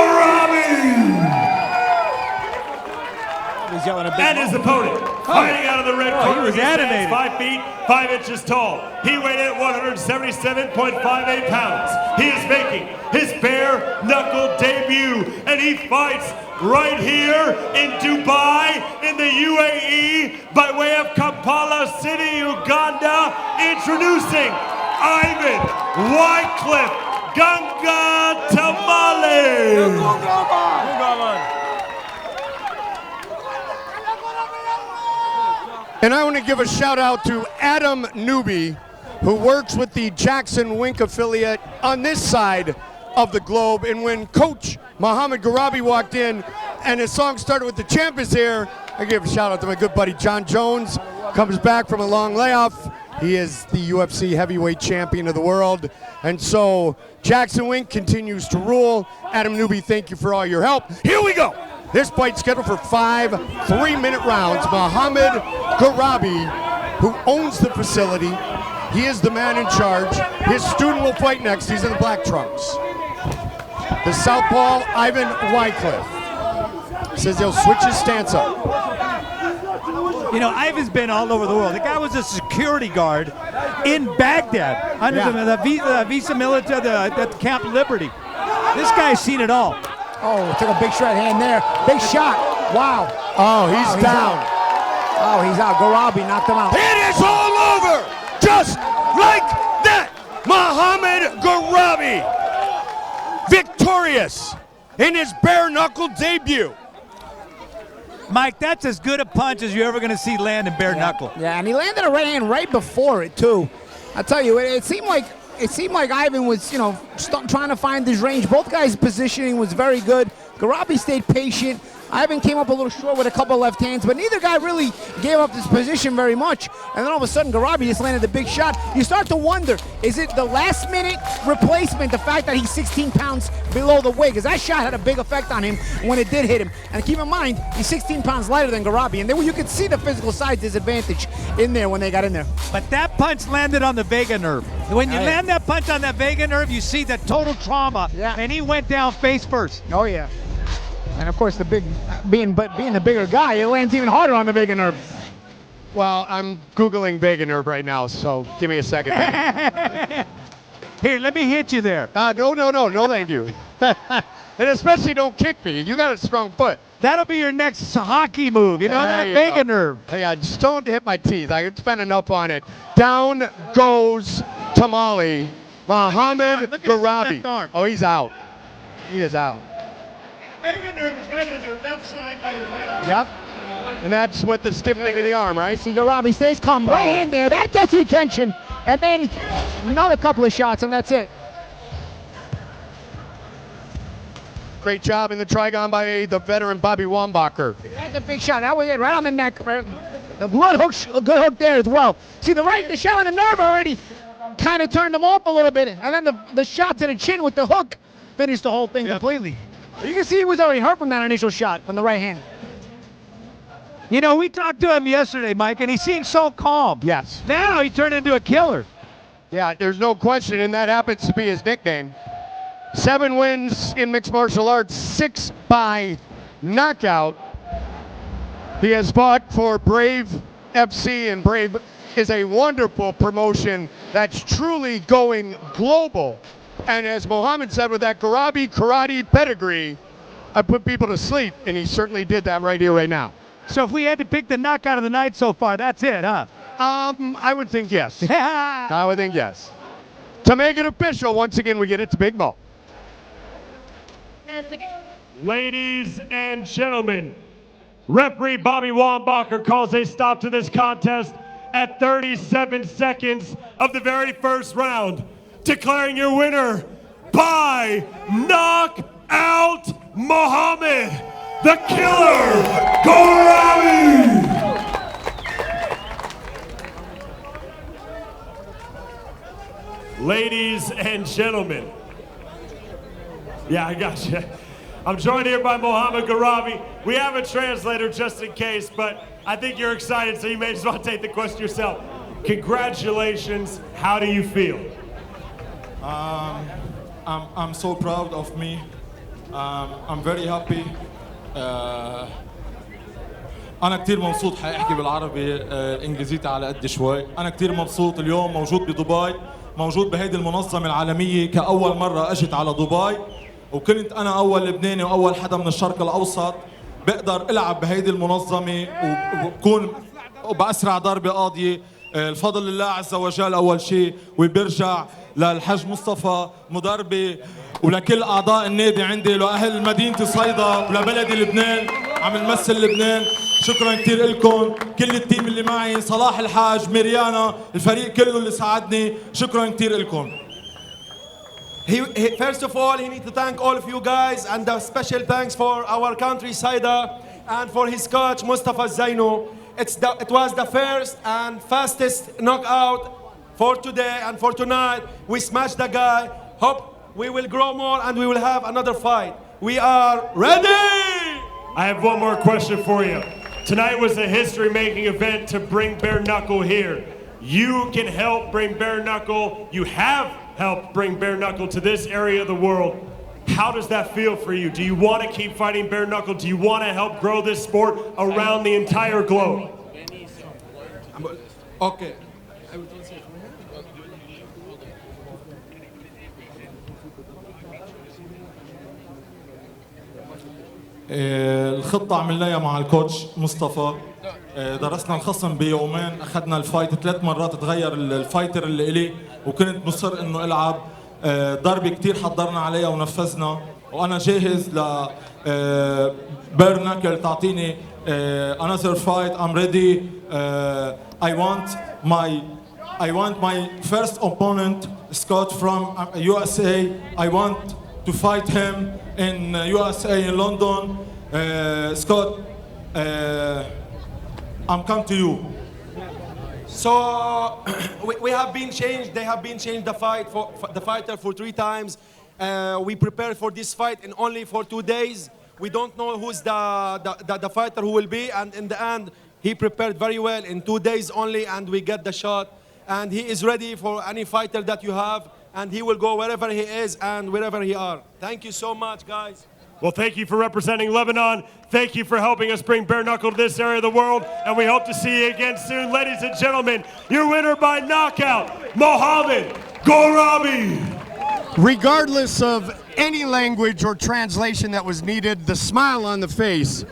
And his opponent, fighting out of the red corner, he was animated. 5 feet 5 inches tall. He weighed in at 177.58 pounds. He is making his bare knuckle debut, and he fights right here in Dubai, in the UAE, by way of Kampala City, Uganda, introducing Ivan Wycliffe Ganga Tamale. And I want to give a shout out to Adam Newby, who works with the Jackson Wink affiliate on this side of the globe. And when Coach Mohammed Garabi walked in and his song started with "The Champ is Here," I give a shout out to my good buddy John Jones. Comes back from a long layoff. He is the UFC heavyweight champion of the world. And so Jackson Wink continues to rule. Adam Newby, thank you for all your help. Here we go. This fight scheduled for 5 3-minute rounds. Mohammed Garabi, who owns the facility, he is the man in charge. His student will fight next. He's in the black trunks. The southpaw, Ivan Wycliffe, says he'll switch his stance up. You know, Ivan's been all over the world. The guy was a security guard in Baghdad under the Visa Military at Camp Liberty. This guy's seen it all. Oh, took a big straight hand there. Big shot. Wow. Oh, he's down. Oh, he's out. Garabi knocked him out. It is all over, just like that. Mohammed Garabi, victorious in his bare knuckle debut. Mike, that's as good a punch as you're ever going to see land in bare knuckle. Yeah, and he landed a right hand right before it too. I tell you, it seemed like Ivan was, trying to find his range. Both guys' positioning was very good. Garabi stayed patient. Ivan came up a little short with a couple of left hands, but neither guy really gave up his position very much. And then all of a sudden, Garabi just landed a big shot. You start to wonder, is it the last-minute replacement, the fact that he's 16 pounds below the weight? Because that shot had a big effect on him when it did hit him. And keep in mind, he's 16 pounds lighter than Garabi, and you could see the physical size disadvantage in there when they got in there. But that punch landed on the Vega nerve. When you land that punch on that Vega nerve, you see the total trauma, and he went down face first. Oh, yeah. And of course, being the bigger guy, it lands even harder on the Vega nerve. Well, I'm Googling Vega nerve right now, so give me a second. Here, let me hit you there. No, thank you. And especially don't kick me. You got a strong foot. That'll be your next hockey move. You know that Vega nerve. Yeah, just don't hit my teeth. I spent enough on it. Down goes Tamale. Mohammed Garabi. Oh, he's out. He is out. Vega nerve is right on your left side by your leg. Yep. And that's with the stiffening of the arm, right? See, Garabi stays calm. Right in there. That gets your attention. And then another couple of shots, and that's it. Great job in the trigon by the veteran Bobby Wambacher. That's a big shot. That was it, right on the neck. The blood hook, a good hook there as well. See, the shot on the nerve already kind of turned him off a little bit. And then the shot to the chin with the hook finished the whole thing completely. You can see he was already hurt from that initial shot from the right hand. You know, we talked to him yesterday, Mike, and he seemed so calm. Yes. Now he turned into a killer. Yeah, there's no question, and that happens to be his nickname. 7 wins in mixed martial arts, 6 by knockout. He has fought for Brave FC, and Brave is a wonderful promotion that's truly going global. And as Mohammed said, with that Garabi karate pedigree, I put people to sleep, and he certainly did that right here, right now. So if we had to pick the knockout of the night so far, that's it, huh? I would think yes. I would think yes. To make it official, once again, we get it to Big Mo. Ladies and gentlemen, referee Bobby Wambacher calls a stop to this contest at 37 seconds of the very first round, declaring your winner by knockout, Mohammed the Killer Garabi. Ladies and gentlemen, yeah, I got you. I'm joined here by Mohammed Garabi. We have a translator just in case, but I think you're excited, so you may as well take the question yourself. Congratulations. How do you feel? I'm so proud of me. I'm very happy. أنا كتير مبسوط حأحكي بالعربي الإنجليزيتي على قد شوي. أنا كتير مبسوط اليوم موجود بدبي، موجود بهيدي المنظمة العالمية كأول مرة أجت على دبي، وكنت أنا أول لبناني وأول حدا من الشرق الأوسط بقدر ألعب بهيدي المنظمة وبكون بأسرع ضربة قاضية. الفضل لله عز وجل أول شيء، وبرجع للحج مصطفى مدربي ولكل أعضاء النادي عندي، لأهل مدينة صيدا ولبلدي لبنان، عم نمثل لبنان. شكرا كثير لكم، كل التيم اللي معي، صلاح الحاج، ميريانا، الفريق كله اللي ساعدني، شكرا كثير لكم. First of all, he needs to thank all of you guys, and a special thanks for our country, Saida, and for his coach, Mustafa Zaino. It was the first and fastest knockout for today and for tonight. We smashed the guy. Hope we will grow more and we will have another fight. We are ready! I have one more question for you. Tonight was a history-making event to bring Bare Knuckle here. You can help bring Bare Knuckle. You have helped bring Bare Knuckle to this area of the world. How does that feel for you? Do you want to keep fighting Bare Knuckle? Do you want to help grow this sport around the entire globe? Okay. الخطة عملناها مع الكوتش مصطفى. درسنا الخصم بيومين، اخذنا الفايت 3 مرات، تغير الفايتر اللي إلي وكنت مصر انه العب. ضربة كتير حضرنا عليها ونفذنا، وانا جاهز ل بير ناكل تعطيني another fight. I'm ready. I want my first opponent, Scott from USA. I want to fight him in USA in London. Scott, I'm come to you. So we have been changed. They have been changed the fight for the fighter for 3 times. We prepared for this fight in only for 2 days. We don't know who's the fighter who will be, and in the end, he prepared very well in 2 days only, and we get the shot. And he is ready for any fighter that you have, and he will go wherever he is and wherever he are. Thank you so much, guys. Well, thank you for representing Lebanon. Thank you for helping us bring Bare Knuckle to this area of the world, and we hope to see you again soon. Ladies and gentlemen, your winner by knockout, Mohammed Garabi. Regardless of any language or translation that was needed, the smile on the face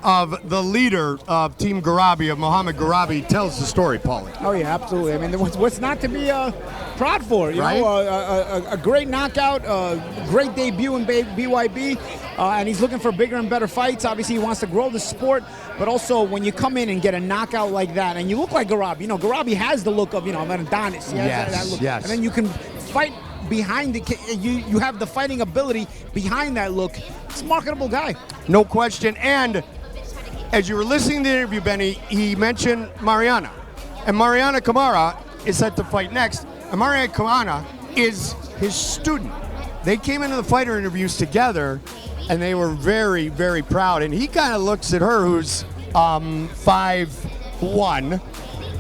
of the leader of Team Garabi, of Mohammed Garabi, tells the story, Paulie. Oh, yeah, absolutely. I mean, what's not to be proud for? You Right? know, a great knockout, a great debut in BYB, and he's looking for bigger and better fights. Obviously, he wants to grow the sport, but also when you come in and get a knockout like that, and you look like Garabi, you know, Garabi has the look of, you know, an Adonis. He has that look. Yes. And then you can fight behind the, you have the fighting ability behind that look. It's a marketable guy. No question. And as you were listening to the interview, Benny, he mentioned Mariana. And Mariana Kamara is set to fight next. And Mariana Kamara is his student. They came into the fighter interviews together, and they were very, very proud. And he kind of looks at her, who's 5'1".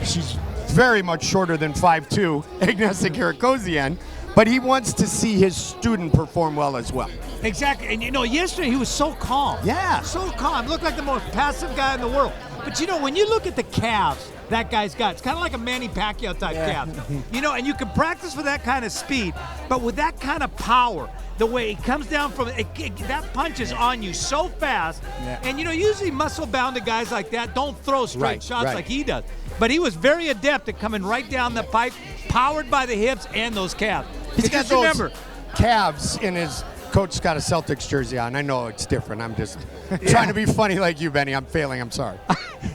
She's very much shorter than 5'2", Agnesa Kirikozian, but he wants to see his student perform well as well. Exactly, and yesterday he was so calm. Yeah. So calm, looked like the most passive guy in the world. But when you look at the calves that guy's got, it's kind of like a Manny Pacquiao type calf. And you can practice with that kind of speed, but with that kind of power, the way it comes down from that punch is on you so fast. Yeah. And usually muscle-bounded guys like that don't throw straight shots like he does. But he was very adept at coming right down the pipe, powered by the hips and those calves. He's got those calves in his. Coach's got a Celtics jersey on. I know it's different. I'm just trying to be funny like you, Benny. I'm failing. I'm sorry.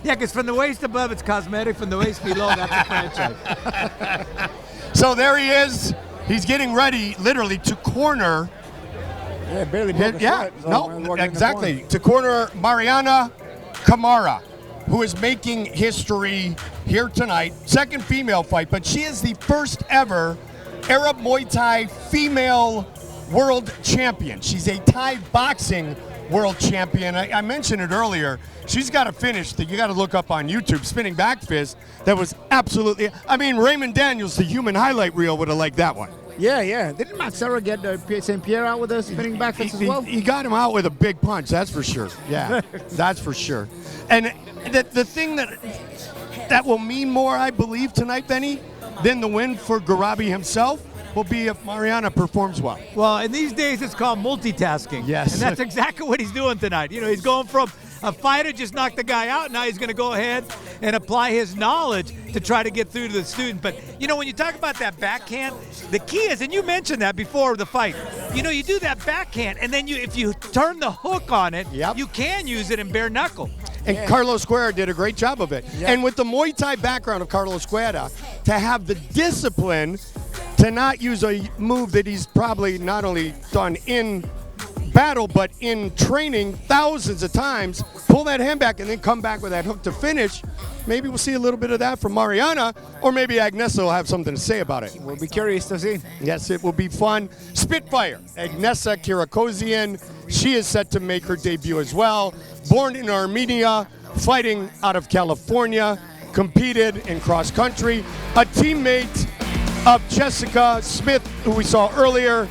Yeah, because from the waist above, it's cosmetic. From the waist below, that's a franchise. So there he is. He's getting ready, literally, to corner. Yeah, barely broke exactly. To corner Mariana Kamara, who is making history here tonight. Second female fight, but she is the first ever Arab Muay Thai female world champion. She's a Thai boxing world champion. I mentioned it earlier. She's got a finish that you got to look up on YouTube, spinning back fist. That was absolutely, Raymond Daniels, the human highlight reel, would have liked that one. Yeah. Didn't Matsera get St. Pierre out with a spinning back fist as well? He got him out with a big punch, that's for sure. Yeah, that's for sure. And the thing that will mean more, I believe, tonight, Benny, than the win for Garabi himself, will be if Mariana performs well. Well, in these days, it's called multitasking. Yes. And that's exactly what he's doing tonight. He's going from a fighter just knocked the guy out. Now he's going to go ahead and apply his knowledge to try to get through to the student. But, when you talk about that backhand, the key is, and you mentioned that before the fight, you do that backhand, and then if you turn the hook on it, you can use it in bare knuckle. And Carlos Guerra did a great job of it. Yeah. And with the Muay Thai background of Carlos Guerra, to have the discipline to not use a move that he's probably not only done in battle, but in training thousands of times, pull that hand back and then come back with that hook to finish. Maybe we'll see a little bit of that from Mariana, or maybe Agnesa will have something to say about it. We'll be curious to see. Yes, it will be fun. Spitfire, Agnesa Kirikozian. She is set to make her debut as well. Born in Armenia, fighting out of California, competed in cross country. A teammate of Jessica Smith, who we saw earlier.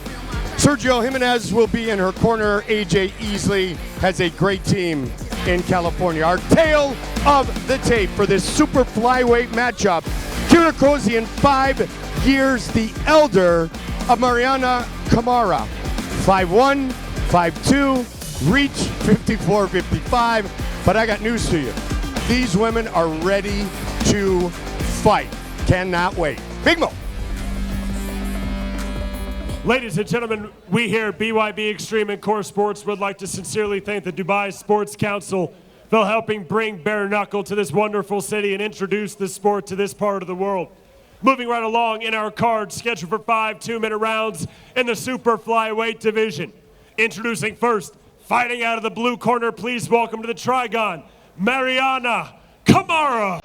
Sergio Jimenez will be in her corner. AJ Easley has a great team in California. Our tale of the tape for this super flyweight matchup. Kirikozian, 5 years the elder of Mariana Kamara. 5'1", 5'2", reach 54-55. But I got news to you. These women are ready to fight. Cannot wait. Big Mo. Ladies and gentlemen, we here at BYB Extreme and Core Sports would like to sincerely thank the Dubai Sports Council for helping bring Bare Knuckle to this wonderful city and introduce the sport to this part of the world. Moving right along in our card, scheduled for 5 2-minute rounds in the super flyweight division. Introducing first, fighting out of the blue corner, please welcome to the Trigon, Mariana Kamara.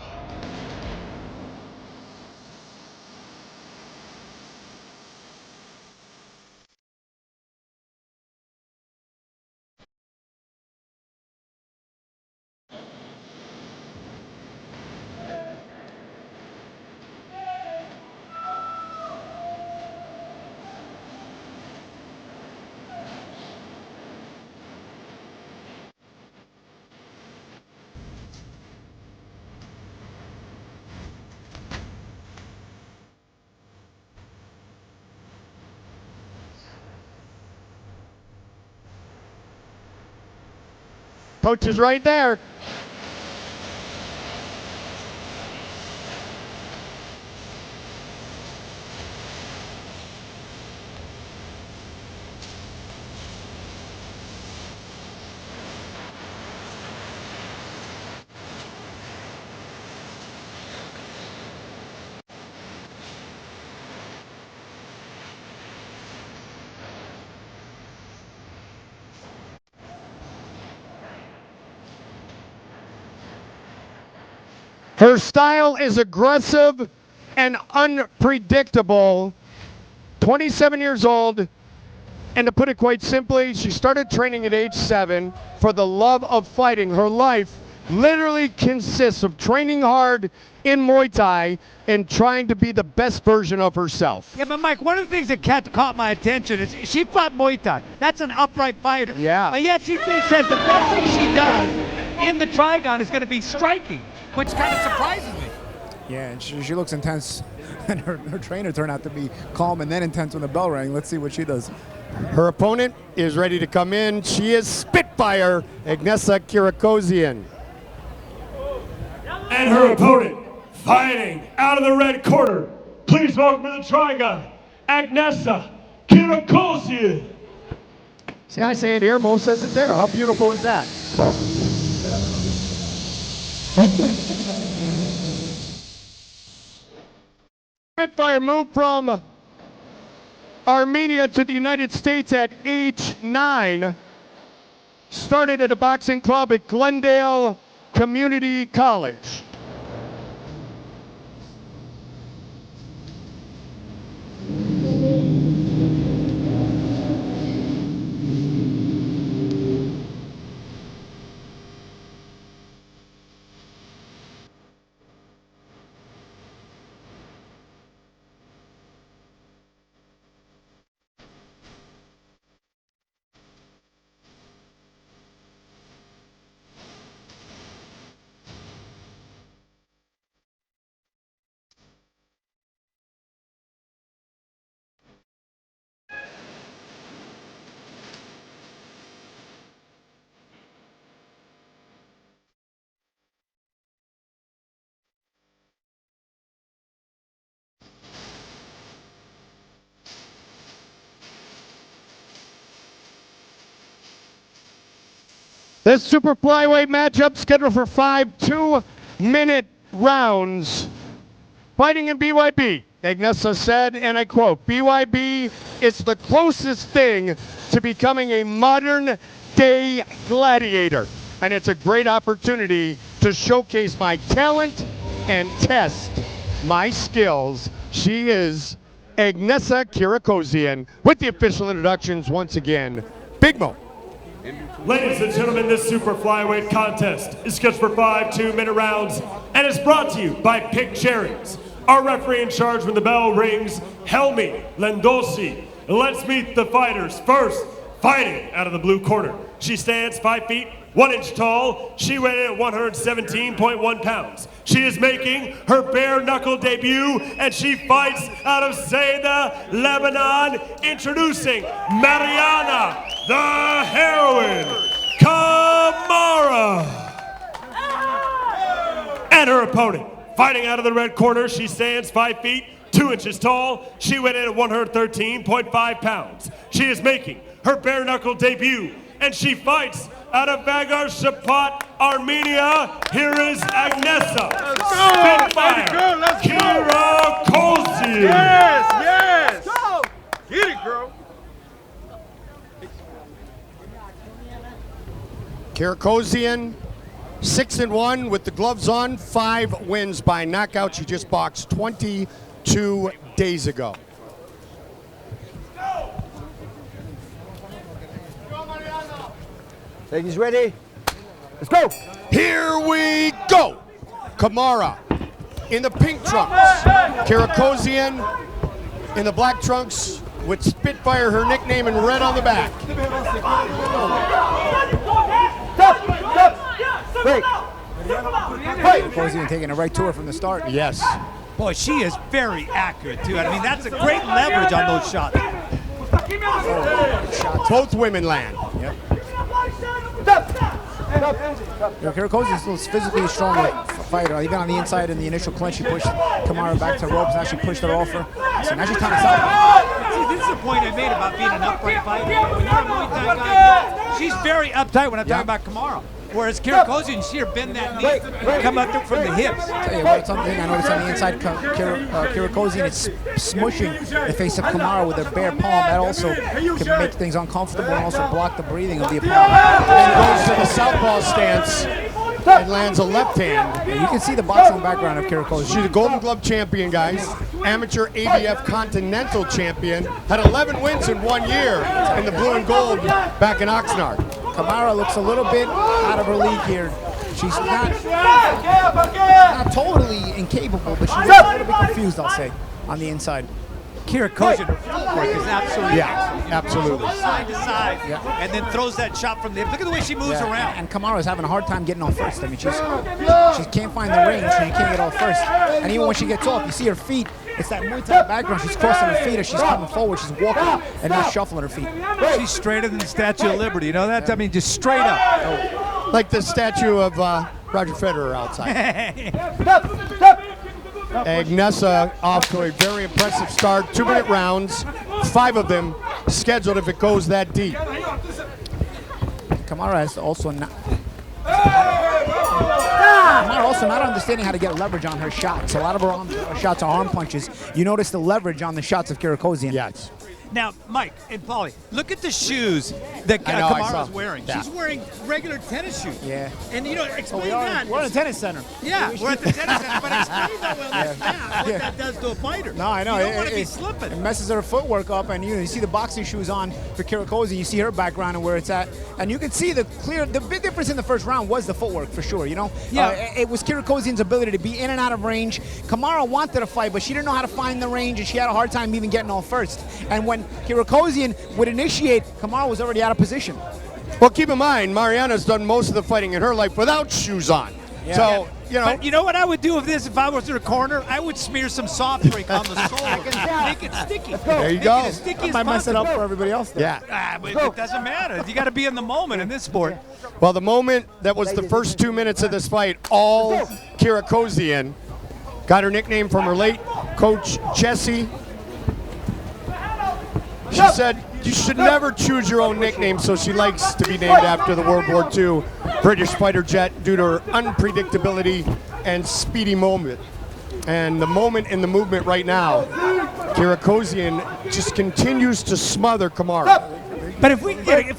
Coach is right there. Her style is aggressive and unpredictable. 27 years old, and to put it quite simply, she started training at age 7 for the love of fighting. Her life literally consists of training hard in Muay Thai and trying to be the best version of herself. Yeah, but Mike, one of the things that caught my attention is she fought Muay Thai. That's an upright fighter. Yeah. But yet she thinks that the best thing she does in the trigon is going to be striking, which kind of surprises me. Yeah, and she looks intense. And her trainer turned out to be calm and then intense when the bell rang. Let's see what she does. Her opponent is ready to come in. She is Spitfire, Agnesa Kirikozian. And her opponent, fighting out of the red corner. Please welcome to the trigon, Agnesa Kirikozian. See, I say it here, Mo says it there. How beautiful is that? Spitfire moved from Armenia to the United States at age 9. Started at a boxing club at Glendale Community College. This super flyweight matchup scheduled for 5 2-minute rounds. Fighting in BYB, Agnesa said, and I quote, BYB is the closest thing to becoming a modern day gladiator. And it's a great opportunity to showcase my talent and test my skills. She is Agnesa Kirikozian with the official introductions once again. Big Mo. Ladies and gentlemen, this super flyweight contest is scheduled for 5 2-minute rounds and is brought to you by Pick Cherries. Our referee in charge when the bell rings, Helmi Lendosi. Let's meet the fighters. First, fighting out of the blue corner. She stands 5 feet, 1 inch tall. She weighed in at 117.1 pounds. She is making her bare knuckle debut, and she fights out of Ceuta, Lebanon. Introducing Mariana, the heroine, Kamara. And her opponent, fighting out of the red corner, she stands 5 feet, 2 inches tall. She weighed in at 113.5 pounds. She is making her bare knuckle debut, and she fights out of Bagar Shapat, Armenia. Here is Agnesa Spitfire Kirikozian. Yes! Go! Get it, girl. Kirikozian, 6-1 with the gloves on, 5 wins by knockout. She just boxed 22 days ago. Ladies ready? Let's go. Here we go. Kamara in the pink trunks. Kirikozian in the black trunks with Spitfire, her nickname, in red on the back. Kirikozian taking it right to her from the start. Yes. Boy, she is very accurate, too. I mean, that's a great leverage on those shots. Both women land. Yep. Kirikozian's a physically strong fighter. Even on the inside in the initial clinch, she pushed Kamara back to ropes. Now she pushed her off her. So now she's kind of south. See, this is the point I made about being an upright fighter. When you're a Muay Thai guy, she's very uptight when I'm talking about Kamara. Whereas Kirikozian, she bend that knee, come up from the hips. Tell you what, something I noticed on the inside, Kirikozian is smushing the face of Kamara with her bare palm. That also can make things uncomfortable and also block the breathing of the opponent. And goes to the southpaw stance and lands a left hand. Yeah, you can see the boxing background of Kirikozian. She's a Golden Glove champion, guys. Amateur ABF Continental champion. Had 11 wins in 1 year in the blue and gold back in Oxnard. Kamara looks a little bit out of her league here. She's not totally incapable, but she's a little bit confused, I'll say, on the inside. Kirikozian, her footwork is absolutely absolutely. Side to side, and then throws that shot from the hip. Look at the way she moves around. And Kamara's having a hard time getting off first. I mean, she can't find the range, and she can't get off first. And even when she gets off, you see her feet. It's that Muay Thai background. She's crossing her feet as she's coming forward. She's walking and not shuffling her feet. She's straighter than the Statue of Liberty. You know that? I mean, just straight up. Like the statue of Roger Federer outside. Agnesa off to a very impressive start. 2-minute rounds, 5 of them scheduled if it goes that deep. Kamara has also not understanding how to get leverage on her shots. A lot of her shots are arm punches. You notice the leverage on the shots of Kirikozian. Yes. Now, Mike and Paulie, look at the shoes that Kamara's wearing. Yeah. She's wearing regular tennis shoes. Yeah. And, you know, explain that. We're in a tennis center. Yeah, we're at the tennis center, but explain that what that does to a fighter. No, I know. You don't want to be slipping. It messes her footwork up, and you see the boxing shoes on for Kirikozian. You see her background and where it's at, and you can see the big difference in the first round was the footwork for sure. You know, it was Kirikozian's ability to be in and out of range. Kamara wanted to fight, but she didn't know how to find the range, and she had a hard time even getting off first. And when Kirikozian would initiate, Kamara was already out of position. Well, keep in mind, Mariana's done most of the fighting in her life without shoes on. So, you know. But you know what I would do with this if I was in a corner? I would smear some soft drink on the sole. Make it sticky. There you go. Make it as sticky as Might mess it up possible. for everybody else, though. Yeah. But it doesn't matter. You got to be in the moment in this sport. Well, the moment that was the first 2 minutes of this fight, all Kirikozian, got her nickname from her late coach, Jesse. She said, you should never choose your own nickname, so she likes to be named after the World War II British fighter jet due to her unpredictability and speedy moment. And the moment in the movement right now, Kirikozian just continues to smother Kamara. But if we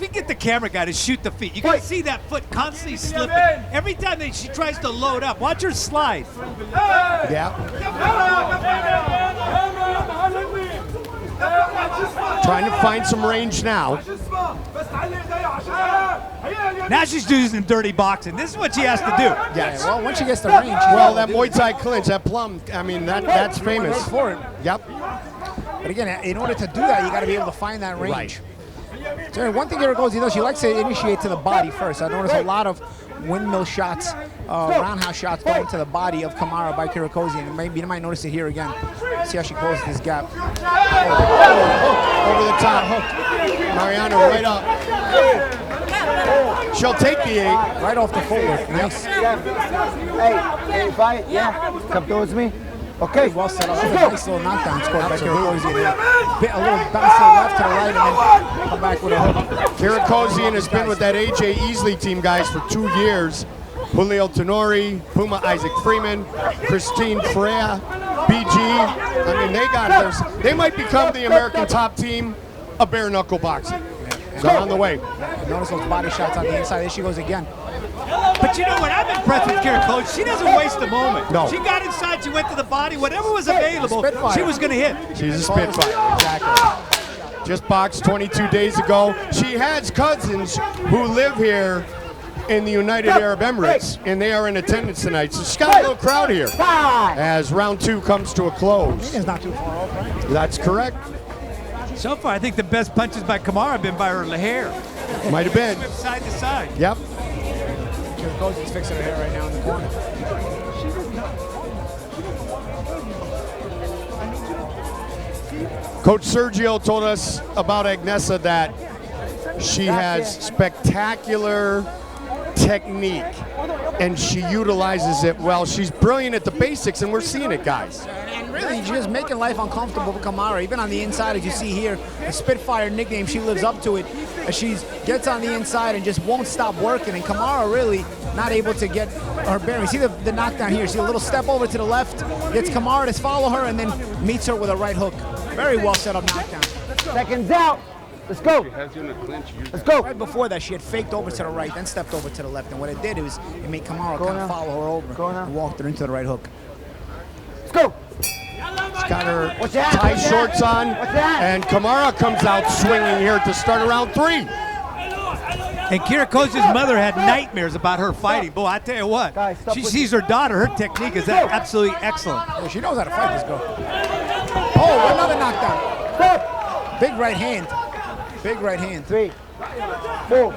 get the camera guy to shoot the feet, you can see that foot constantly slipping. Every time that she tries to load up, watch her slide. Yeah. Trying to find some range now. Now she's using dirty boxing. This is what she has to do. Yes. Well, once she gets the range. Well, that Muay Thai clinch, that plum, I mean, that's famous. For it. Yep. But again, in order to do that, you got to be able to find that range. Right. So one thing Kirikozian does, she likes to initiate to the body first. I noticed a lot of windmill shots, roundhouse shots going to the body of Kamara by Kirikozian. Maybe you might notice it here again. See how she closes this gap. Over the top hook. Mariana right up. She'll take the 8. Right off the footwork. Nice. Hey, fight? Yeah. Come towards me. Okay, well set up. A nice little knockdown scored by Kirikozian. A little bounce to the left, to the right, and then come back with a hook. Kirikozian has been with that AJ Easley team, guys, for 2 years. Julio Tenori, Puma Isaac Freeman, Christine Freya, BG. I mean, they got those. They might become the American top team of bare knuckle boxing. They're on the way. Notice those body shots on the inside. There she goes again. But you know what? I'm impressed with Kirikozian. She doesn't waste a moment. No. She got inside. She went to the body. Whatever was available, she was going to hit. She's a spitfire. Exactly. Just boxed 22 days ago. She has cousins who live here in the United Arab Emirates, and they are in attendance tonight. So she's got a little crowd here as round 2 comes to a close. It's not too far off, right? That's correct. So far, I think the best punches by Kamara have been by her hair. Might have been. Flip side to side. Yep. Kirikozian's fixing her hair right now in the corner. Coach Sergio told us about Agnesa that she has spectacular technique and she utilizes it well. She's brilliant at the basics, and we're seeing it, guys. And really, she's just making life uncomfortable for Kamara. Even on the inside, as you see here, the Spitfire nickname, she lives up to it. As she gets on the inside and just won't stop working. And Kamara really not able to get her bearing. See the knockdown here. See a little step over to the left, gets Kamara to follow her, and then meets her with a right hook. Very well set up knockdown. Seconds out. Let's go. Let's go. Right before that, she had faked over to the right, then stepped over to the left. And what it did is it made Kamara kind of follow her over and walked her into the right hook. Let's go. She's got her tie shorts on, and Kamara comes out swinging here to start around 3. And Kirikozian's mother had nightmares about her fighting. Boy, I tell you what, she sees her daughter. Her technique is absolutely excellent. Well, she knows how to fight this girl. Oh, another knockdown. Big right hand. Big right hand. 3, 4,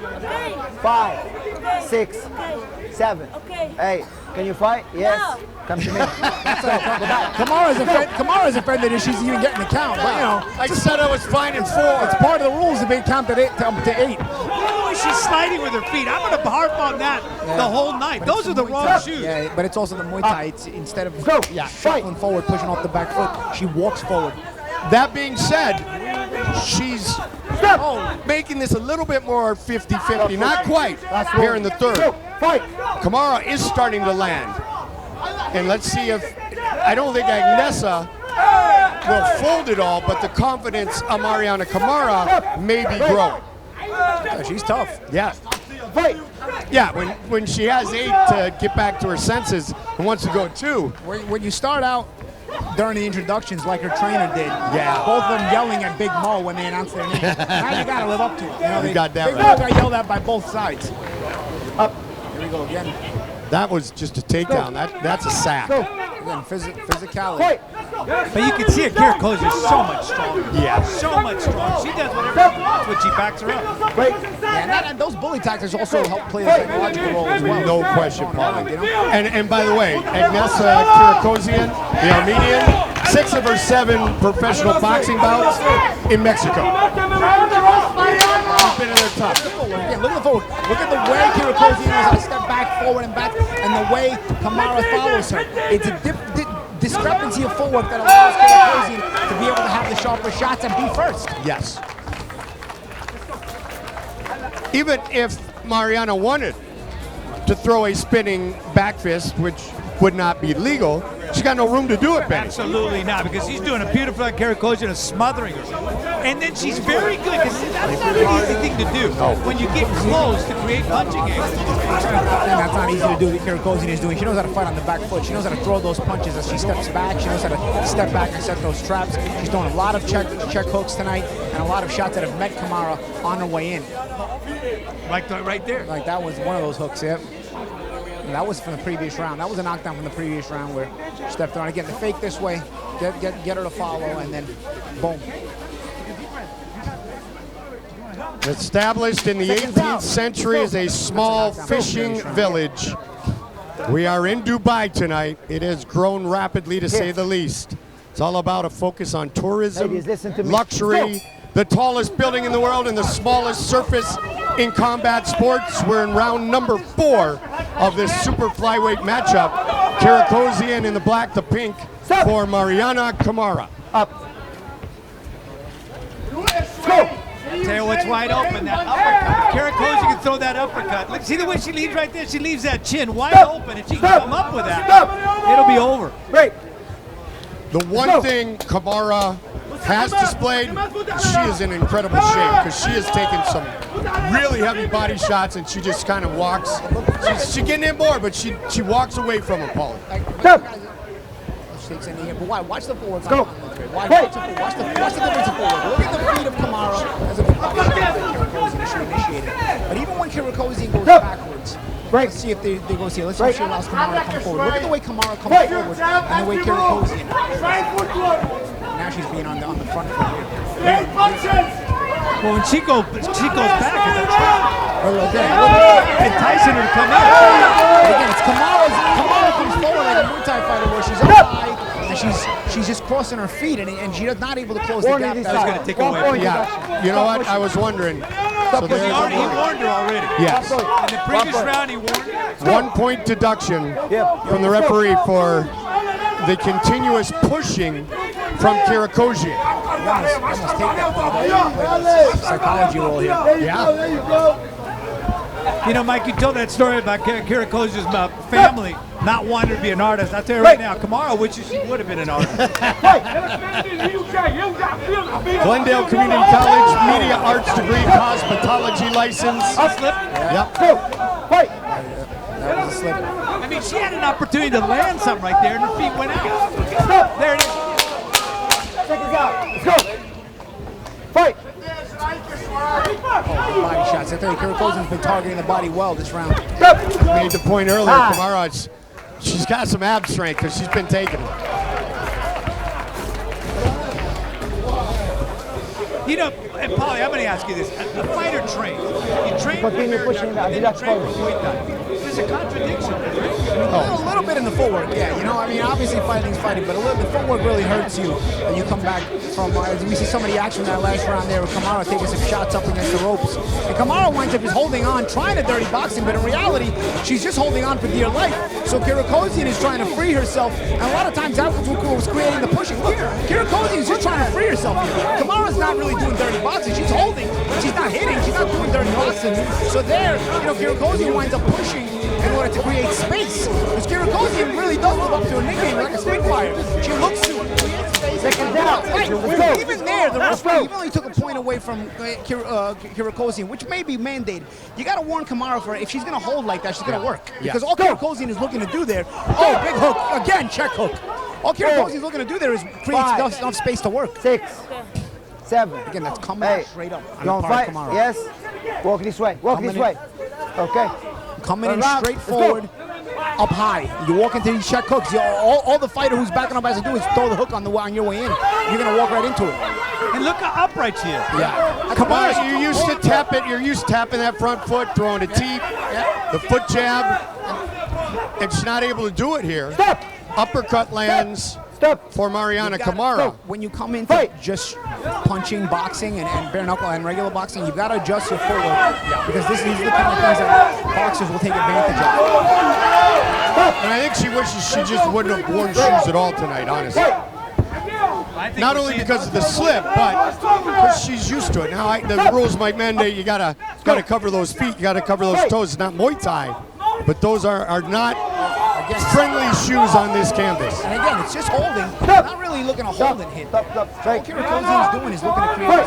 5, 6, 7, 8. Can you fight? Yes. Come to me. Kamara's offended if she's even getting the count. But, you know, I said I was fine in 4. It's part of the rules to be counted to 8. She's sliding with her feet. I'm going to harp on that the whole night. Those are the wrong shoes. Yeah, but it's also the Muay Thai. It's, instead of shuffling forward, pushing off the back foot, she walks forward. That being said, she's making this a little bit more 50-50. Not quite here in the third. Kamara is starting to land. And let's see if, I don't think Agnesa will fold it all, but the confidence of Mariana Kamara may be growing. Yeah, she's tough. Yeah. Yeah, when she has 8 to get back to her senses and wants to go 2. When you start out during the introductions like her trainer did, both of them yelling at Big Mo when they announced their name. Now you got to live up to it. You know, You got that Big right. Mo got yelled at by both sides. Up. Here we go again. That was just a takedown. That's a sack. Again, physicality. But you can see it, Kirikozian is so much stronger. Yeah. So much stronger. She does whatever she wants when she backs her up. Yeah, and those bully tactics also help play a psychological role as well. No question, Paulie. And by the way, Agnesa Kirikozian, the Armenian, 6 of her 7 professional boxing bouts in Mexico. She's been in there tough. Again, look at the forward. Look at the way Kirikozian knows how to step back, forward, and back, and the way Kamara follows her. It's a discrepancy of footwork that allows Kirikozian to be able to have the sharper shots and be first. Yes. Even if Mariana wanted to throw a spinning back fist, which would not be legal, she's got no room to do it, Benny. Absolutely not, because she's doing a beautiful Kirikozian and smothering her. And then she's very good, because that's not an easy thing to do. When you get close to create punching angles. That's not easy to do what Kirikozian is doing. She knows how to fight on the back foot. She knows how to throw those punches as she steps back. She knows how to step back and set those traps. She's throwing a lot of check hooks tonight and a lot of shots that have met Kamara on her way in. Like right there. Like that was one of those hooks, yeah. And that was from the previous round. That was a knockdown from the previous round where she stepped on. Again, the fake this way, get her to follow, and then boom. Established in the 18th century as a small fishing village. We are in Dubai tonight. It has grown rapidly, to say the least. It's all about a focus on tourism, luxury, the tallest building in the world and the smallest surface in combat sports. We're in round number 4 of this super flyweight matchup. Kirikozian in the black, the pink for Mariana Kamara. Up. Tell you what's wide open, that uppercut. Kirikozian can throw that uppercut. Look, see the way she leaves right there? She leaves that chin wide open. If she can come up with that, it'll be over. Great. The one thing Kamara has displayed, she is in incredible shape because she has taken some really heavy body shots and she just kind of walks. She's getting in more, but she walks away from him, Paulie. Takes any here, but why? Watch the forward. Go. Watch the difference of forward. Look at the feet of Kamara as a Kirikozian initiated. But even when Kirikozian goes backwards, let's see if they go see. Let's see if she allows Kamara to come forward. Look at the way Kamara comes forward and the way Kirikozian. Now she's being on the front foot here. Well, when she goes back, it's a trap. Enticing her to come in. Again, it's Kamara comes forward like a Muay Thai fighter where she's up high and she's just crossing her feet and she's not able to close the gap. That was going to take away. Yeah, you know what? I was wondering. So he warned her already. Yes. In the previous round, he warned her. 1 point deduction from the referee for the continuous pushing from Kirikozian. Almost take that psychology role here. Yeah. You know, Mike, you told that story about Kirikozian's family not wanting to be an artist. I'll tell you right now, Kamara wishes she would have been an artist. Glendale Community College, Media Arts degree, cosmetology license. Slip. Yep. That was a slip. I mean, she had an opportunity to land something right there, and her feet went out. There it is. Seconds out. Let's go. Fight. Big body shots. I tell you, Kirikozian's been targeting the body well this round. Made the point earlier, Kamara, she's got some ab strength because she's been taking it. You know, and Paulie, I'm going to ask you this. A fighter trains. You train for bare knuckle, and then you train for Muay Thai. There's a contradiction there, right? A little bit in the footwork, yeah. You know, I mean, obviously fighting's fighting, but a little bit footwork really hurts you. And you come back from, we see some of the action in that last round there with Kamara taking some shots up against the ropes. And Kamara winds up just holding on, trying to dirty boxing, but in reality, she's just holding on for dear life. So Kirikozian is trying to free herself, and a lot of times that was creating the pushing. Look, Kirikozian is just trying to free herself here. Kamara's not really doing dirty boxing. She's holding, but she's not hitting. She's not doing dirty boxing. So there, you know, Kirikozian winds up pushing in order to create space. Because Kirikozian really does live up to her nickname, like a Spitfire. She looks to create space. Second down. Even there, the referee even only took a point away from Kirikozian, which may be mandated. You got to warn Kamara for it. If she's going to hold like that, she's going to work. Because all Kirikozian is looking to do there, big hook, again, check hook. All Kirikozian is looking to do there is create enough space to work. 6, 7. Again, that's coming out straight up. You want to fight? Kamara. Yes. Walk this way. Walk this way. Okay. Coming in straight forward, up high. You walk into these check hooks. All the fighter who's backing up has to do is throw the hook on your way in. You're gonna walk right into it. And look how upright she is. Yeah. Kamara, you're used to tap it. You're used to tapping that front foot, throwing a teep, the foot jab, and she's not able to do it here. Stop. Uppercut lands. For Mariana Kamara. When you come into just punching, boxing, and bare knuckle and regular boxing, you've got to adjust your footwork because these are the kind of things that boxers will take advantage of. And I think she wishes she just wouldn't have worn shoes at all tonight, honestly. Not only because of the slip, but because she's used to it. Now the rules might mandate you gotta cover those feet, you gotta cover those toes. It's not Muay Thai, but those are not friendly shoes on this canvas. And again, it's just holding, not really looking to hold and hit. All Kirikozian is doing is looking to create space.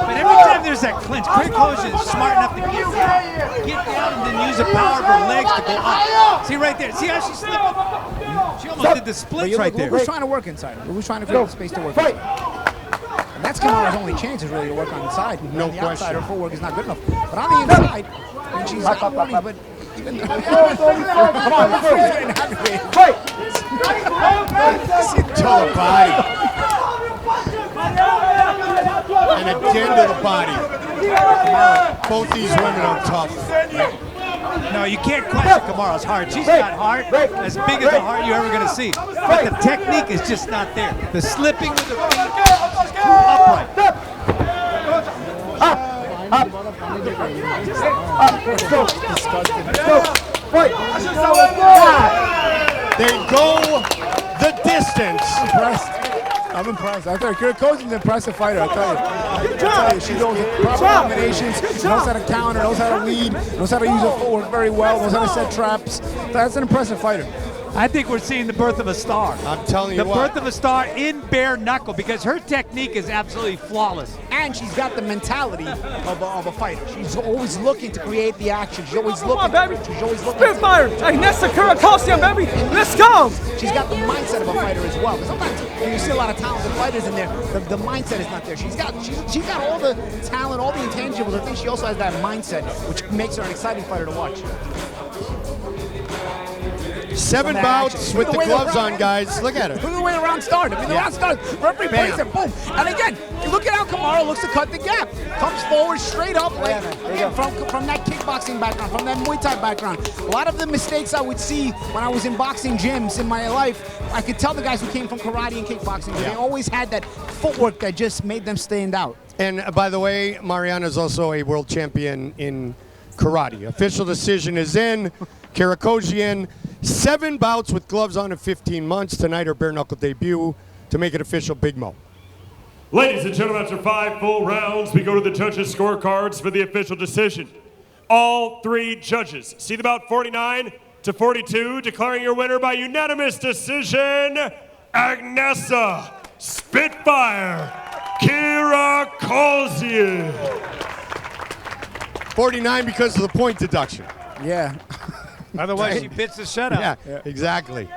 But every time there's that clinch, Kirikozian is smart enough to get down and then use the power of her legs to go up. See right there, see how she's slipping? She almost did the splits right there. Who's trying to work inside? Who's trying to create space to work inside? And that's Kamara's only chance is really to work on the inside. No on the question. outside, her footwork is not good enough. But on the inside, when she's got money, but even Come on, fight! To the body. And again to the body. Both these women are tough. No, you can't question Kamara's heart. She's got heart as big as the heart you're ever going to see. But the technique is just not there. The slipping with the feet, too upright. Up. They go the distance. I'm impressed. I tell you, Kirikozian's an impressive fighter. I tell you, she knows the proper combinations, knows how to counter, knows how to lead, knows how to use her footwork very well, knows how to set traps. That's an impressive fighter. I think we're seeing the birth of a star. I'm telling you the birth of a star in bare knuckle because her technique is absolutely flawless. And she's got the mentality of a fighter. She's always looking to create the action. She's always looking. Come on, baby. She's always looking. Spitfire. Hey, Nessa Kirikozian, baby. Let's go. She's got the mindset of a fighter as well. Because sometimes when you see a lot of talented fighters in there, the mindset is not there. She's got all the talent, all the intangibles. I think she also has that mindset, which makes her an exciting fighter to watch. 7 bouts with the gloves on, guys. Look at her. Look at the way the round started. I mean, the round started. Referee plays it, boom. And again, you look at how Kamara looks to cut the gap. Comes forward straight up, like from that kickboxing background, from that Muay Thai background. A lot of the mistakes I would see when I was in boxing gyms in my life, I could tell the guys who came from karate and kickboxing. They always had that footwork that just made them stand out. And by the way, Mariana is also a world champion in karate. Official decision is in. Kirikozian, 7 bouts with gloves on in 15 months. Tonight, her bare knuckle debut to make it official Big Mo. Ladies and gentlemen, after 5 full rounds, we go to the judges' scorecards for the official decision. All 3 judges see the bout 49-42, declaring your winner by unanimous decision, Agnesa Spitfire Kirikozian. 49 because of the point deduction. Yeah. Otherwise, she bits the shutout. Yeah, exactly.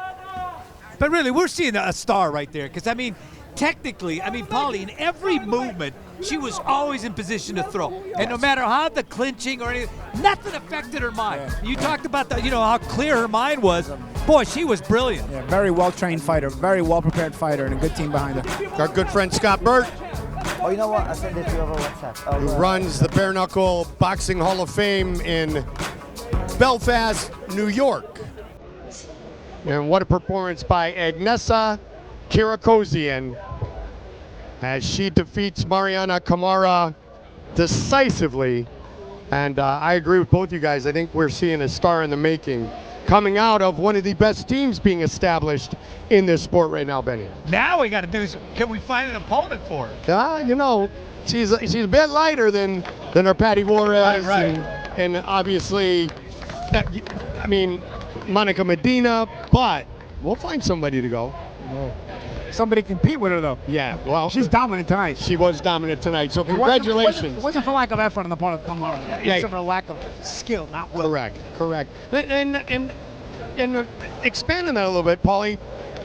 But really, we're seeing a star right there. Because, I mean, technically, I mean, Paulie, in every movement, she was always in position to throw. And no matter how the clinching or anything, nothing affected her mind. You talked about the, how clear her mind was. Boy, she was brilliant. Yeah, very well-trained fighter, very well-prepared fighter, and a good team behind her. Our good friend Scott Burt, Oh, you know what? I sent it to you over WhatsApp. who runs the Bare Knuckle Boxing Hall of Fame in Belfast, New York. And what a performance by Agnesa Kirikozian as she defeats Mariana Kamara decisively. And I agree with both you guys. I think we're seeing a star in the making coming out of one of the best teams being established in this sport right now, Benny. Now we got to do is, can we find an opponent for her? She's a bit lighter than our Patty Juarez, Right. and obviously, I mean, Monica Medina, but we'll find somebody to go. Somebody compete with her, though. Yeah, well, She's dominant tonight. she was dominant tonight, so It wasn't- congratulations. It wasn't for lack of effort on the part of Kamara. It's for lack of skill, not will. Correct. And expanding that a little bit, Paulie,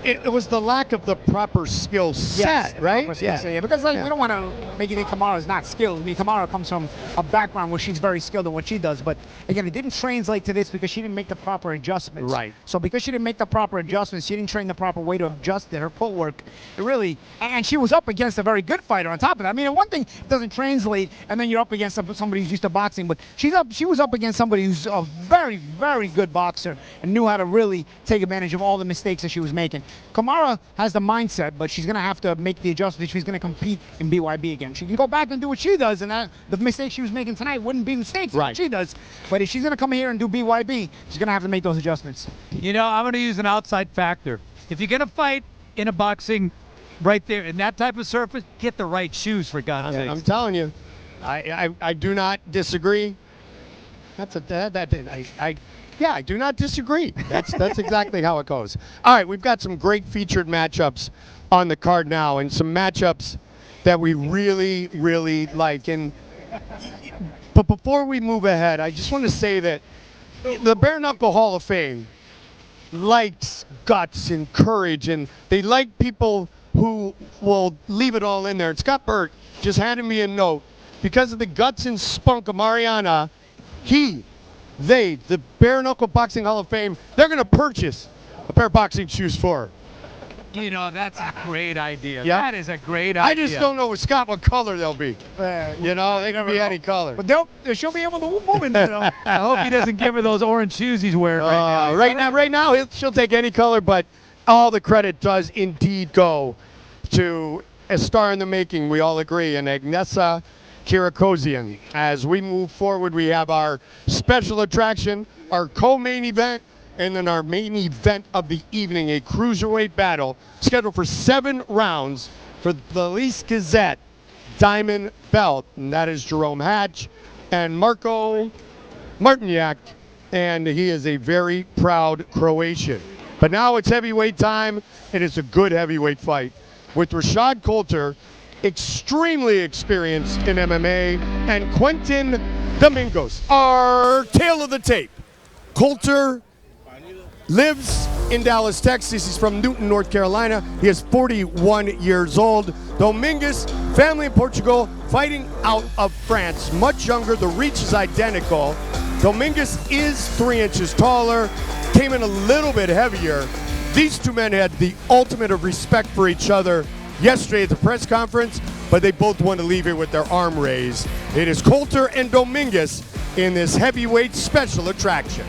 it was the lack of the proper skill set, right? Yeah, because we don't want to make it think Kamara is not skilled. I mean, Kamara comes from a background where she's very skilled in what she does, but again, it didn't translate to this because she didn't make the proper adjustments. Right. So because she didn't make the proper adjustments, she didn't train the proper way to adjust her footwork. It really, and she was up against a very good fighter on top of that. I mean, one thing doesn't translate, and then you're up against somebody who's used to boxing, but she was up against somebody who's a very, very good boxer and knew how to really take advantage of all the mistakes that she was making. Kamara has the mindset, but she's going to have to make the adjustment if she's going to compete in BYB again. She can go back and do what she does, and the mistakes she was making tonight wouldn't be mistakes like she does. But if she's going to come here and do BYB, she's going to have to make those adjustments. I'm going to use an outside factor. If you're going to fight in a boxing right there in that type of surface, get the right shoes, for God's sake. I'm telling you, I do not disagree. I do not disagree. That's exactly how it goes. All right, we've got some great featured matchups on the card now, and some matchups that we really, really like. But before we move ahead, I just want to say that the Bare Knuckle Hall of Fame likes guts and courage, and they like people who will leave it all in there. And Scott Burt just handed me a note. Because of the guts and spunk of Mariana, the Bare Knuckle Boxing Hall of Fame, they're going to purchase a pair of boxing shoes for her. That's a great idea. Yeah. That is a great idea. I just don't know with Scott what color they'll be. They can be any color. But she'll be able to move in I hope he doesn't give her those orange shoes he's wearing Right now, she'll take any color, but all the credit does indeed go to a star in the making, we all agree, and Agnesa Kirikozian. As we move forward, we have our special attraction, our co-main event, and then our main event of the evening, a cruiserweight battle scheduled for 7 rounds for the Gazette Diamond Belt. And that is Jarome Hatch and Marko Martinjak, and he is a very proud Croatian. But now it's heavyweight time, and it's a good heavyweight fight with Rashad Coulter, extremely experienced in MMA, and Quentin Domingos. Our tale of the tape. Coulter lives in Dallas, Texas. He's from Newton, North Carolina. He is 41 years old. Domingos, family in Portugal, fighting out of France. Much younger. The reach is identical. Domingos is 3 inches taller, came in a little bit heavier. These two men had the ultimate of respect for each other yesterday at the press conference, but they both want to leave it with their arm raised. It is Coulter and Domingos in this heavyweight special attraction.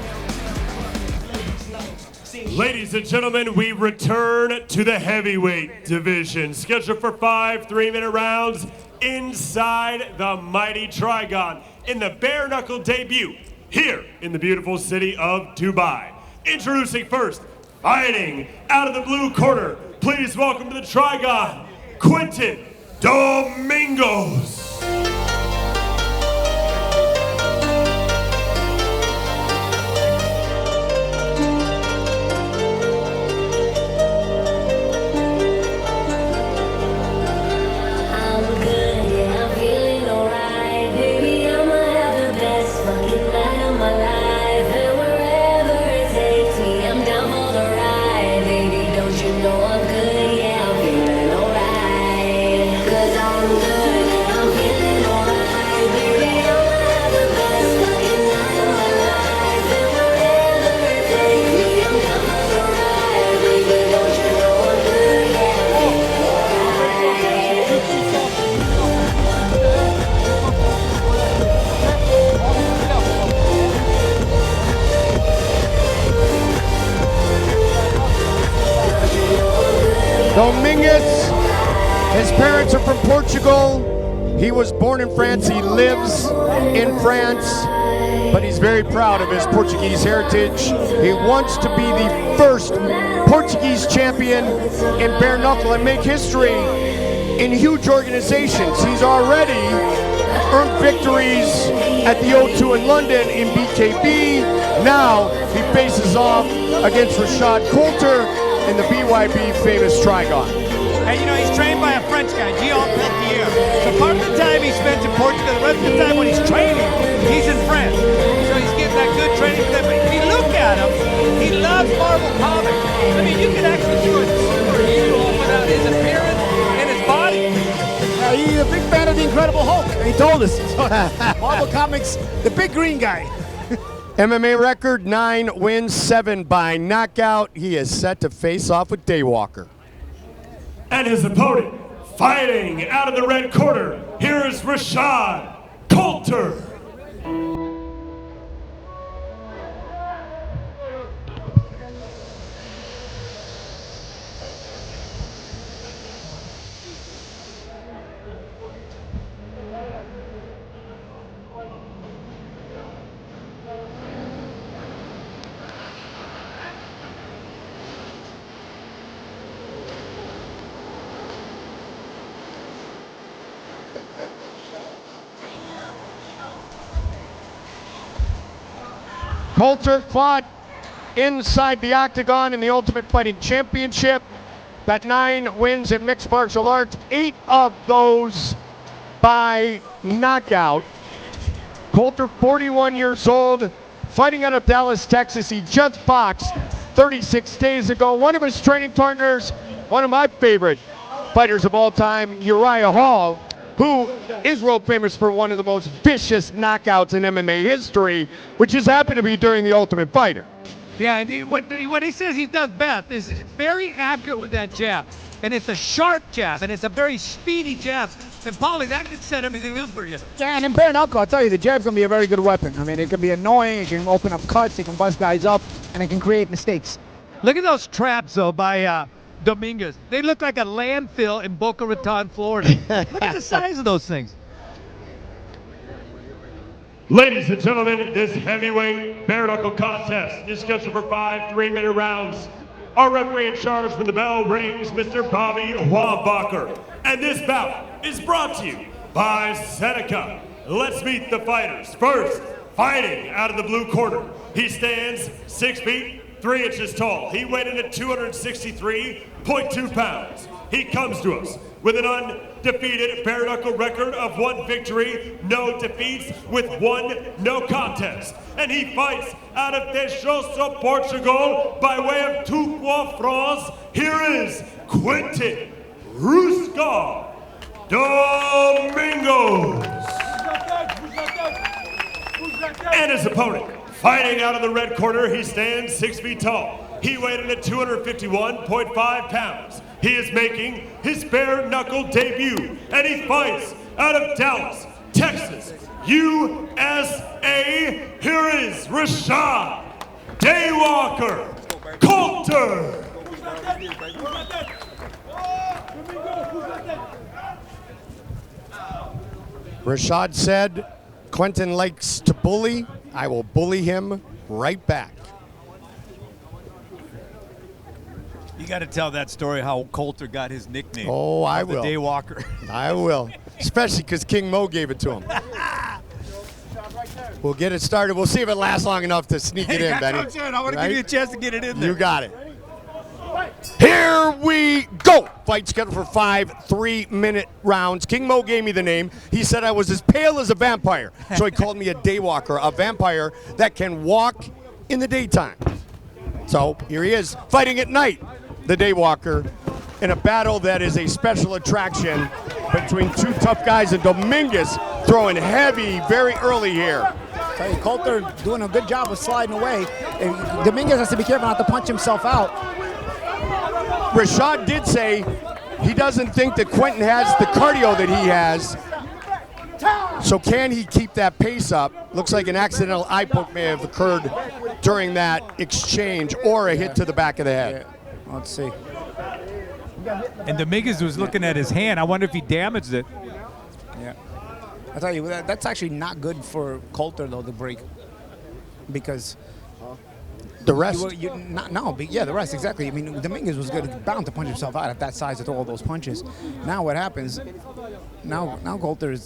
Ladies and gentlemen, we return to the heavyweight division, scheduled for 5 3-minute rounds inside the mighty Trigon in the bare knuckle debut here in the beautiful city of Dubai. Introducing first, fighting out of the blue corner, please welcome to the Trigon, Quentin Domingos. Don't you know I'm good? Yeah, I'm feeling alright. His parents are from Portugal. He was born in France. He lives in France, but he's very proud of his Portuguese heritage. He wants to be the first Portuguese champion in bare knuckle and make history in huge organizations. He's already earned victories at the O2 in London in BKB. Now he faces off against Rashad Coulter in the BYB famous Trigon. And you know, he's trained by a French guy, Guillaume Peltier. So part of the time he spends in Portugal, the rest of the time when he's training, he's in France. So he's getting that good training for them. But if you look at him, he loves Marvel Comics. I mean, you can actually do a superhero without his appearance and his body. He's a big fan of the Incredible Hulk, and he told us. So, Marvel Comics, the big green guy. MMA record, 9 wins, 7 by knockout. He is set to face off with Daywalker. And his opponent, fighting out of the red corner, here is Rashad Coulter. Coulter fought inside the octagon in the Ultimate Fighting Championship. Got 9 wins in mixed martial arts, 8 of those by knockout. Coulter, 41 years old, fighting out of Dallas, Texas. He just boxed 36 days ago. One of his training partners, one of my favorite fighters of all time, Uriah Hall, who is world famous for one of the most vicious knockouts in MMA history, which has happened to be during the Ultimate Fighter. Yeah, and what he says he does best is very accurate with that jab. And it's a sharp jab, and it's a very speedy jab. And Paulie, that could set everything up for you. Yeah, and in bare knuckle, I'll tell you, the jab's going to be a very good weapon. I mean, it can be annoying, it can open up cuts, it can bust guys up, and it can create mistakes. Look at those traps, though, by Domingos. They look like a landfill in Boca Raton, Florida. Look at the size of those things. Ladies and gentlemen, this heavyweight bare knuckle contest is scheduled for 5 3-minute rounds. Our referee in charge when the bell rings, Mr. Bobby Wabacher. And this bout is brought to you by Seneca. Let's meet the fighters. First, fighting out of the blue corner. He stands 6 feet, 3 inches tall. He weighed in at 263.2 pounds. He comes to us with an undefeated bare knuckle record of 1 victory, no defeats, with 1 no contest. And he fights out of Teixoso, Portugal, by way of Tourcoing, France. Here is Quentin Ruskov Domingos. And his opponent, fighting out of the red corner, he stands 6 feet tall. He weighed in at 251.5 pounds. He is making his bare knuckle debut, and he fights out of Dallas, Texas, USA. Here is Rashad Daywalker Coulter. Rashad said, Quentin likes to bully. I will bully him right back. You got to tell that story how Coulter got his nickname. Oh, I will. The Daywalker. I will. Especially because King Mo gave it to him. We'll get it started. We'll see if it lasts long enough to sneak it in, Benny. I want to give you a chance to get it in there. You got it. Here we go. Fight scheduled for 5 3-minute rounds. King Mo gave me the name. He said I was as pale as a vampire. So he called me a daywalker, a vampire that can walk in the daytime. So here he is, fighting at night, the Daywalker, in a battle that is a special attraction between 2 tough guys, and Domingos throwing heavy very early here. Tell you, Coulter doing a good job of sliding away. And Domingos has to be careful not to punch himself out. Rashad did say he doesn't think that Quentin has the cardio that he has. So can he keep that pace up? Looks like an accidental eye poke may have occurred during that exchange, or a hit to the back of the head. Let's see. And Domingos was looking at his hand. I wonder if he damaged it. Yeah. I tell you, that's actually not good for Coulter, though, the break. Because the rest? The rest, exactly. I mean, Domingos was bound to punch himself out at that size with all those punches. Now what happens, now Coulter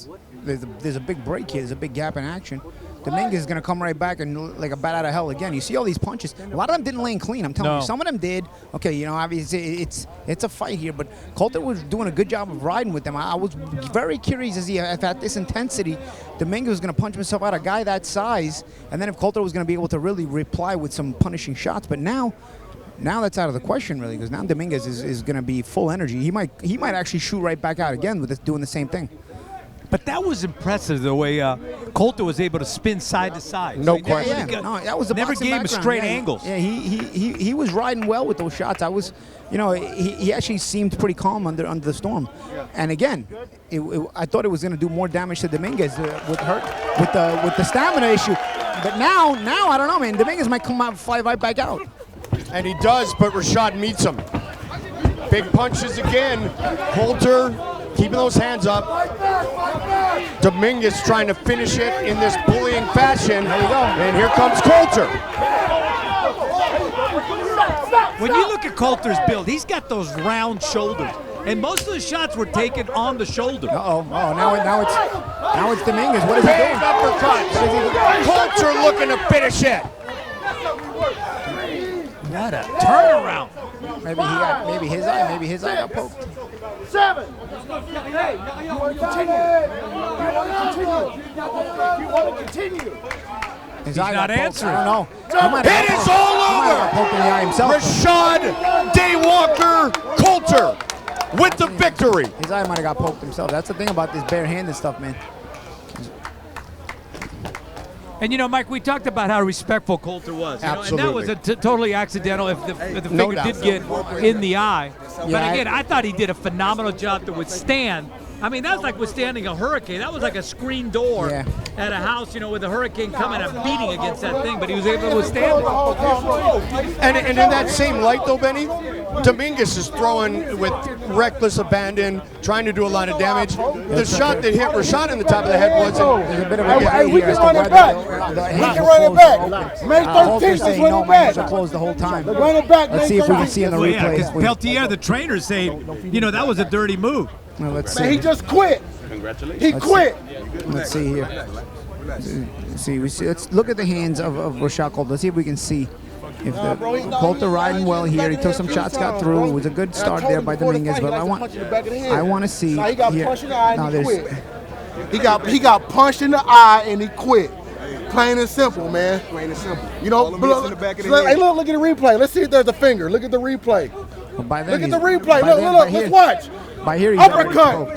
there's a big break here. There's a big gap in action. Domingos is going to come right back and like a bat out of hell again. You see all these punches. A lot of them didn't land clean. I'm telling you. Some of them did. Okay, you know, obviously it's a fight here, but Coulter was doing a good job of riding with them. I was very curious to see if at this intensity, Domingos was going to punch himself out, a guy that size, and then if Coulter was going to be able to really reply with some punishing shots. But now that's out of the question, really, because now Domingos is going to be full energy. He might actually shoot right back out again with doing the same thing. But that was impressive, the way Coulter was able to spin side to side. No question. That was the never gave him straight angles. Yeah, he was riding well with those shots. He actually seemed pretty calm under the storm. And again, I thought it was going to do more damage to Domingos with the stamina issue. But now I don't know, man. Domingos might come out, fly right back out. And he does, but Rashad meets him. Big punches again. Coulter keeping those hands up. Domingos trying to finish it in this bullying fashion. There you go. And here comes Coulter. When you look at Coulter's build, he's got those round shoulders. And most of the shots were taken on the shoulder. Now it's Domingos. What is he doing? Uppercut. Coulter looking to finish it. What a turnaround. Maybe his eye got poked. 7. Hey, you want to continue? He's not answering. I don't know. It is all over. Rashad Daywalker Coulter with the victory. His eye might have got poked himself. That's the thing about this barehanded stuff, man. And you know, Mike, we talked about how respectful Coulter was. Absolutely. And that was totally accidental if the finger did get in the eye. But again, I thought he did a phenomenal job to withstand. I mean, that was like withstanding a hurricane. That was like a screen door at a house, you know, with a hurricane coming and beating against that thing. But he was able to withstand it. And in that same light, though, Benny, Domingos is throwing with reckless abandon, trying to do a lot of damage. The shot that hit Rashad in the top of the head wasn't. There's a bit of we can run it back. We can run it back. May 13th, let's run it back. Are closed the whole time. Run it back. Let's see if we can see in the replay. Yeah, because Peltier, the trainers say, you know, that was a dirty move. Well, let's see. Man, he just quit. Congratulations. He quit. Let's see here. Let's look at the hands of Rashad Coulter. Let's see if we can see if Coulter riding well here. He took some shots, got through. It was a good start there by Domingos, but I want to see. He got punched in the eye and he quit. He got punched in the eye and he quit. Plain and simple, man. Plain and simple. You know, look at the replay. Let's see if there's a finger. Look at the replay. Look at the replay. Look. Let's watch. By here he's uppercut.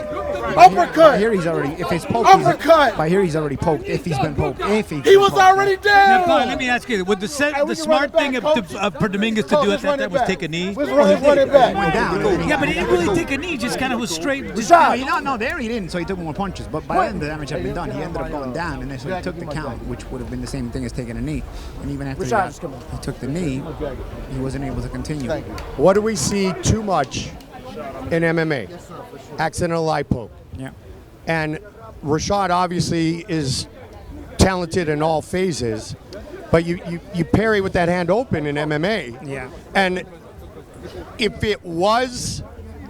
Uppercut. By here he's already. If it's poked, uppercut. By here he's already poked. If he's been poked. He was already down. Now, let me ask you: would the smart thing for Domingos to do at that time was take a knee? Let's run it back. He went down. Yeah, but he didn't really take a knee. Just kind of was straight. No, there he didn't. So he took more punches. But by then the damage had been done. He ended up going down, and then so he took the count, which would have been the same thing as taking a knee. And even after he took the knee, he wasn't able to continue. What do we see too much in MMA? Accidental eye poke. Yeah. And Rashad obviously is talented in all phases, but you parry with that hand open in MMA. Yeah. And if it was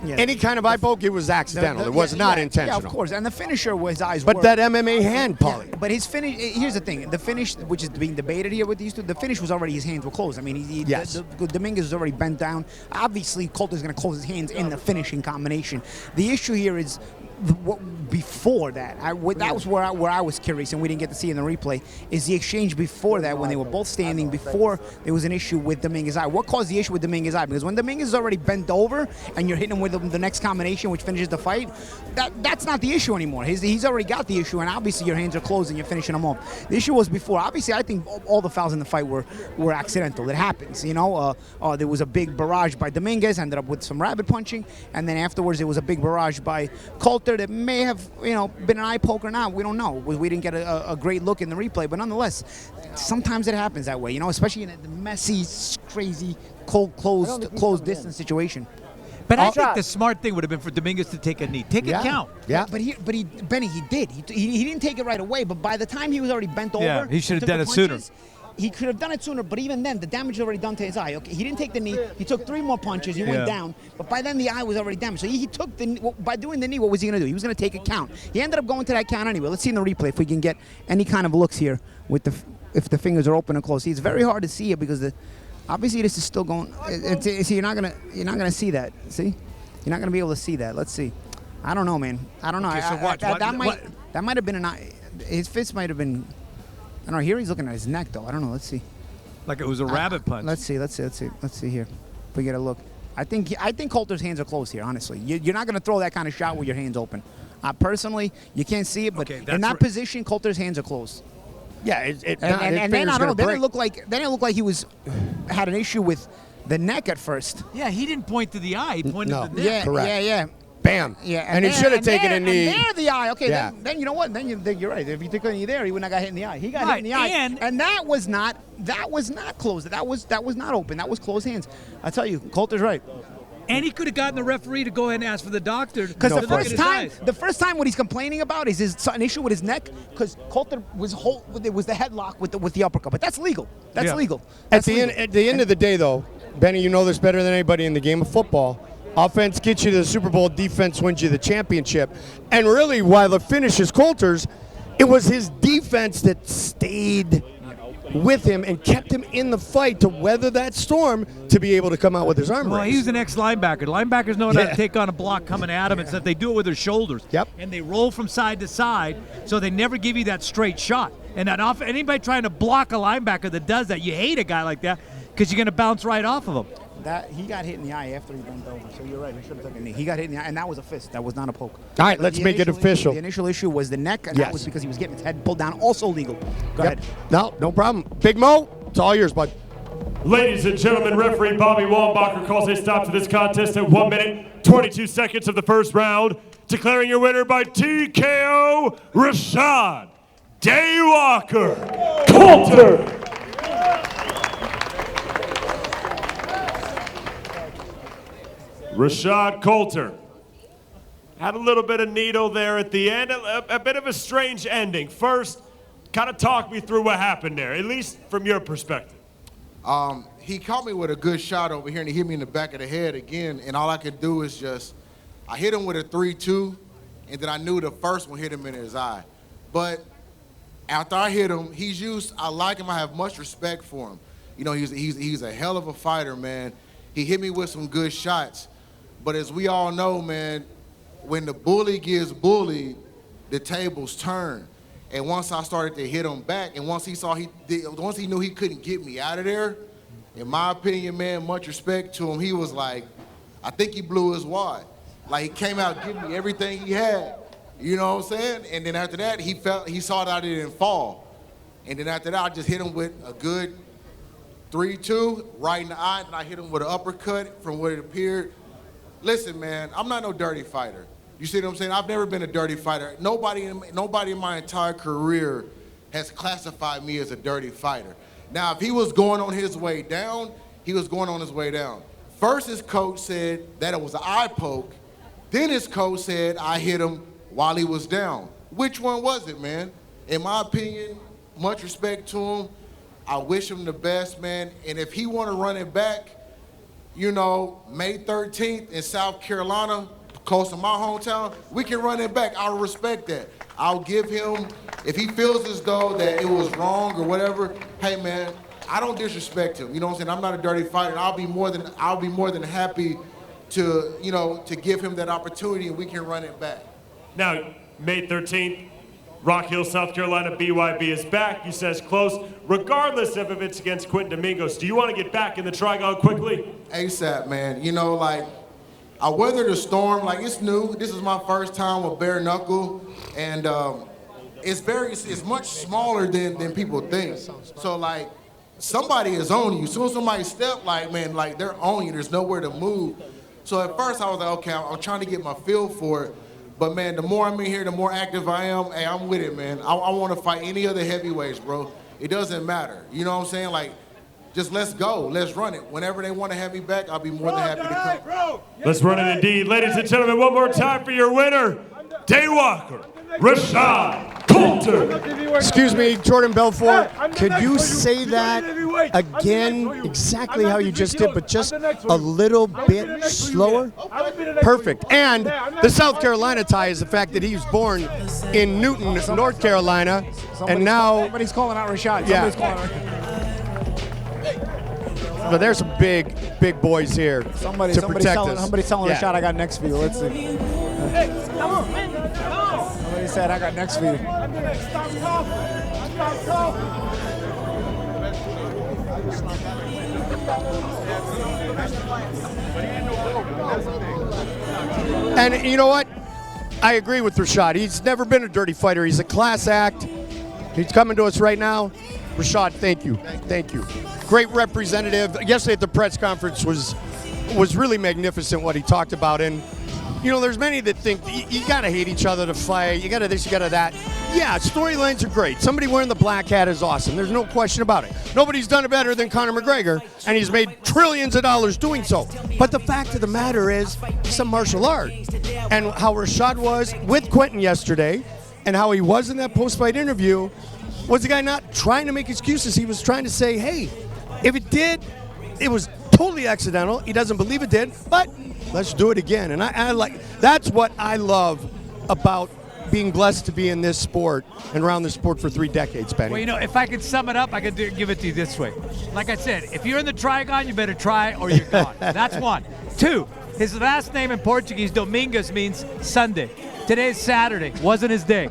any kind of eye poke, it was accidental. It was not intentional. Yeah, of course. And the finisher was his eyes. But that MMA hand, Paulie. Yeah, but his finish. Here's the thing: the finish, which is being debated here with these two, the finish was already his hands were closed. I mean, Domingos was already bent down. Obviously, Coulter's going to close his hands in the finishing combination. The issue here is. Before that, that was where I was curious, and we didn't get to see in the replay, is the exchange before that when they were both standing, before there was an issue with Domingos' eye. What caused the issue with Domingos' eye? Because when Domingos is already bent over and you're hitting him with the next combination, which finishes the fight, that's not the issue anymore. He's already got the issue, and obviously your hands are closed and you're finishing him off. The issue was before. Obviously, I think all the fouls in the fight were accidental. It happens, you know. There was a big barrage by Domingos, ended up with some rabbit punching, and then afterwards there was a big barrage by Coulter that may have, been an eye poke or not. We don't know. We didn't get a great look in the replay, but nonetheless, sometimes it happens that way, especially in a messy, crazy, closed distance situation. But I think the smart thing would have been for Domingos to take a knee. Take a count. Yeah. But Benny, he did. He didn't take it right away, but by the time he was already bent over, he should have took done the it sooner. punches, he could have done it sooner, but even then, the damage was already done to his eye. Okay, he didn't take the knee. He took 3 more punches. He went down, but by then the eye was already damaged. So he took the by doing the knee. What was he going to do? He was going to take a count. He ended up going to that count anyway. Let's see in the replay if we can get any kind of looks here with if the fingers are open and closed. See, it's very hard to see it because obviously this is still going. See, you're not gonna see that. See, you're not gonna be able to see that. Let's see. I don't know, man. I don't know. Okay, so that might have been an eye. His fist might have been. I don't know. Here he's looking at his neck, though. I don't know. Let's see. Like it was a rabbit punch. Let's see here. If we get a look. I think Coulter's hands are closed here, honestly. You're not going to throw that kind of shot with your hands open. Personally, you can't see it, but in that position, Coulter's hands are closed. Yeah, and then I don't know. Then it looked like he had an issue with the neck at first. Yeah, he didn't point to the eye. He pointed to the neck. Yeah, correct. Yeah. Bam. Yeah, and he should have taken a knee. And there the eye. Okay, yeah. then you know what? Then you're right. If he took a knee there, he wouldn't have got hit in the eye. He got hit in the eye, and that was not closed. That was not open. That was closed hands. I tell you, Coulter's right. And he could have gotten the referee to go ahead and ask for the doctor. Because the first time what he's complaining about is an issue with his neck. Because Coulter was the headlock with the uppercut, but that's legal. That's legal. At the end of the day, though, Benny, you know this better than anybody in the game of football. Offense gets you to the Super Bowl. Defense wins you the championship. And really, while the finish is Coulter's, it was his defense that stayed with him and kept him in the fight to weather that storm to be able to come out with his arm raised. Well, he's an ex-linebacker. Linebackers know how to take on a block coming at him, and that they do it with their shoulders. Yep. And they roll from side to side, so they never give you that straight shot. And anybody trying to block a linebacker that does that, you hate a guy like that because you're going to bounce right off of him. He got hit in the eye after he bent over, so you're right. He should have taken a knee. He got hit in the eye, and that was a fist. That was not a poke. All right, let's make it official. The initial issue was the neck, and that was because he was getting his head pulled down. Also legal. Go ahead. No problem. Big Mo, it's all yours, bud. Ladies and gentlemen, referee Bobby Wallenbacher calls a stop to this contest at 1 minute, 22 seconds of the first round, declaring your winner by TKO, Rashad Daywalker Coulter. Rashad Coulter had a little bit of needle there at the end, a bit of a strange ending. First, kind of talk me through what happened there, at least from your perspective. He caught me with a good shot over here, and he hit me in the back of the head again, and all I could do is I hit him with a 3-2, and then I knew the first one hit him in his eye. But after I hit him, I like him, I have much respect for him. You know, he's a hell of a fighter, man. He hit me with some good shots. But as we all know, man, when the bully gets bullied, the tables turn. And once I started to hit him back, and once he knew he couldn't get me out of there, in my opinion, man, much respect to him, he was like, I think he blew his wad. Like, he came out giving me everything he had. You know what I'm saying? And then after that, he saw that I didn't fall. And then after that, I just hit him with a good 3-2 right in the eye, and I hit him with an uppercut from what it appeared. Listen, man, I'm not no dirty fighter. You see what I'm saying? I've never been a dirty fighter. Nobody in my entire career has classified me as a dirty fighter. Now, if he was going on his way down, he was going on his way down. First, his coach said that it was an eye poke. Then his coach said I hit him while he was down. Which one was it, man? In my opinion, much respect to him. I wish him the best, man. And if he want to run it back, you know, May 13th in South Carolina, close to my hometown, we can run it back. I'll respect that. I'll give him, if he feels as though that it was wrong or whatever, hey man, I don't disrespect him. You know what I'm saying? I'm not a dirty fighter. I'll be more than happy to, you know, to give him that opportunity and we can run it back. Now, May 13th, Rock Hill, South Carolina, BYB is back. You says close. Regardless of if it's against Quentin Domingos, do you want to get back in the trigon quickly? ASAP, man. You know, like, I weathered the storm. Like, it's new. This is my first time with Bare Knuckle, and it's much smaller than people think. So, like, somebody is on you. As soon as somebody step, like, man, like, they're on you. There's nowhere to move. So at first I was like, okay, I'm trying to get my feel for it. But, man, the more I'm in here, the more active I am. Hey, I'm with it, man. I want to fight any other heavyweights, bro. It doesn't matter. You know what I'm saying? Like, just let's go. Let's run it. Whenever they want to have me back, I'll be more than happy to come. Let's run it indeed. Ladies and gentlemen, one more time for your winner, Daywalker, Rashad, Coulter. Excuse me, Jordan Belfort, could you say that again exactly how you just did, but just a little bit slower? Perfect. And the South Carolina tie is the fact that he was born in Newton, North Carolina, and now... Somebody's calling out Rashad. Yeah. Somebody's calling out Rashad. But there's some big boys here to protect us. Somebody's telling Yeah. Rashad I got next for you. Let's see. Hey, come on, man. Come on. Somebody said I got next for you. Stop talking. Stop talking. And you know what? I agree with Rashad. He's never been a dirty fighter. He's a class act. He's coming to us right now. Rashad, thank you. Thank you. Great representative. Yesterday at the press conference was really magnificent what he talked about. And, you know, there's many that think you got to hate each other to fight. You got to this, you got to that. Yeah, storylines are great. Somebody wearing the black hat is awesome. There's no question about it. Nobody's done it better than Conor McGregor, and he's made trillions of dollars doing so. But the fact of the matter is, it's a martial art. And how Rashad was with Quentin yesterday, and how he was in that post-fight interview, was the guy not trying to make excuses. He was trying to say, hey, if it did, it was totally accidental. He doesn't believe it did, but let's do it again. And I like, that's what I love about being blessed to be in this sport and around this sport for 3 decades, Benny. Well, you know, if I could sum it up, I could give it to you this way. Like I said, if you're in the trigon, you better try or you're gone. That's one. 2, his last name in Portuguese, Domingos, means Sunday. Today's Saturday. Wasn't his day.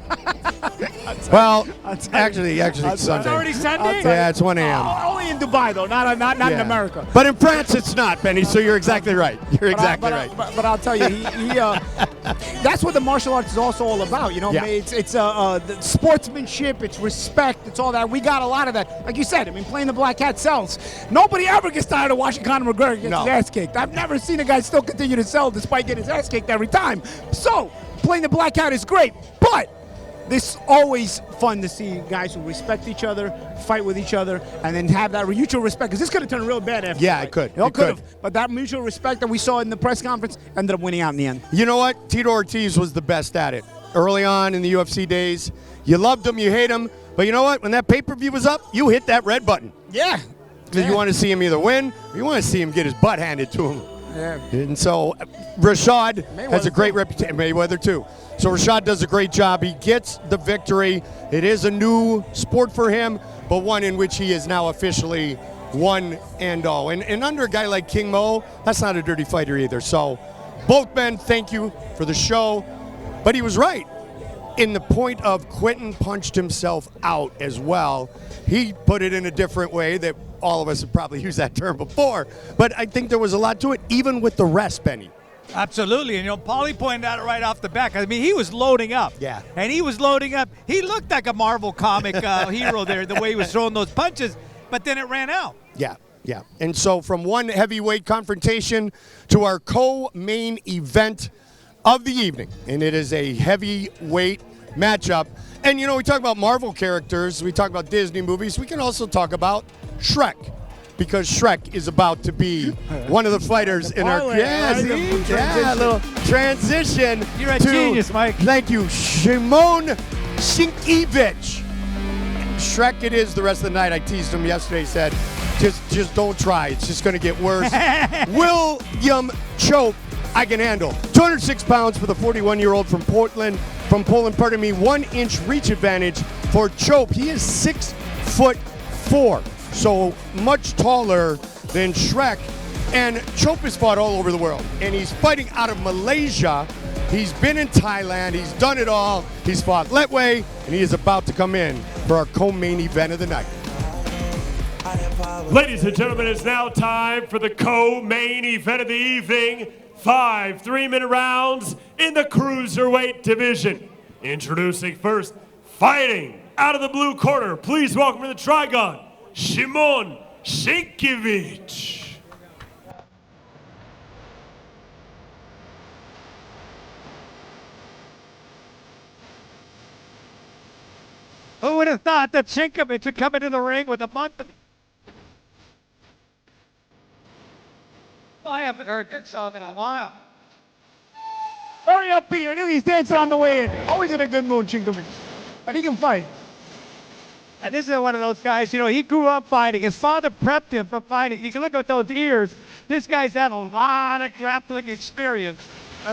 Well, actually, it's Sunday. It's already Sunday? Yeah, it's 1 a.m. Only in Dubai, though, not Yeah. in America. But in France, it's not, Benny, so you're exactly right. You're exactly right. But I'll tell you, that's what the martial arts is also all about. You know, Yeah. it's the sportsmanship, it's respect, it's all that. We got a lot of that. Like you said, I mean, playing the black hat sells. Nobody ever gets tired of watching Conor McGregor get his ass kicked. I've never seen a guy still continue to sell despite getting his ass kicked every time. So, playing the black hat is great, but it's always fun to see guys who respect each other, fight with each other, and then have that mutual respect. Because this could have turned real bad after. Yeah, it could. It could have. But that mutual respect that we saw in the press conference ended up winning out in the end. You know what? Tito Ortiz was the best at it. Early on in the UFC days, you loved him, you hate him, but you know what? When that pay-per-view was up, you hit that red button. Yeah. Because you want to see him either win, or you want to see him get his butt handed to him. Yeah. And so Rashad has a great reputation. Mayweather too. So Rashad does a great job. He gets the victory. It is a new sport for him, but one in which he is now officially one and all. And under a guy like King Mo, that's not a dirty fighter either. So both men, thank you for the show. But he was right in the point of Quentin punched himself out as well. He put it in a different way that all of us have probably used that term before. But I think there was a lot to it, even with the rest, Benny. Absolutely. And, you know, Paulie pointed out it right off the back. I mean, he was loading up. Yeah. And he was loading up. He looked like a Marvel comic hero there, the way he was throwing those punches, but then it ran out. Yeah, yeah. And so from one heavyweight confrontation to our co-main event of the evening, and it is a heavyweight matchup. And, you know, we talk about Marvel characters, we talk about Disney movies, we can also talk about Shrek, because Shrek is about to be one of the fighters in our... Yeah, a little transition. You're a genius, Mike. Thank you, Szymon Szynkiewicz. Shrek it is the rest of the night. I teased him yesterday, said, just don't try. It's just going to get worse. Will Chope, I can handle. 206 pounds for the 41-year-old from Poland, 1-inch reach advantage for Chope. He is 6'4", so much taller than Shrek. And Chope has fought all over the world, and he's fighting out of Malaysia. He's been in Thailand. He's done it all. He's fought Letway, and he is about to come in for our co-main event of the night. Ladies and gentlemen, it's now time for the co-main event of the evening. 5 3-minute rounds in the Cruiserweight division. Introducing first, fighting out of the blue corner. Please welcome to the Trigon, Szymon Szynkiewicz. Who would have thought that Szynkiewicz would come into the ring with a month? I haven't heard that song in a while. Hurry up, Peter. Look, he's dancing on the way in. Always in a good mood, Szynkiewicz. But he can fight. And this is one of those guys, you know, he grew up fighting. His father prepped him for fighting. You can look at those ears. This guy's had a lot of grappling experience.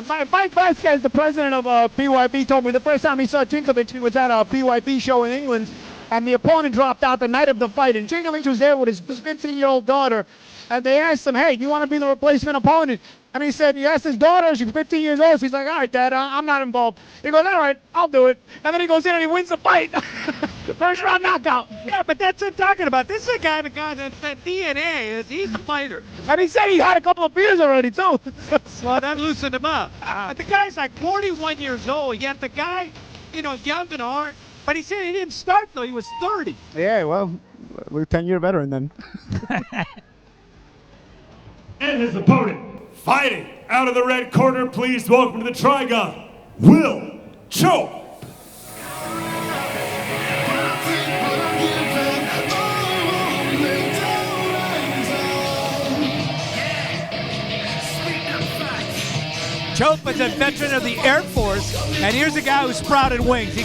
Mike Vasquez, the president of BYB, told me the first time he saw Szynkiewicz, he was at a BYB show in England, and the opponent dropped out the night of the fight, and Szynkiewicz was there with his 15-year-old daughter, and they asked him, hey, do you want to be the replacement opponent? And he said, he asked his daughter, she's 15 years old. He's like, all right, Dad, I'm not involved. He goes, all right, I'll do it. And then he goes in and he wins the fight. The first round knockout. Yeah, but that's what I'm talking about. This is a guy that DNA. He's a fighter. And he said he had a couple of beers already, too. Well, that loosened him up. The guy's like 41 years old, yet the guy, you know, young and hard. But he said he didn't start till he was 30. Yeah, well, we're 10-year veteran then. And his opponent, fighting out of the red corner, please welcome to the Trigon, Will Chope. Chope is a veteran of the Air Force, and here's a guy who sprouted wings. He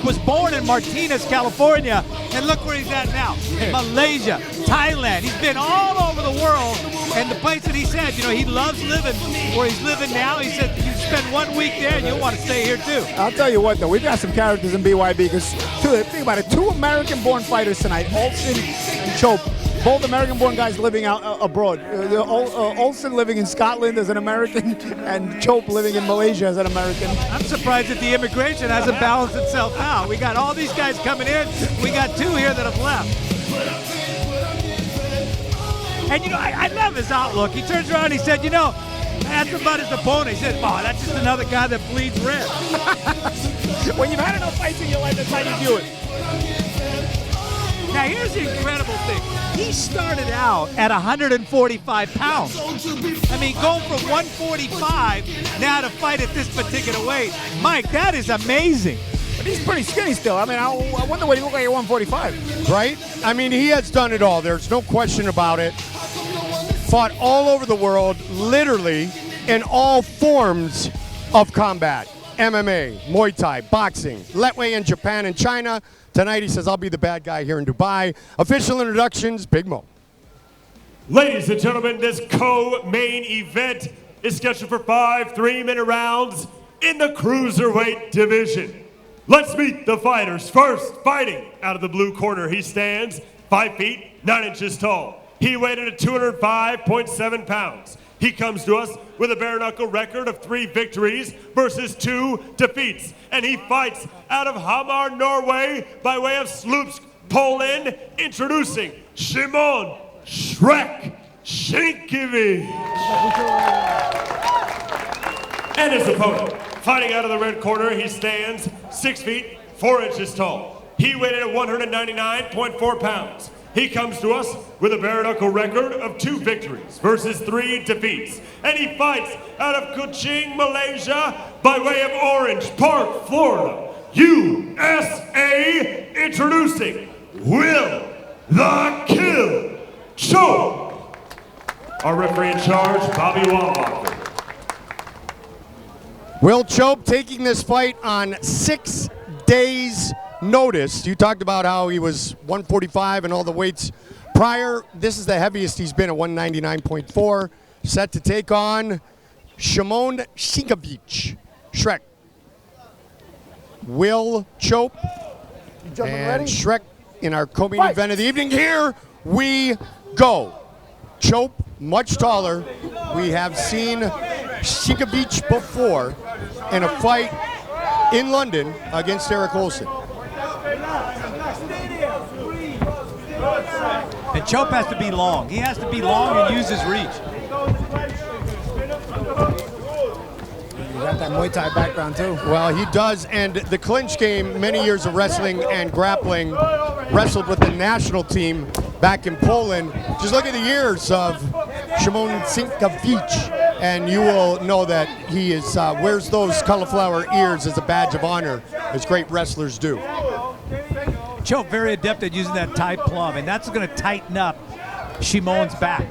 was born in Martinez, California, and look where he's at now. Malaysia, Thailand. He's been all over the world, and the place that he said, you know, he loves living where he's living now. He said you spend 1 week there and you'll want to stay here too. I'll tell you what, though, we've got some characters in BYB because, think about it, 2 American-born fighters tonight, Olson and Chope. Both American-born guys living out abroad. Olson living in Scotland as an American, and Chope living in Malaysia as an American. I'm surprised that the immigration hasn't balanced itself out. We got all these guys coming in. We got 2 here that have left. And, you know, I love his outlook. He turns around and he said, you know, asked about his opponent. He said, oh, that's just another guy that bleeds red. When you've had enough fights in your life, that's how you do it. Now, here's the incredible thing. He started out at 145 pounds. I mean, going from 145 now to fight at this particular weight. Mike, that is amazing. But he's pretty skinny still. I mean, I wonder what he looked like at 145. Right? I mean, he has done it all. There's no question about it. Fought all over the world, literally, in all forms of combat. MMA, Muay Thai, boxing, Letway in Japan and China. Tonight he says, I'll be the bad guy here in Dubai. Official introductions, Big Mo. Ladies and gentlemen, this co-main event is scheduled for 5 3-minute rounds in the Cruiserweight division. Let's meet the fighters. First, fighting out of the blue corner, he stands 5 feet 9 inches tall. He weighed in at 205.7 pounds. He comes to us with a bare knuckle record of 3 victories versus 2 defeats. And he fights out of Hamar, Norway, by way of Slupsk, Poland, introducing Szymon Shrek Szynkiewicz. And his opponent, fighting out of the red corner, he stands 6 feet 4 inches tall. He weighed in at 199.4 pounds. He comes to us with a bare knuckle record of 2 victories versus 3 defeats. And he fights out of Kuching, Malaysia, by way of Orange Park, Florida, USA, introducing Will the Kill Chope. Our referee in charge, Bobby Wallbacher. Will Chope taking this fight on 6 days' notice. You talked about how he was 145 and all the weights prior. This is the heaviest he's been at 199.4. Set to take on Szymon Szynkiewicz. Shrek. Will Chope and ready? Shrek in our co-main event of the evening. Here we go. Chope, much taller. We have seen Szynkiewicz before in a fight in London against Eric Olson. And Chope has to be long. He has to be long and use his reach. You got that Muay Thai background too. Well, he does, and the clinch game, many years of wrestling and grappling, wrestled with the national team back in Poland. Just look at the years of Szymon Szynkiewicz, and you will know that he is wears those cauliflower ears as a badge of honor, as great wrestlers do. Chope very adept at using that Thai plum, and that's going to tighten up Szymon's back.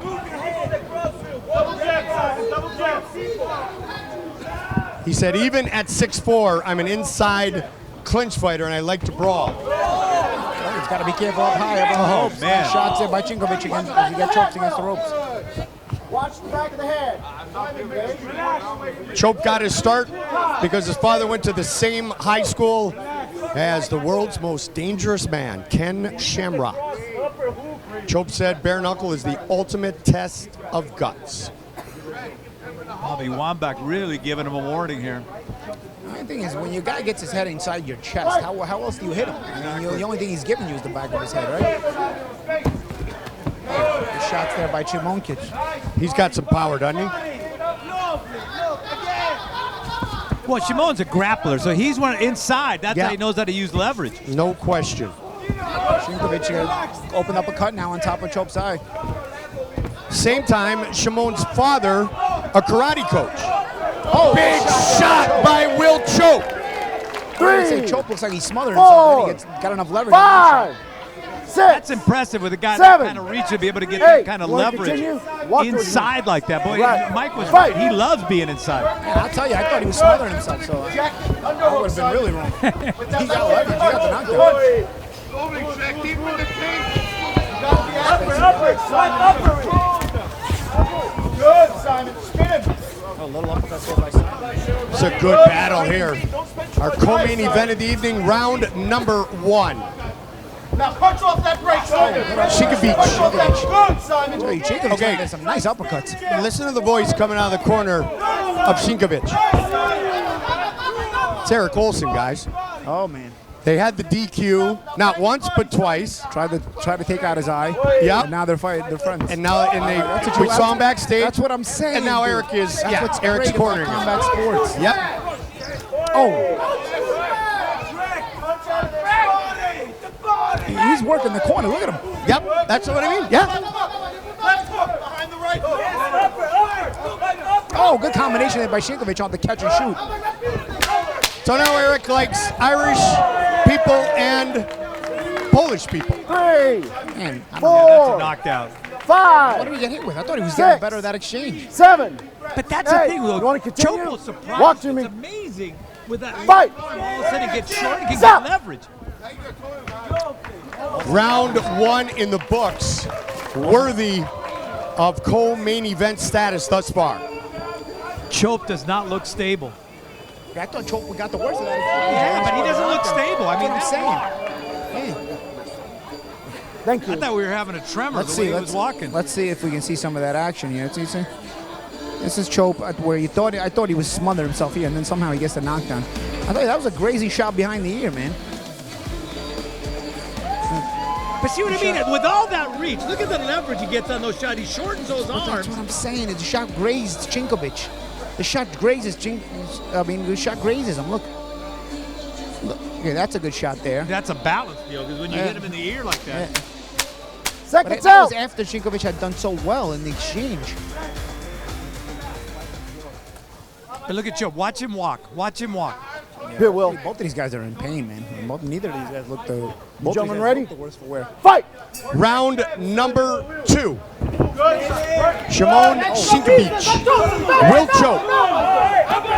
He said, even at 6'4", I'm an inside clinch fighter and I like to brawl. He's got to be careful up high, up on the ropes. Man. Shots there by Szynkiewicz against, as he gets choked against the ropes. Watch the back of the head. Chope got his start because his father went to the same high school as the world's most dangerous man, Ken Shamrock. Chope said bare knuckle is the ultimate test of guts. Bobby Wambach really giving him a warning here. The main thing is when your guy gets his head inside your chest, how else do you hit him? I mean, the only thing he's giving you is the back of his head, right? The shots there by Szymon. He's got some power, doesn't he? Well, Szymon's a grappler, so he's one inside. That's Yeah. how he knows how to use leverage. No question. Szynkiewicz opened up a cut now on top of Chope's eye. Same time, Szymon's father, a karate coach. Oh, big shot by Will Chope. I say Chope looks like he's smothering himself. Then he got enough leverage. 5, 6. That's impressive with a guy 7, that kind of reach to be able to get 8. that kind of Wanna leverage continue? Walk towards inside me. like that. Boy, Right. Mike was Fight. right. He loves being inside. Man, I'll tell you, I thought he was smothering himself, so I would have been really wrong. He got leverage. He got the knockdown. Good, Simon. Spin him. A little uppercut there by Simon. It's a good battle here. Our co-main event of the evening, round number 1. Now punch off that break, Simon. Szynkiewicz. Good, Simon. Szynkiewicz landed some nice uppercuts. Listen to the voice coming out of the corner of Szynkiewicz. It's Eric Olson, guys. Oh, man. They had the DQ not once but twice. Tried to take out his eye. Yeah. And now they're fighting. They're friends. And now we saw him backstage. That's what I'm saying. And now dude. Eric is That's what's Eric's great about cornering him. combat sports. Yep. Oh. He's working the corner. Look at him. Yep. That's what I mean. Yeah. Oh, good combination there by Szynkiewicz on the catch and shoot. So now Eric likes Irish people and Polish people. 3, Man, 4, That's a knockdown. 5. what did he get hit with? I thought he was 6, getting better at that exchange. 7. But that's Hey, the thing, though. you wanna continue? Chope will surprise Walk you. to me. It's amazing with that. Fight. All of a sudden, he gets short and can Stop. get leverage. Round 1 in the books, worthy of co-main event status thus far. Chope does not look stable. I thought Chope got the worst of that. Yeah, but he doesn't look stable. I mean, That's what I'm saying. Thank you. I thought we were having a tremor the way he was walking. Let's see if we can see some of that action here. See? This is Chope at where I thought he was smothering himself here, and then somehow he gets the knockdown. I thought that was a crazy shot behind the ear, man. But see what I mean? With all that reach, look at the leverage he gets on those shots. He shortens those arms. That's what I'm saying. The shot grazed Szynkiewicz. The shot grazes the shot grazes him. Look. Okay, that's a good shot there. That's a balance deal, because when you hit him in the ear like that. Seconds that out. was after Szynkiewicz had done so well in the exchange. But look at Chope. Watch him walk. Watch him walk. Here, Will. Both of these guys are in pain, man. Neither of these guys look the. Gentlemen ready? The worse for wear. Fight. Round number 2. Szymon Szynkiewicz. Will Chope.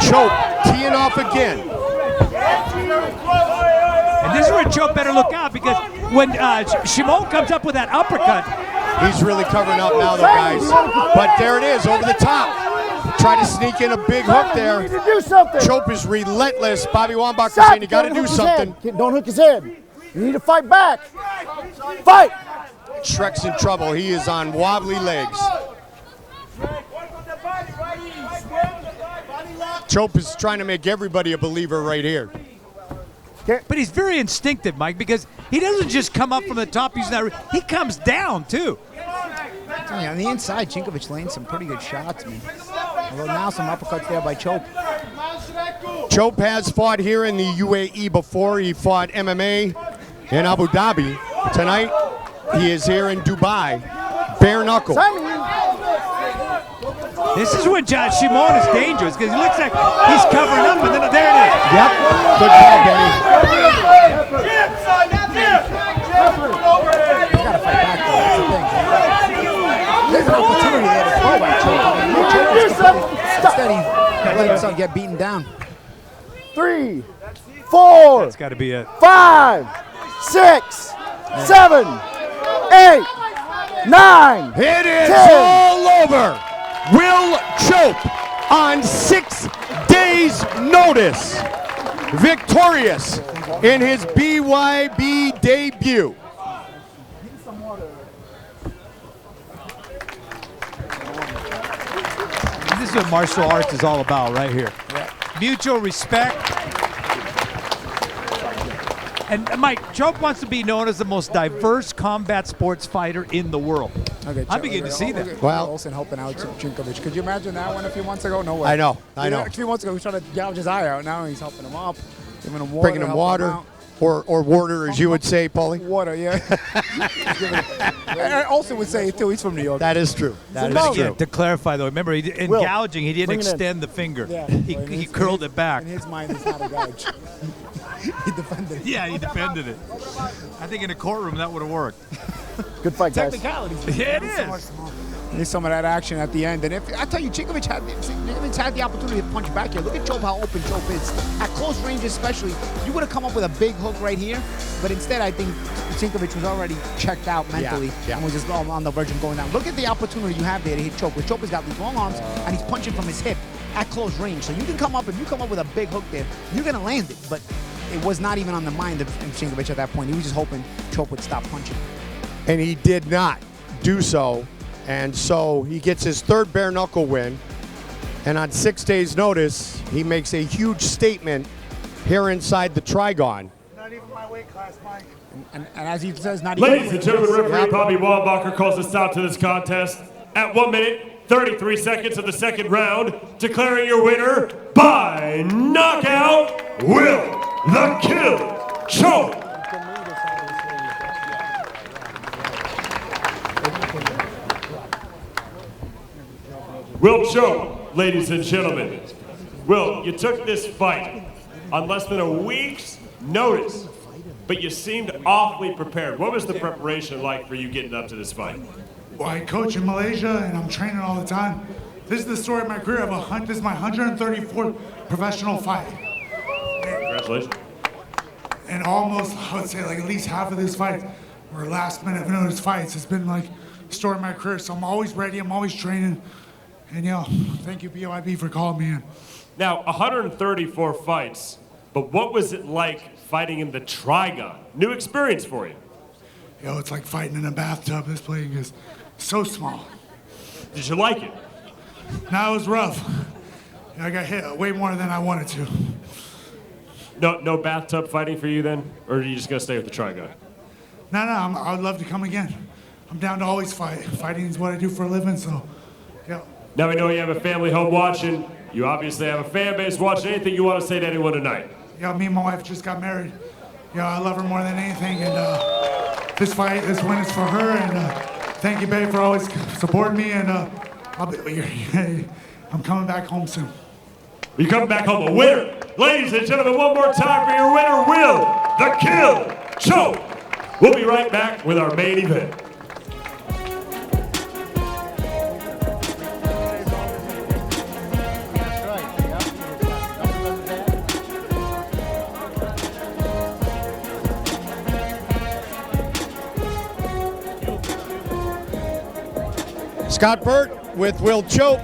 Chope teeing off again. And this is where Chope better look out, because when Szymon comes up with that uppercut, He's really covering up now, though, guys. But there it is, over the top. Try to sneak in a big hook there. You need to do something. Chope is relentless. Bobby Wambach is saying you got to do something. Don't hook his head. You need to fight back. Fight. Shrek's in trouble. He is on wobbly legs. Chope is trying to make everybody a believer right here. but he's very instinctive, Mike, because he doesn't just come up from the top using that. He comes down, too. Yeah, on the inside, Szynkiewicz laying some pretty good shots, man. Although now some uppercuts there by Chope. Chope has fought here in the UAE before. He fought MMA in Abu Dhabi. Tonight, he is here in Dubai. Bare knuckle. This is when Szymon is dangerous, because he looks like he's covering up, and then there it is. Yep. Good call, Benny. He's got to fight back, though. That's the thing. There's an opportunity there to throw by Chope. I mean, Chope is completely, instead yourself get beaten down. 3, 4. That's got to be it. 5, 6, 7, 8, 9. It is 10. all over. Will Chope on 6 days' notice, victorious in his BYB debut. This is what martial arts is all about right here. Mutual respect. And Mike, Chope wants to be known as the most diverse combat sports fighter in the world. Okay, I'm beginning to see that. Well, Olson helping out Szynkiewicz. Could you imagine that one a few months ago? No way. I know. A few months ago, he was trying to gouge his eye out. Now he's helping him up, giving him water. Bringing him helping water. out. Or water, as you would say, Paulie. Water, yeah. And Olson would say it too. He's from New York. That is true. That is true. Yeah, to clarify, though, remember, in Will, gouging, he didn't bring it in. extend the finger. Yeah, he curled it back. In his mind, it's not a gouge. He defended it. Yeah, he defended it. I think in a courtroom that would have worked. Good fight, guys. Technicalities. Yeah, it is. There's some of that action at the end. And if I tell you, Szynkiewicz had the opportunity to punch back here. Look at Chope, how open Chope is. At close range especially, you would have come up with a big hook right here. But instead, I think Szynkiewicz was already checked out mentally and was just on the verge of going down. Look at the opportunity you have there to hit Chope. Because Chope has got these long arms and he's punching from his hip at close range. So you can come up, if you come up with a big hook there, you're going to land it. But it was not even on the mind of Szynkiewicz at that point. He was just hoping Chope would stop punching. And he did not do so. And so he gets his 3rd bare knuckle win. And on 6 days' notice, he makes a huge statement here inside the Trigon. Not even my weight class, Mike. And as he says, not even. Ladies and gentlemen, referee Bobby Wallbacher calls a stop to this contest at 1 minute, 33 seconds of the second round, declaring your winner by knockout, Will the Kill Chope. Will Chope, ladies and gentlemen. Will, you took this fight on less than a week's notice, but you seemed awfully prepared. What was the preparation like for you getting up to this fight? Well, I coach in Malaysia and I'm training all the time. This is the story of my career. This is my 134th professional fight. Congratulations. And almost, I would say, like at least half of these fights were last minute notice fights. It's been like the story of my career. So I'm always ready. I'm always training. And thank you BYB for calling me in. Now, 134 fights, but what was it like fighting in the Trigon? New experience for you. It's like fighting in a bathtub. This place is so small. Did you like it? No, it was rough. I got hit way more than I wanted to. No bathtub fighting for you then? Or are you just going to stay with the Trigon? No, I would love to come again. I'm down to always fight. Fighting is what I do for a living, so, yeah. Now we know you have a family home watching. You obviously have a fan base watching. Anything you want to say to anyone tonight? Me and my wife just got married. I love her more than anything, and this win is for her, and thank you, babe, for always supporting me, and I'm coming back home soon. You coming back home a winner. Ladies and gentlemen, one more time for your winner, Will the Kill Chope. We'll be right back with our main event. Scott Burt with Will Chope.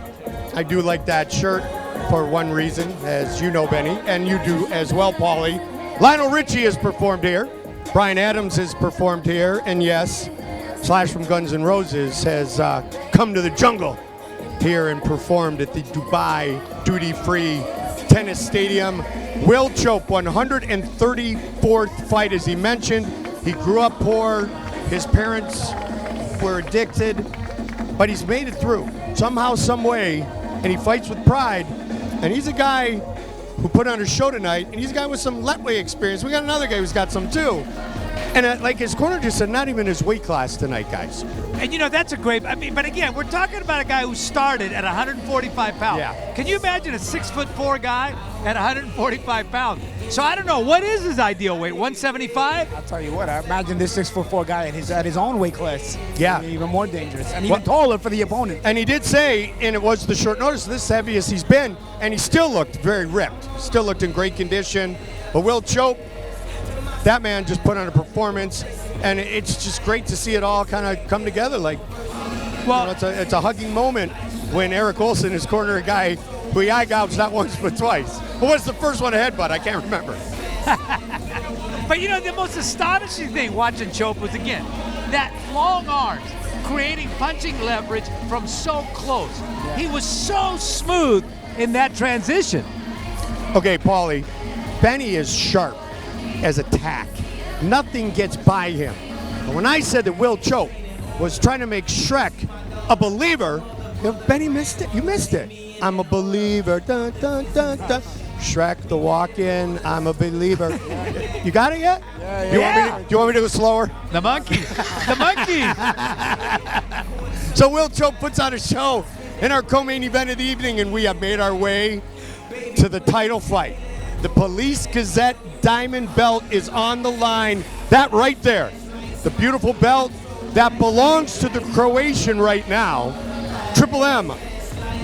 I do like that shirt for one reason, as you know, Benny, and you do as well, Paulie. Lionel Richie has performed here. Brian Adams has performed here. And yes, Slash from Guns N' Roses has come to the jungle here and performed at the Dubai duty-free tennis stadium. Will Chope, 134th fight, as he mentioned. He grew up poor. His parents were addicted. But he's made it through somehow, some way, and he fights with pride. And he's a guy who put on a show tonight, and he's a guy with some Letway experience. We got another guy who's got some too. And like his corner just said, not even his weight class tonight, guys. And you know, that's a great, I mean, but again, we're talking about a guy who started at 145 pounds. Yeah. Can you imagine a 6'4" guy at 145 pounds? So I don't know, what is his ideal weight, 175? I'll tell you what, I imagine this 6'4" guy at his own weight class. Yeah. Even more dangerous and even taller for the opponent. And he did say, and it was the short notice, this is the heaviest he's been, and he still looked very ripped. Still looked in great condition. But Will Chope, that man just put on a performance, and it's just great to see it all kind of come together. Like, well, you know, it's a hugging moment when Eric Olson is corner a guy who he eye-gouged not once but twice. Who was the first one to headbutt? I can't remember. But you know, the most astonishing thing watching Chope was, again, that long arms creating punching leverage from so close. Yeah. He was so smooth in that transition. Okay, Paulie, Benny is sharp as a tack. Nothing gets by him. But when I said that Will Chope was trying to make Shrek a believer, Benny missed it. You missed it. I'm a believer. Dun, dun, dun, dun. Shrek, the walk-in, I'm a believer. You got it yet? Yeah. Do you want me to go slower? The monkey. The monkey. So Will Chope puts on a show in our co-main event of the evening, and we have made our way to the title fight. The Police Gazette Diamond Belt is on the line. That right there, the beautiful belt that belongs to the Croatian right now. Triple M,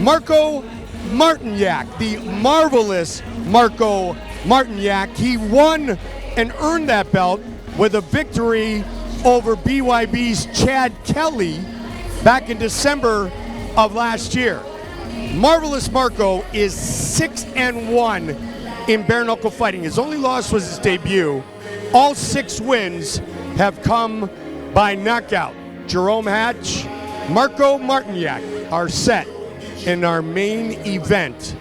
Marko Martinjak, the marvelous Marko Martinjak. He won and earned that belt with a victory over BYB's Chad Kelly back in December of last year. Marvelous Marko is 6-1 in bare knuckle fighting. His only loss was his debut. All 6 wins have come by knockout. Jarome Hatch, Marko Martinjak are set in our main event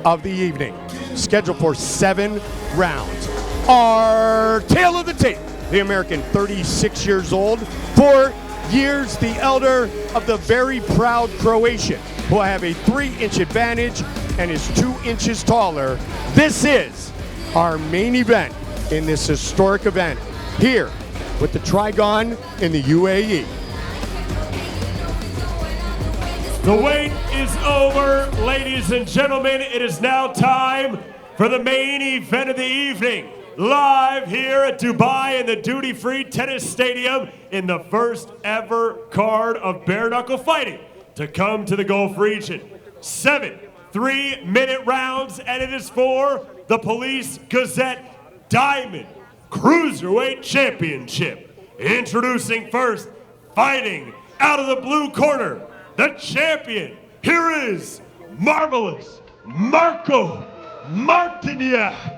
of the evening, scheduled for 7 rounds. Our tail of the tape, the American, 36 years old, 4 years the elder of the very proud Croatian, who will have a 3-inch advantage and is 2 inches taller. This is our main event in this historic event here with the Trigon in the UAE. The wait is over, ladies and gentlemen. It is now time for the main event of the evening. Live here at Dubai in the duty-free tennis stadium in the first ever card of bare knuckle fighting to come to the Gulf region. 7 3-minute rounds, and it is for the Police Gazette Diamond Cruiserweight Championship. Introducing first, fighting out of the blue corner, the champion. Here is marvelous Marko Martinjak.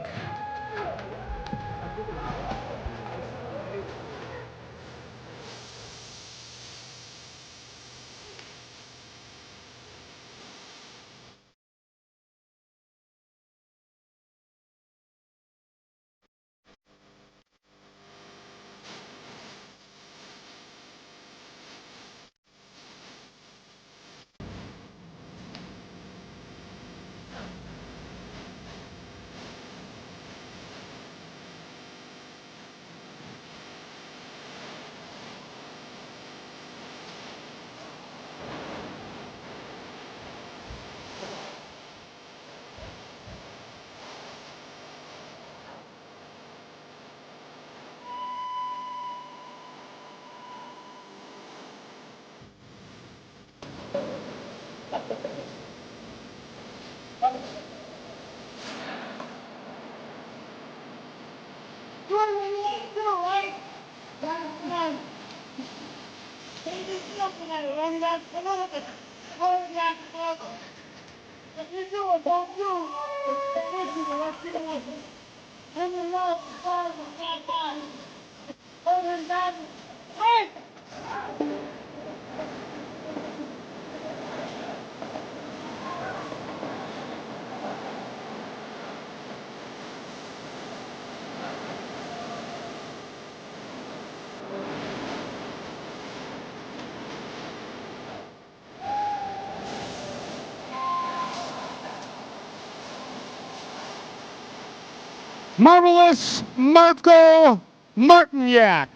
Marvelous Marko Martinjak,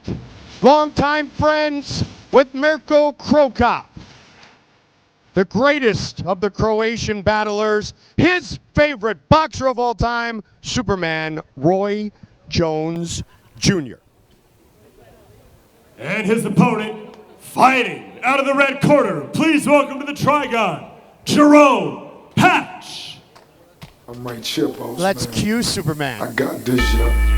longtime friends with Marko Martinjak, the greatest of the Croatian battlers, his favorite boxer of all time, Superman Roy Jones Jr. And his opponent, fighting out of the red corner, please welcome to the Trigon, Jarome Hatch. I might chip on. Let's cue Superman. I got this, yeah.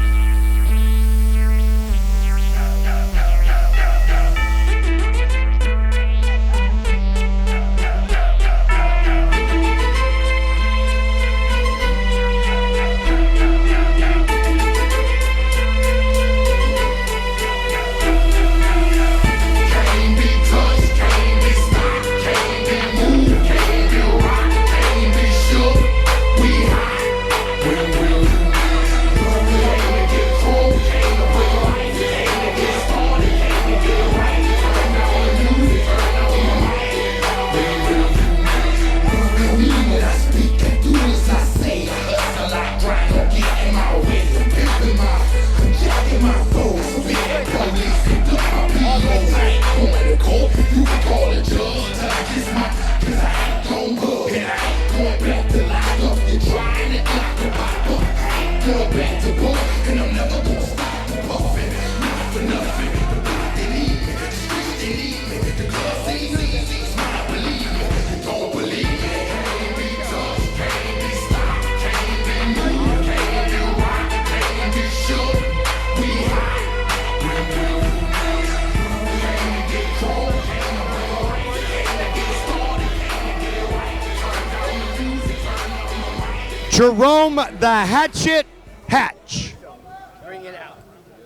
Jarome the Hatchet Hatch.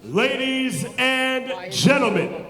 Ladies and gentlemen,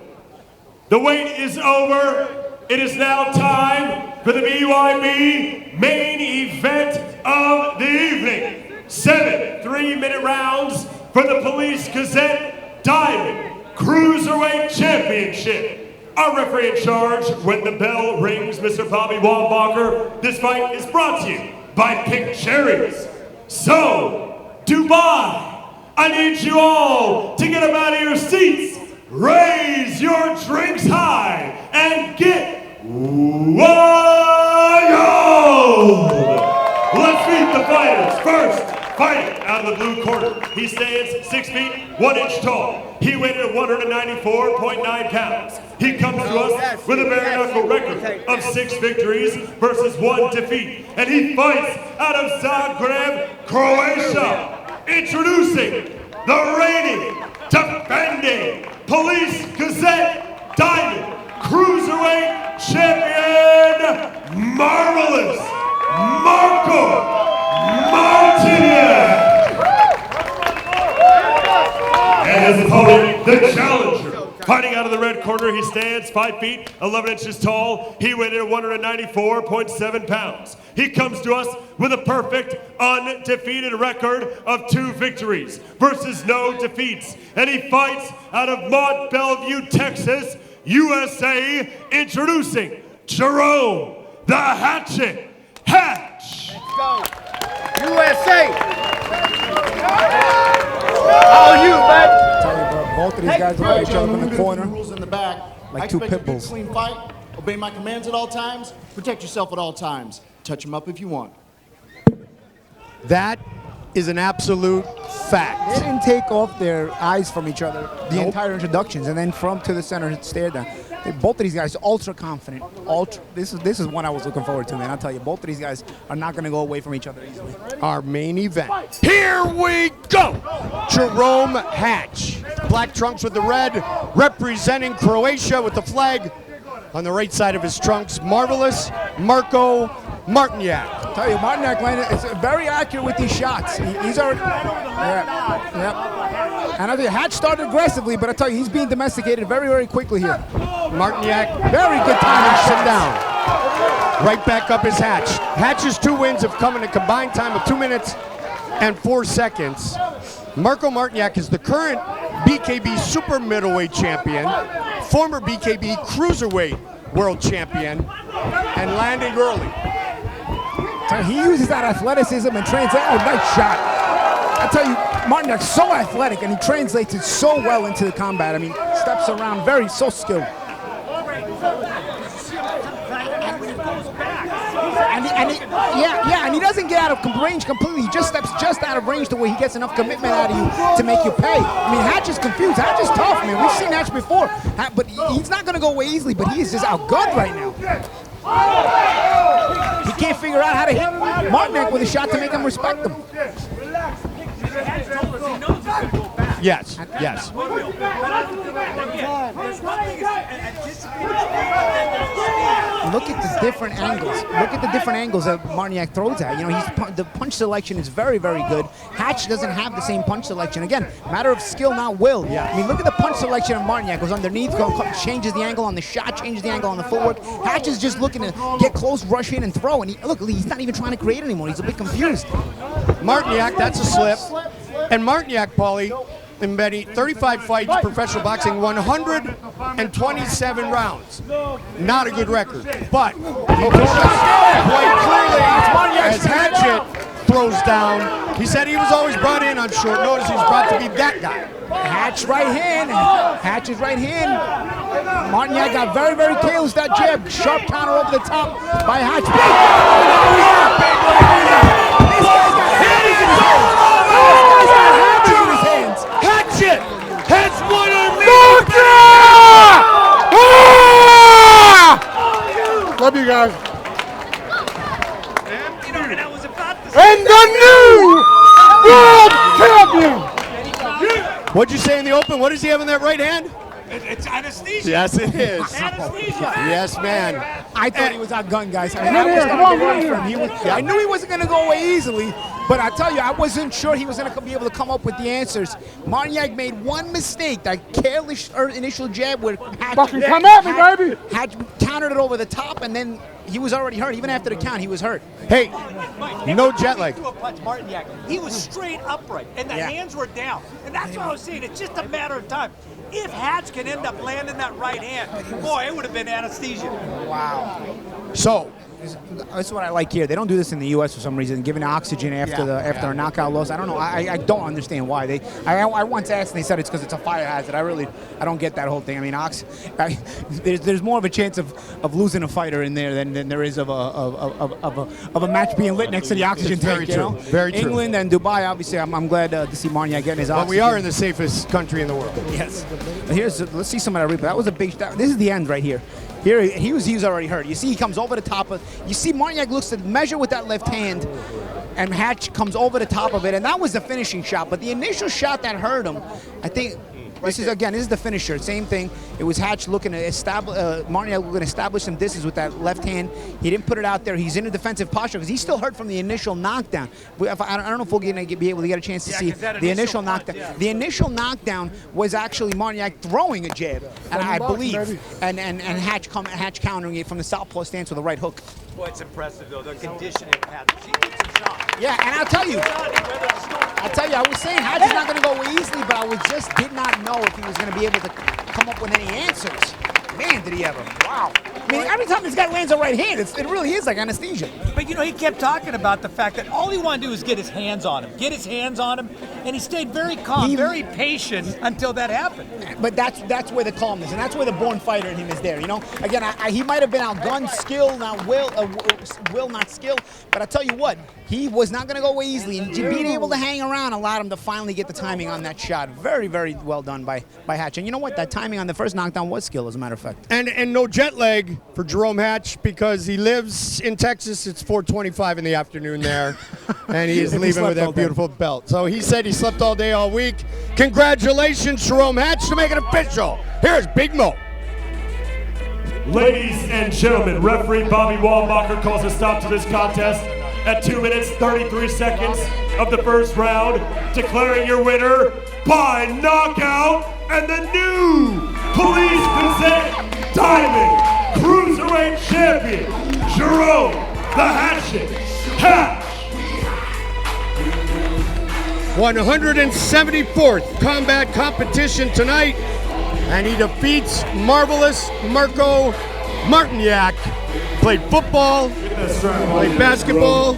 the wait is over. It is now time for the BYB main event of the evening. 7 3-minute rounds for the Police Gazette Diamond Cruiserweight Championship. Our referee in charge when the bell rings, Mr. Bobby Wambacher. This fight is brought to you by Pink Cherries. So, Dubai, I need you all to get up out of your seats, raise your drinks high, and get wild! Let's meet the fighters. First, fighting out of the blue corner. He stands 6 feet, 1 inch tall. He weighed at 194.9 pounds. He comes to us with a bare knuckle record of 6 victories versus 1 defeat. And he fights out of Zagreb, Croatia. Introducing the reigning, defending Police Gazette Diamond Cruiserweight Champion, Marvelous Marko Martinjak. And his opponent, the challenger. Fighting out of the red corner, he stands 5 feet, 11 inches tall. He weighed at 194.7 pounds. He comes to us with a perfect, undefeated record of 2 victories versus no defeats. And he fights out of Mont Bellevue, Texas, USA, introducing Jarome the Hatchet Hatch. Let's go. USA. How you, man? Tell you, bro, both of these guys will fight each other in the corner. Rules in the back. Like 2 pit bulls. Clean fight. Obey my commands at all times. Protect yourself at all times. Touch him up if you want. That is an absolute fact. They didn't take off their eyes from each other the entire introductions, and then from to the center stare down. Both of these guys ultra confident. This is one I was looking forward to, man. I'll tell you, both of these guys are not going to go away from each other easily. Our main event. Here we go. Jarome Hatch, black trunks with the red, representing Croatia with the flag on the right side of his trunks. Marvelous Marko Martinjak. I'll tell you, Martinjak is very accurate with these shots. He's already. Yeah. And I think Hatch started aggressively, but I tell you, he's being domesticated very, very quickly here. Martinjak, very good timing, sit down. Right back up his Hatch. Hatch's 2 wins have come in a combined time of 2 minutes and 4 seconds. Marko Martinjak is the current BKB super middleweight champion, former BKB cruiserweight world champion, and landing early. He uses that athleticism and trains. Oh, nice shot. I tell you, Martinjak's so athletic, and he translates it so well into the combat. I mean, steps around so skilled. And he doesn't get out of range completely. He just steps just out of range to where he gets enough commitment out of you to make you pay. I mean, Hatch is confused. Hatch is tough, man. We've seen Hatch before, but he's not going to go away easily, but he is just outgunned right now. He can't figure out how to hit Martinjak with a shot to make him respect him. Yes, yes. Look at the different angles. Look at the different angles that Martinjak throws at. You know, the punch selection is very, very good. Hatch doesn't have the same punch selection. Again, matter of skill, not will. Yeah. I mean, look at the punch selection of Martinjak. Goes underneath, changes the angle on the shot, changes the angle on the footwork. Hatch is just looking to get close, rush in, and throw. And look, he's not even trying to create anymore. He's a bit confused. Martinjak, that's a slip. And Martinjak, Paulie, and Benny, 35 fights, professional boxing, 127 rounds. Not a good record, but he quite clearly as Hatchet throws down. He said he was always brought in on short notice. He's brought to be that guy. Hatch right hand. Hatch's right hand. Martinjak got very, very careless that jab. Sharp counter over the top by Hatch. This guy's got Hatch in his hands. Hatchet has won our Love you guys. And the new world champion. What'd you say in the open? What does he have in that right hand? It's anesthesia. Yes, it is. Anesthesia. Yes, man. I thought he was outgunned, guys. I mean, I was starting to worry for him. I knew he wasn't going to go away easily, but I tell you, I wasn't sure he was going to be able to come up with the answers. Martinjak made one mistake, that careless initial jab where Hatch Come at me, baby. Hatch countered it over the top, and then he was already hurt. Even after the count, he was hurt. Hey, no jet lag. Martinjak, he was straight upright, and the hands were down. And that's what I was saying. It's just a matter of time. If Hatch can end up landing that right hand, boy, it would have been anesthesia. Wow. So, this is what I like here. They don't do this in the U.S. for some reason, giving oxygen after a knockout loss. I don't know. I don't understand why. I once asked, and they said it's because it's a fire hazard. I don't get that whole thing. I mean, there's more of a chance of losing a fighter in there than there is of a match being lit next to the oxygen tank. Very true. Very true. England and Dubai, obviously, I'm glad to see Martinjak getting his oxygen. But we are in the safest country in the world. Yes. Let's see some of that replay. That was a big. This is the end right here. Here he was already hurt. You see, he comes over the top of. You see, Martinjak looks to measure with that left hand, and Hatch comes over the top of it, and that was the finishing shot. But the initial shot that hurt him, I think. This is the finisher. Same thing. It was Hatch looking to establish, Martinjak looking to establish some distance with that left hand. He didn't put it out there. He's in a defensive posture because he's still hurt from the initial knockdown. I don't know if we're going to be able to get a chance to see the initial knockdown. Yeah. The initial knockdown was actually Martinjak throwing a jab, and I believe, and Hatch countering it from the southpaw stance with a right hook. Boy, it's impressive though. The conditioning of Hatch. He gets some shots. Yeah, and I'll tell you, I was saying Hatch is not going to go easily, but I did not know if he was going to be able to come up with any answers. Man, did he ever. Wow. I mean, every time this guy lands a right hand, it really is like anesthesia. But, you know, he kept talking about the fact that all he wanted to do was get his hands on him, and he stayed very calm, very patient until that happened. But that's where the calmness, and that's where the born fighter in him is there, you know? Again, he might have been outgunned, skill, not will, not skill, but I tell you what, he was not going to go away easily, and being able to hang around allowed him to finally get the timing on that shot. Very, very well done by Hatch. And you know what? That timing on the first knockdown was skill, as a matter of fact. And no jet lag for Jarome Hatch because he lives in Texas. It's 4:25 in the afternoon there, and he is leaving with that beautiful belt. So he said he slept all day, all week. Congratulations, Jarome Hatch, to make it official. Here's Big Mo. Ladies and gentlemen, referee Bobby Wallbacher calls a stop to this contest at 2 minutes 33 seconds of the first round, declaring your winner by knockout and the new Police Gazette Diamond Cruiserweight Champion, Jarome the Hatchet Hatch. 174th combat competition tonight, and he defeats marvelous Marko Martinjak. Played football, played basketball,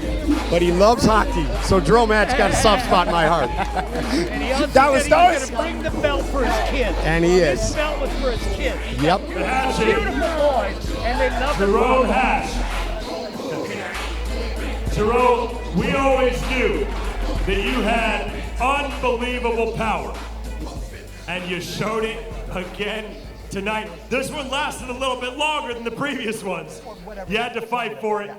but he loves hockey. So Jarome Hatch got a soft spot in my heart. And he also That was said he was going to bring the belt for his kids. And he is. This belt was for his kids. Yep. Beautiful boys, and they love the Jarome Hatch. Jarome, we always knew that you had unbelievable power, and you showed it again tonight. This one lasted a little bit longer than the previous ones. You had to fight for it.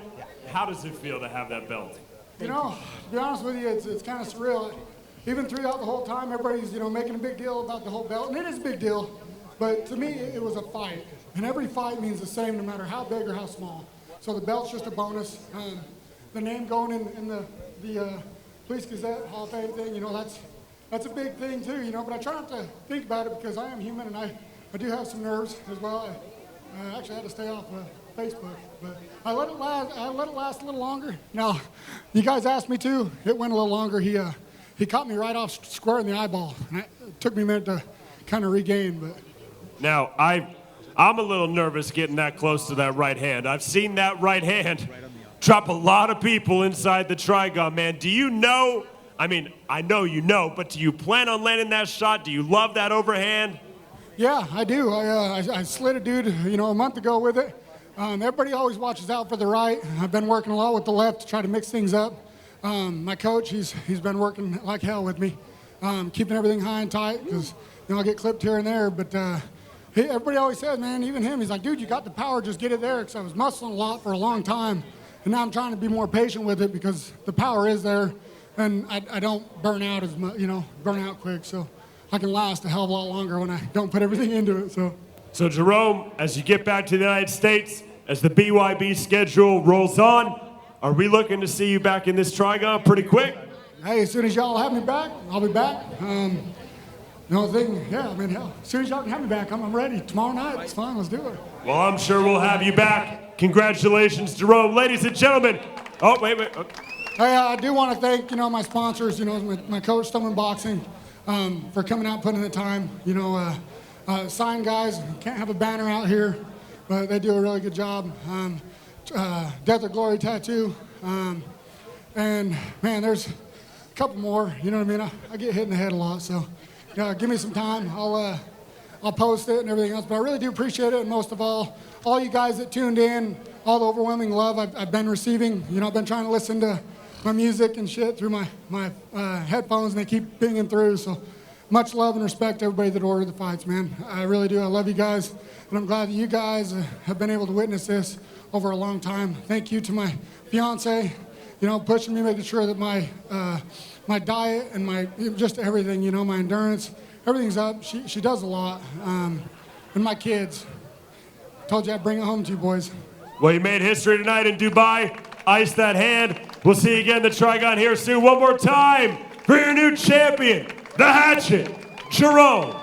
How does it feel to have that belt? You know, to be honest with you, it's kind of surreal. Even throughout the whole time, everybody's, making a big deal about the whole belt, and it is a big deal. But to me, it was a fight, and every fight means the same, no matter how big or how small. So the belt's just a bonus. The name going in the Police Gazette Hall of Fame thing, that's a big thing too, But I try not to think about it because I am human, and I do have some nerves as well. I actually had to stay off Facebook, but I let it last a little longer. Now, you guys asked me to. It went a little longer. He caught me right off square in the eyeball, and it took me a minute to kind of regain. But now I'm a little nervous getting that close to that right hand. I've seen that right hand drop a lot of people inside the Trigon, man. Do you know? I mean, I know you know, but do you plan on landing that shot? Do you love that overhand? Yeah, I do. I slid a dude, a month ago with it. Everybody always watches out for the right. I've been working a lot with the left to try to mix things up. My coach, he's been working like hell with me, keeping everything high and tight because I'll get clipped here and there. But everybody always says, man, even him, he's like, dude, you got the power, just get it there. Because I was muscling a lot for a long time, and now I'm trying to be more patient with it because the power is there, and I don't burn out as much, burn out quick. So I can last a hell of a lot longer when I don't put everything into it. So Jarome, as you get back to the United States, as the BYB schedule rolls on, are we looking to see you back in this Trigon pretty quick? Hey, as soon as y'all have me back, I'll be back. The only thing, hell, as soon as y'all can have me back, I'm ready. Tomorrow night, it's fine, let's do it. Well, I'm sure we'll have you back. Congratulations, Jarome. Ladies and gentlemen. Oh, wait. Hey, I do want to thank, my sponsors, my coach, Stoneman Boxing, for coming out, putting in the time. Sign guys, can't have a banner out here, but they do a really good job. Death or Glory Tattoo, and man, there's a couple more. You know what I mean? I get hit in the head a lot, so give me some time. I'll post it and everything else. But I really do appreciate it, and most of all you guys that tuned in, all the overwhelming love I've been receiving. I've been trying to listen to my music and shit through my headphones, and they keep pinging through. So much love and respect to everybody that ordered the fights, man. I really do. I love you guys, and I'm glad that you guys have been able to witness this over a long time. Thank you to my fiance, pushing me, making sure that my diet and my just everything, my endurance, everything's up. She does a lot. And my kids. Told you I'd bring it home to you boys. Well, you made history tonight in Dubai. Ice that hand. We'll see you again in the Trigon here soon. One more time for your new champion, the Hatchet, Jarome